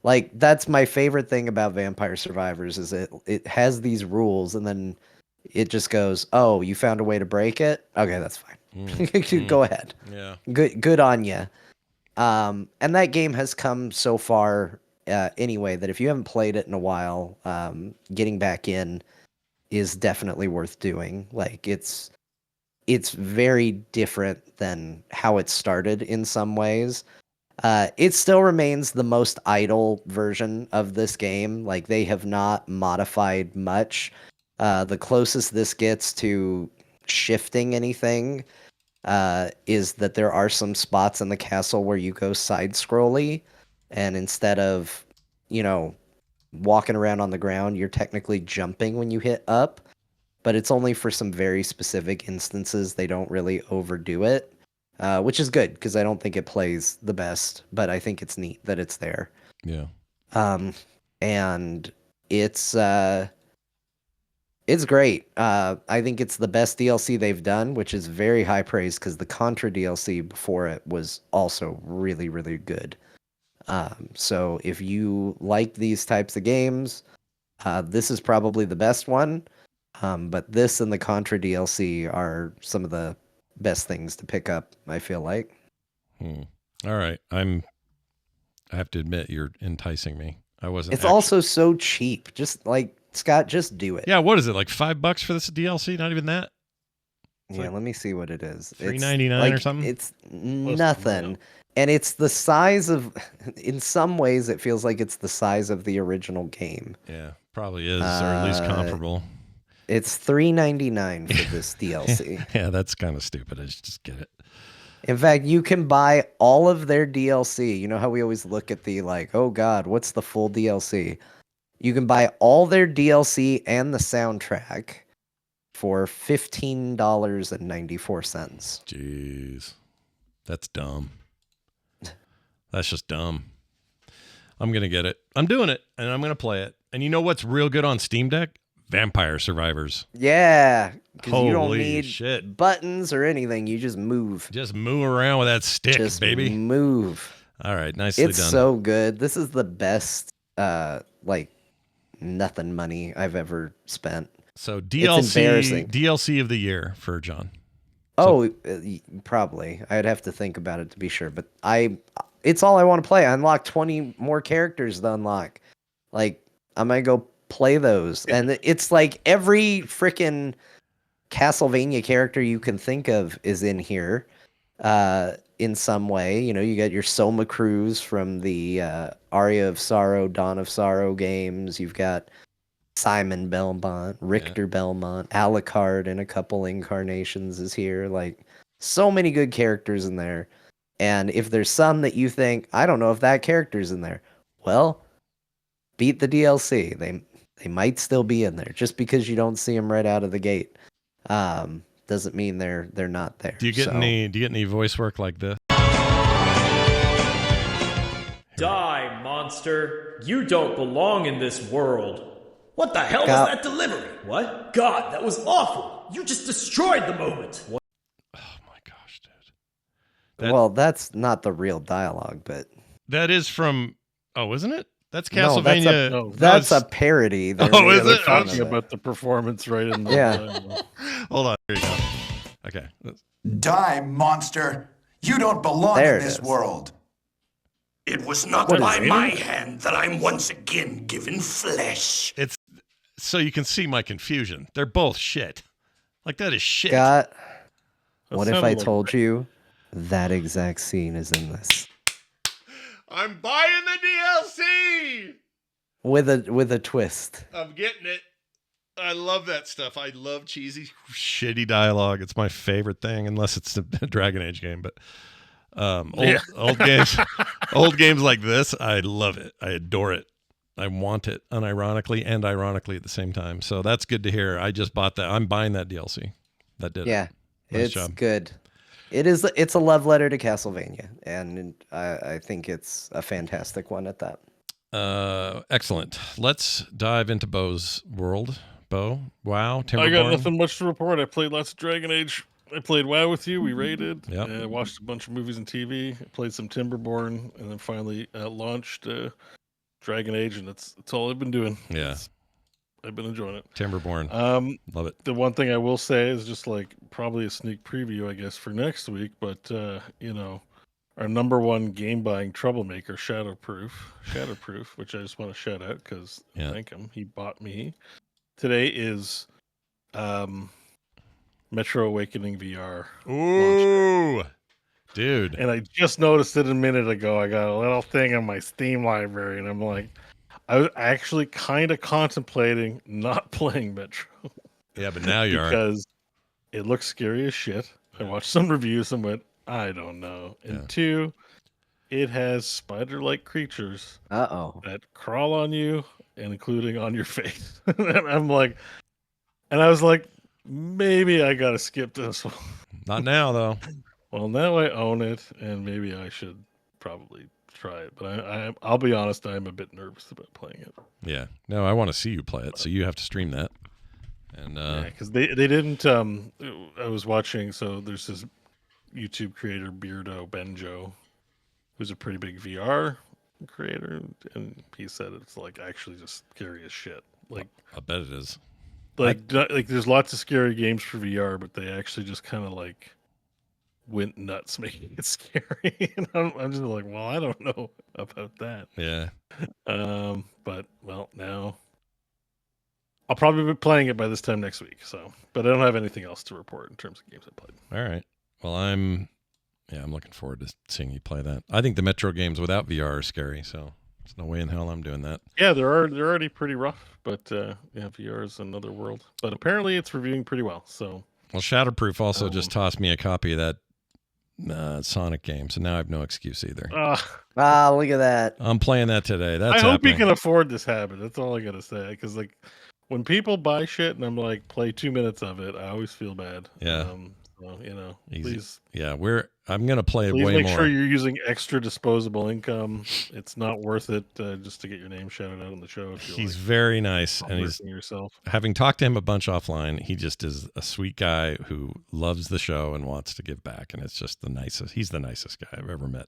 Like, that's my favorite thing about Vampire Survivors is it has these rules, and then it just goes, oh, you found a way to break it? Okay, that's fine. Go ahead. Yeah. Good on you. And that game has come so far anyway that if you haven't played it in a while, getting back in is definitely worth doing. Like it's very different than how it started in some ways. It still remains the most idle version of this game. Like they have not modified much. The closest this gets to shifting anything is that there are some spots in the castle where you go side scrolly, and instead of, walking around on the ground, you're technically jumping when you hit up, but it's only for some very specific instances. They don't really overdo it, which is good because I don't think it plays the best, but I think it's neat that it's there. Yeah. And it's great. I think it's the best DLC they've done, which is very high praise because the Contra DLC before it was also really, really good. So if you like these types of games, this is probably the best one. But this and the Contra DLC are some of the best things to pick up, I feel like. All right. I have to admit, you're enticing me. I wasn't. It's also so cheap. Just like, Scott, just do it. Yeah, what is it, like $5 for this DLC? Not even that? Yeah, let me see what it is. $3.99 or something? It's nothing. And it's the size of, in some ways, it feels like it's the size of the original game. Yeah, probably is, or at least comparable. It's $3.99 for this DLC. Yeah, that's kind of stupid. I just get it. In fact, you can buy all of their DLC. You know how we always look at the, like, oh God, what's the full DLC? You can buy all their DLC and the soundtrack for $15.94. Jeez. That's dumb. That's just dumb. I'm going to get it. I'm doing it, and I'm going to play it. And you know what's real good on Steam Deck? Vampire Survivors. Yeah. Because you don't Holy need shit. buttons or anything. You just move. Just move around with that stick, Just baby. move. All right, nicely It's done. so good. This is the best, nothing money I've ever spent. So It's embarrassing. DLC of the year for John. Probably. I'd have to think about it to be sure, but it's all I want to play. I unlocked 20 more characters to unlock. Like, I might go play those. And it's like every freaking Castlevania character you can think of is in here in some way. You got your Soma Cruz from the Aria of Sorrow, Dawn of Sorrow games. You've got Simon Belmont, Richter Belmont, Alucard in a couple incarnations is here. Like, so many good characters in there. And if there's some that you think, I don't know if that character's in there, well, beat the DLC. They might still be in there. Just because you don't see them right out of the gate doesn't mean they're not there. Do you get any voice work like this? Die, monster. You don't belong in this world. What the hell was that delivery? What? God, that was awful. You just destroyed the moment. What? Oh my gosh, dude. Well, that's not the real dialogue, but that is from. Oh, isn't it? That's Castlevania. No, that's a parody. Is it? Talking about the performance right in the. Yeah. Hold on. Here you go. Okay. Die, monster. You don't belong in this world. It was not by my hand that I'm once again given flesh. It's so you can see my confusion. They're both shit. Like, that is shit. Scott, what if I told you That exact scene is in this. I'm buying the DLC with a twist. I'm getting it. I love that stuff. I love cheesy, shitty dialogue. It's my favorite thing, unless it's a Dragon Age game. But old games like this, I love it. I adore it. I want it, unironically and ironically at the same time. So that's good to hear. I just bought that. I'm buying that DLC. That did it. Yeah, nice it's job. good. It's a love letter to Castlevania, and I think it's a fantastic one at that. Excellent. Let's dive into Bo's world. Bo, WoW, Timberborn. I got nothing much to report. I played lots of Dragon Age. I played WoW with you. We raided. Yep. I watched a bunch of movies and TV. I played some Timberborn, and then finally launched Dragon Age, and that's all I've been doing. Yeah. I've been enjoying it. Timberborn. Love it. The one thing I will say is just like probably a sneak preview, I guess, for next week. But our number one game buying troublemaker, Shatterproof, which I just want to shout out because thank him. He bought me. Today is Metro Awakening VR. Ooh, dude! And I just noticed it a minute ago. I got a little thing on my Steam library, and I'm like, I was actually kind of contemplating not playing Metro. Yeah, but now you are. Because it looks scary as shit. I watched some reviews and went, I don't know. And two, it has spider-like creatures that crawl on you and including on your face. And I'm like, and I was like, maybe I gotta skip this one. Not now, though. Well, now I own it, and maybe I should probably try it. But I'll be honest, I'm a bit nervous about playing it. Yeah. No, I want to see you play it, so you have to stream that. And because they didn't. I was watching. So there's this YouTube creator Beardo Benjo, who's a pretty big VR creator, and he said it's like actually just scary as shit. Like I bet it is. Like there's lots of scary games for VR, but they actually just kind of like went nuts making it scary. And I'm just like, well, I don't know about that. Yeah. But well, now I'll probably be playing it by this time next week. So, but I don't have anything else to report in terms of games I played. All right. Well, I'm looking forward to seeing you play that. I think the Metro games without VR are scary, so there's no way in hell I'm doing that. Yeah, they're already pretty rough, but VR is another world. But apparently it's reviewing pretty well. So, well, Shatterproof also just tossed me a copy of that Sonic game, so now I have no excuse either. Look at that! I'm playing that today. I hope you can afford this habit. That's all I gotta say. Because like when people buy shit and I'm like, play 2 minutes of it, I always feel bad. Yeah. So, easy. Please. Yeah, I'm gonna play please way make more. Sure you're using extra disposable income. It's not worth it just to get your name shouted out on the show. He's very nice, and he's yourself. Having talked to him a bunch offline, he just is a sweet guy who loves the show and wants to give back, and it's just the nicest. He's the nicest guy I've ever met.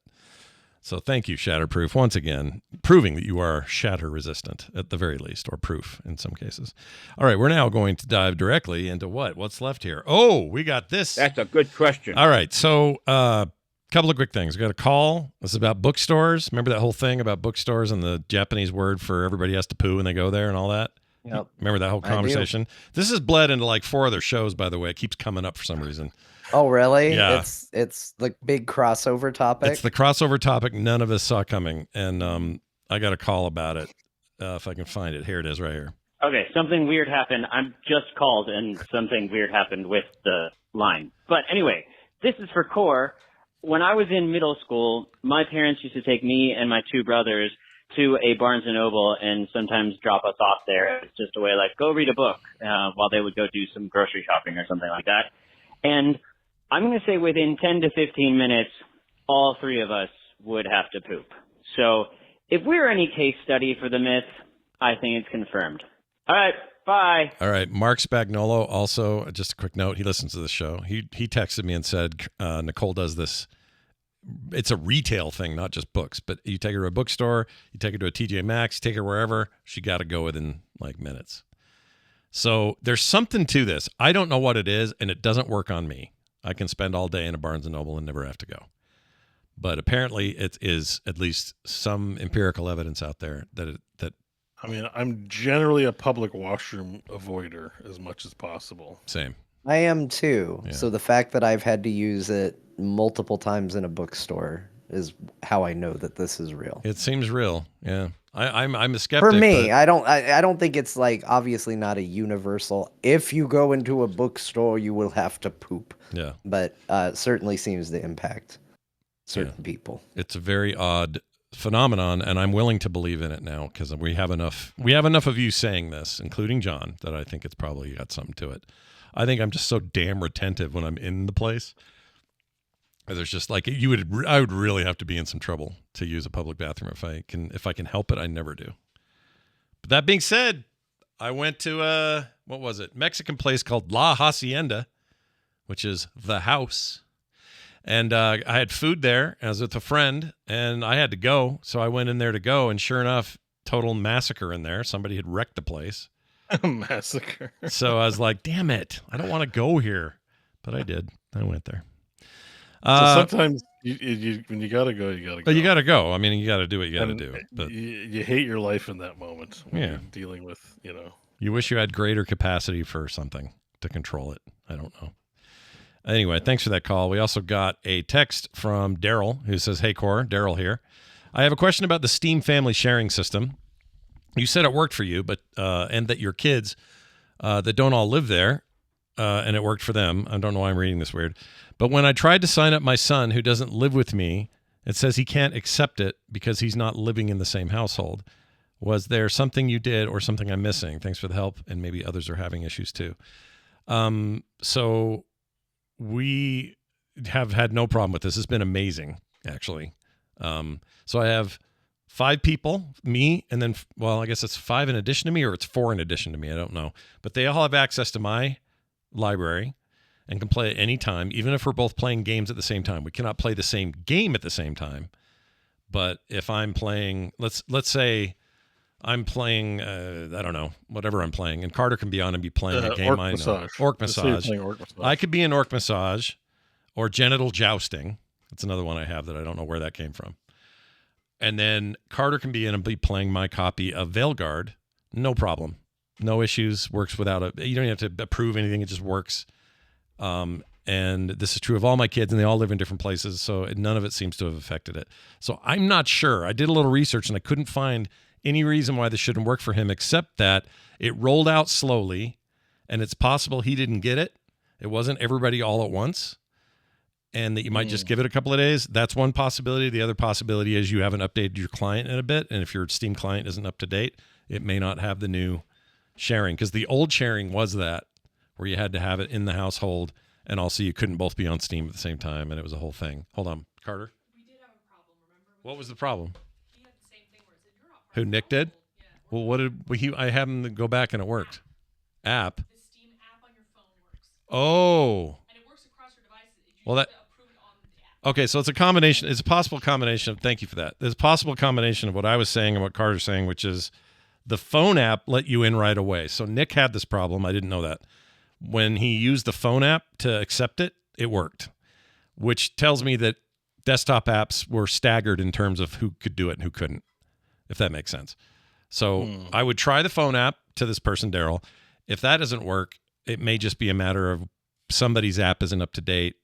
So thank you, Shatterproof, once again, proving that you are shatter resistant at the very least, or proof in some cases. All right, we're now going to dive directly into what's left here. Oh, we got this. That's a good question. All right, so couple of quick things. We got a call. This is about bookstores. Remember that whole thing about bookstores and the Japanese word for everybody has to poo when they go there and all that? Yep. Remember that whole conversation? This has bled into like 4 other shows, by the way. It keeps coming up for some reason. Oh, really? Yeah. It's the big crossover topic. It's the crossover topic none of us saw coming, and I got a call about it. If I can find it. Here it is right here. Okay, something weird happened. I'm just called, and something weird happened with the line. But anyway, this is for Core. When I was in middle school, my parents used to take me and my 2 brothers to a Barnes & Noble and sometimes drop us off there. It's just a way like, go read a book while they would go do some grocery shopping or something like that. And I'm going to say within 10 to 15 minutes, all 3 of us would have to poop. So if we're any case study for the myth, I think it's confirmed. All right, bye. All right, Mark Spagnolo, also, just a quick note, he listens to the show. He texted me and said, Nicole does this. It's a retail thing, not just books, but you take her to a bookstore, you take her to a TJ Maxx, take her wherever, she got to go within like minutes. So there's something to this. I don't know what it is, and it doesn't work on me. I can spend all day in a Barnes & Noble and never have to go. But apparently it is at least some empirical evidence out there that I mean, I'm generally a public washroom avoider as much as possible. Same. I am too. Yeah. So the fact that I've had to use it multiple times in a bookstore is how I know that this is real. It seems real. Yeah. I'm a skeptic. For me, but... I don't think it's like obviously not a universal. If you go into a bookstore, you will have to poop. Yeah. But certainly seems to impact certain people. It's a very odd phenomenon, and I'm willing to believe in it now because we have enough of you saying this, including John, that I think it's probably got something to it. I think I'm just so damn retentive when I'm in the place. There's just like I would really have to be in some trouble to use a public bathroom if I can help it. I never do. But that being said, I went to what was it? Mexican place called La Hacienda, which is the house. And I had food there. I was with a friend, and I had to go. So I went in there to go, and sure enough, total massacre in there. Somebody had wrecked the place. Massacre. So I was like, damn it. I don't want to go here. But I did. I went there. So sometimes when you gotta go, you gotta go. You gotta go. I mean, you gotta do what you gotta do. But you hate your life in that moment when you're dealing with, You wish you had greater capacity for something to control it. I don't know. Anyway, thanks for that call. We also got a text from Daryl who says, "Hey, Core, Daryl here. I have a question about the Steam family sharing system. You said it worked for you, but and that your kids that don't all live there, and it worked for them. I don't know why I'm reading this weird. But when I tried to sign up my son who doesn't live with me, it says he can't accept it because he's not living in the same household. Was there something you did or something I'm missing? Thanks for the help, and maybe others are having issues too." So we have had no problem with this. It's been amazing, actually. So I have 5 people, me, and then, well, I guess it's 5 in addition to me, or it's 4 in addition to me. I don't know. But they all have access to my library and can play at any time, even if we're both playing games at the same time. We cannot play the same game at the same time. But if I'm playing, let's say I'm playing, I don't know, whatever I'm playing, and Carter can be on and be playing a game I know. Orc Massage. I could be in Orc Massage or Genital Jousting. That's another one I have that I don't know where that came from. And then Carter can be in and be playing my copy of Veilguard. No problem. No issues. Works without you don't have to approve anything. It just works. And this is true of all my kids, and they all live in different places, so none of it seems to have affected it. So I'm not sure. I did a little research, and I couldn't find any reason why this shouldn't work for him, except that it rolled out slowly, and it's possible he didn't get it. It wasn't everybody all at once, and that you might just give it a couple of days. That's one possibility. The other possibility is you haven't updated your client in a bit, and if your Steam client isn't up to date, it may not have the new sharing, because the old sharing was that, where you had to have it in the household, and also you couldn't both be on Steam at the same time, and it was a whole thing. Hold on, Carter. We did have a problem, remember? What was the problem? He had the same thing where it said, "You're not." Who, Nick did? Yeah. Well, what did I had him go back and it worked. App. The Steam app on your phone works. Oh. And it works across your devices. You have to approve it on the app. Okay, so it's a combination. It's a possible combination of. Thank you for that. There's a possible combination of what I was saying and what Carter's saying, which is the phone app let you in right away. So Nick had this problem. I didn't know that. When he used the phone app to accept it, it worked, which tells me that desktop apps were staggered in terms of who could do it and who couldn't, if that makes sense. So I would try the phone app to this person, Daryl. If that doesn't work, it may just be a matter of somebody's app isn't up to date,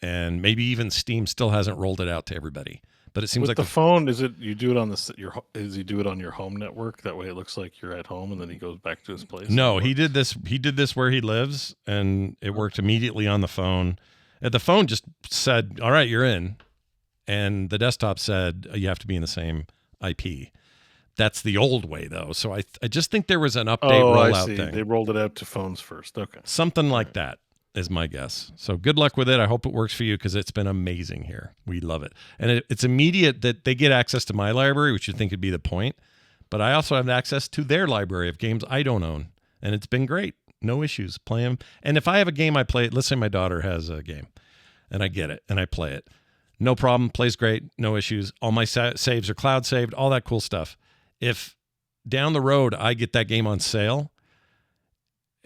and maybe even Steam still hasn't rolled it out to everybody. But it seems with like the phone, is it you do it on is he do it on your home network? That way it looks like you're at home, and then he goes back to his place. No, he did this. He did this where he lives, and it worked immediately on the phone. And the phone just said, "All right, you're in," and the desktop said, "You have to be in the same IP." That's the old way, though. So I just think there was an update rollout thing. They rolled it out to phones first. Okay, something like that is my guess. So good luck with it. I hope it works for you, because it's been amazing here. We love it. And it's immediate that they get access to my library, which you think would be the point. But I also have access to their library of games I don't own. And it's been great. No issues. Play them. And if I have a game I play, let's say my daughter has a game and I get it and I play it. No problem. Plays great. No issues. All my saves are cloud saved. All that cool stuff. If down the road I get that game on sale,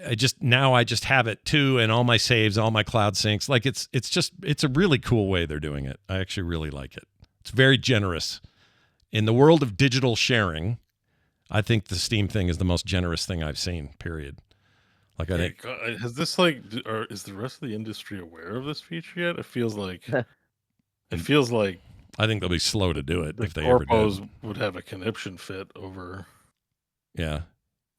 I just have it too, and all my saves, all my cloud syncs. Like it's a really cool way they're doing it. I actually really like it. It's very generous. In the world of digital sharing, I think the Steam thing is the most generous thing I've seen, period. Like I think has this or is the rest of the industry aware of this feature yet? It feels like I think they'll be slow to do it the if they ever do. corpos would have a conniption fit over Yeah.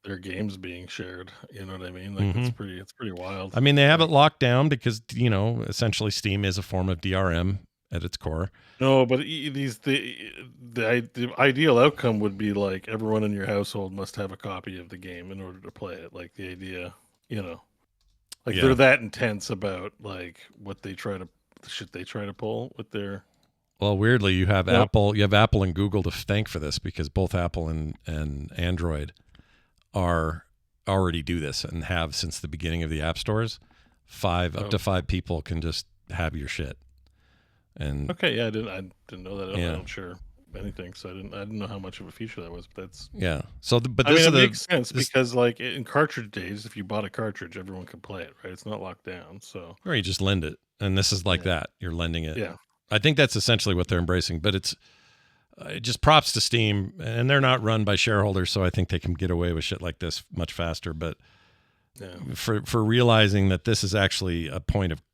their games being shared. You know what I mean? Like it's pretty wild. I mean, they have it locked down because essentially Steam is a form of DRM at its core. No, but the ideal outcome would be like everyone in your household must have a copy of the game in order to play it. Like the idea, they're that intense about like the shit they try to pull with their. Well, weirdly, you have Apple and Google to thank for this because both Apple and Android already do this and have since the beginning of the app stores. Up to 5 people can just have your shit. And okay, yeah, I didn't know that. I don't share anything, so I didn't know how much of a feature that was. But that's So, it makes sense because like in cartridge days, if you bought a cartridge, everyone could play it, right? It's not locked down, so or you just lend it, and this is like that. You're lending it. Yeah, I think that's essentially what they're embracing. But it's just props to Steam, and they're not run by shareholders, so I think they can get away with shit like this much faster. But for realizing that this is actually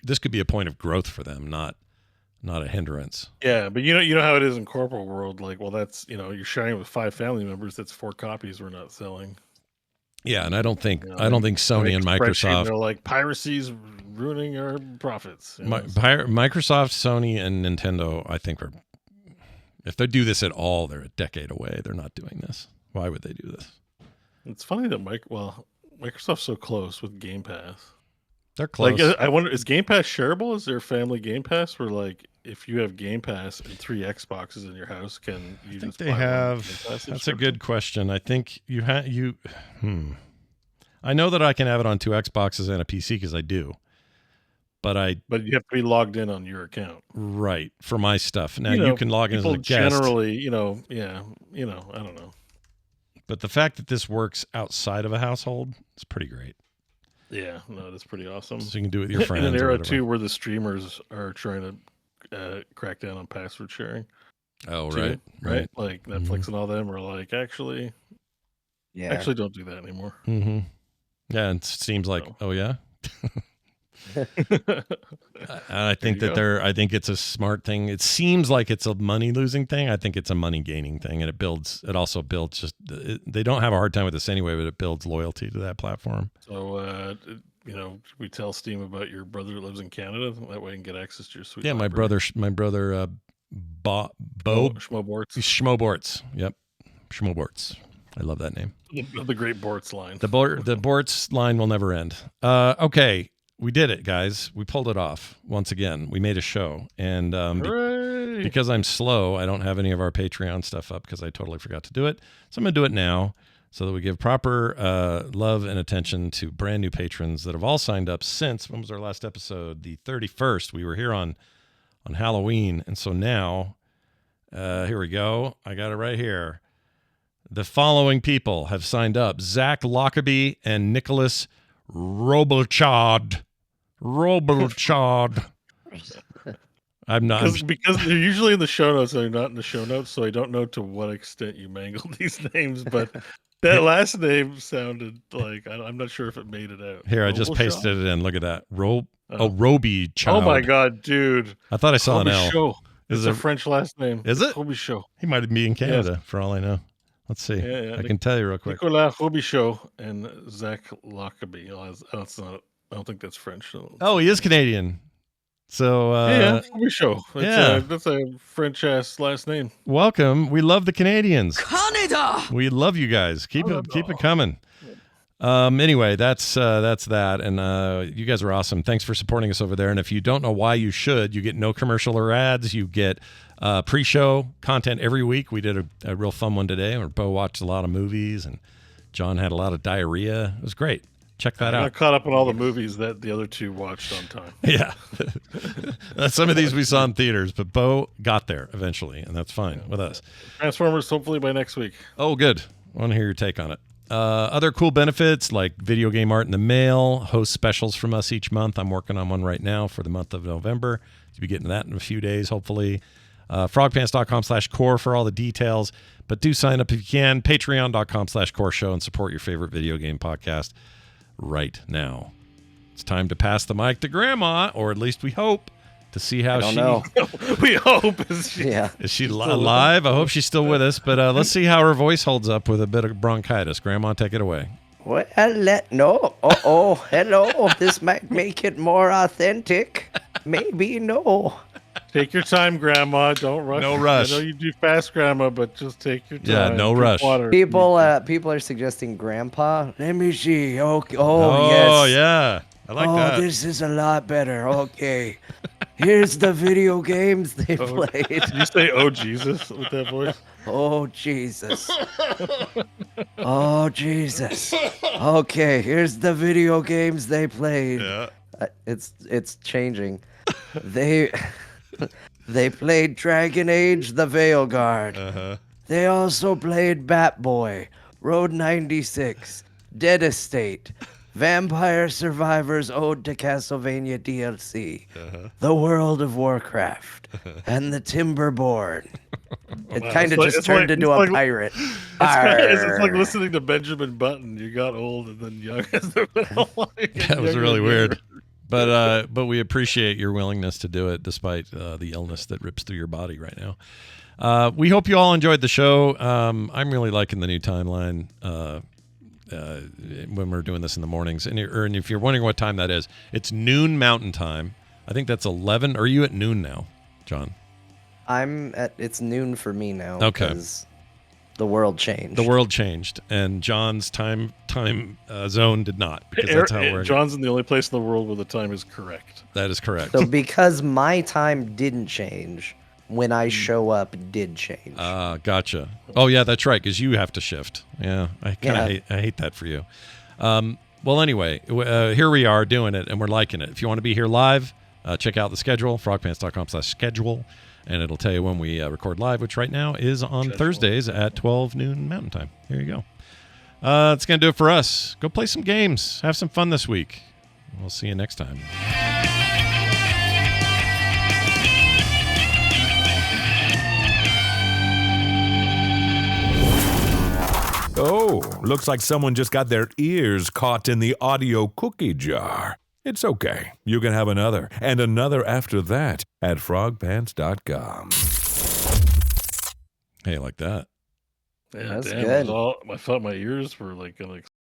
this could be a point of growth for them, not a hindrance. Yeah, but you know how it is in corporate world. Like, well, that's you're sharing with 5 family members. That's 4 copies we're not selling. Yeah, and I don't think Sony and Microsoft. They're like piracy's ruining our profits. Microsoft, Sony, and Nintendo, I think if they do this at all, they're a decade away. They're not doing this. Why would they do this? It's funny that Microsoft's so close with Game Pass. They're close. Like, I wonder, is Game Pass shareable? Is there family Game Pass where like if you have Game Pass and 3 Xboxes in your house, can you I think they have. That's a good question. I think you I know that I can have it on 2 Xboxes and a PC because I do. But you have to be logged in on your account. Right. For my stuff. Now you can log in as a guest. Generally, I don't know. But the fact that this works outside of a household is pretty great. Yeah, no, that's pretty awesome. So you can do it with your friends. In an era too where the streamers are trying to crack down on password sharing. Oh, too, right. Like Netflix and all them are like, actually don't do that anymore. Mm-hmm. Yeah, and it seems like, oh yeah. I think I think it's a smart thing. It seems like it's a money losing thing. I think it's a money gaining thing, and it also builds they don't have a hard time with this anyway, but it builds loyalty to that platform. So we tell Steam about your brother that lives in Canada, that way you can get access to your sweet my brother Bo Schmoborts. Yep, Schmoborts. I love that name. The great Bortz line. The Bortz line will never end. Okay. We did it, guys. We pulled it off once again. We made a show. And because I'm slow, I don't have any of our Patreon stuff up because I totally forgot to do it. So I'm going to do it now so that we give proper love and attention to brand new patrons that have all signed up since, when was our last episode? The 31st. We were here on Halloween. And so now, here we go. I got it right here. The following people have signed up: Zach Lockaby and Nicholas Robochard. I'm not because they're usually in the show notes. They're not in the show notes, so I don't know to what extent you mangled these names. But that last name sounded like I'm not sure if it made it out. Here, I just pasted it in. Look at that. Roby Child. Oh my god, dude! I thought I saw an L. Show. It's a French last name. Is it? Robichaud. He might be in Canada for all I know. Let's see. Yeah. I can tell you real quick. Nicolas Robichaud and Zach Lockaby. I don't think that's French. Oh, he is Canadian. So Robichaud. That's a French ass last name. Welcome. We love the Canadians. Canada. We love you guys. Keep it coming. Anyway, that's that, and you guys are awesome. Thanks for supporting us over there. And if you don't know why you should, you get no commercial or ads. You get pre-show content every week. We did a real fun one today where Bo watched a lot of movies and John had a lot of diarrhea. It was great. Check that out. I caught up on all the movies that the other two watched on time. Yeah. Some of these we saw in theaters, but Bo got there eventually, and that's fine with us. Transformers, hopefully by next week. Oh, good. I want to hear your take on it. Other cool benefits like video game art in the mail, host specials from us each month. I'm working on one right now for the month of November. You'll be getting that in a few days, hopefully. Frogpants.com/core for all the details. But do sign up if you can. Patreon.com/core show and support your favorite video game podcast right now. It's time to pass the mic to Grandma, or at least we hope, to see how I don't know. We hope. Is she alive? I hope she's still with us, but let's see how her voice holds up with a bit of bronchitis. Grandma, take it away. Well, no. Hello. This might make it more authentic. Maybe no. Take your time, Grandma. Don't rush. No rush. I know you do fast, Grandma, but just take your time. Yeah, no rush. Water. People are suggesting Grandpa. Let me see. Okay. Oh, yes. yeah. I like that. Oh, this is a lot better. Okay. Here's the video games they played. Did you say, "Oh Jesus" with that voice? Oh Jesus. Oh Jesus. Okay, here's the video games they played. Yeah. It's changing. They played Dragon Age: The Veilguard. Uh-huh. They also played Bat Boy, Road 96, Dead Estate, Vampire Survivors Ode to Castlevania DLC, The World of Warcraft, and the Timberborn. It kind of just turned into a pirate. It's like listening to Benjamin Button. You got old and then young. That was really weird. But we appreciate your willingness to do it despite the illness that rips through your body right now. We hope you all enjoyed the show. I'm really liking the new timeline when we're doing this in the mornings. And if you're wondering what time that is, it's noon Mountain Time. I think that's 11. Are you at noon now, John? It's noon for me now. Okay. Because the world changed. The world changed, and John's time zone did not. Because that's how we're. John's in the only place in the world where the time is correct. That is correct. So because my time didn't change, when I show up did change. Gotcha. Oh yeah, that's right. Because you have to shift. Yeah, I hate that for you. Well, anyway, here we are doing it, and we're liking it. If you want to be here live, check out the schedule, frogpants.com/schedule, and it'll tell you when we record live, which right now is on Thursdays at 12 noon Mountain Time. Here you go. That's going to do it for us. Go play some games. Have some fun this week. We'll see you next time. Oh, looks like someone just got their ears caught in the audio cookie jar. It's okay. You can have another, and another after that at frogpants.com. Hey, like that. Yeah, That's damn, good. I thought my ears were like going to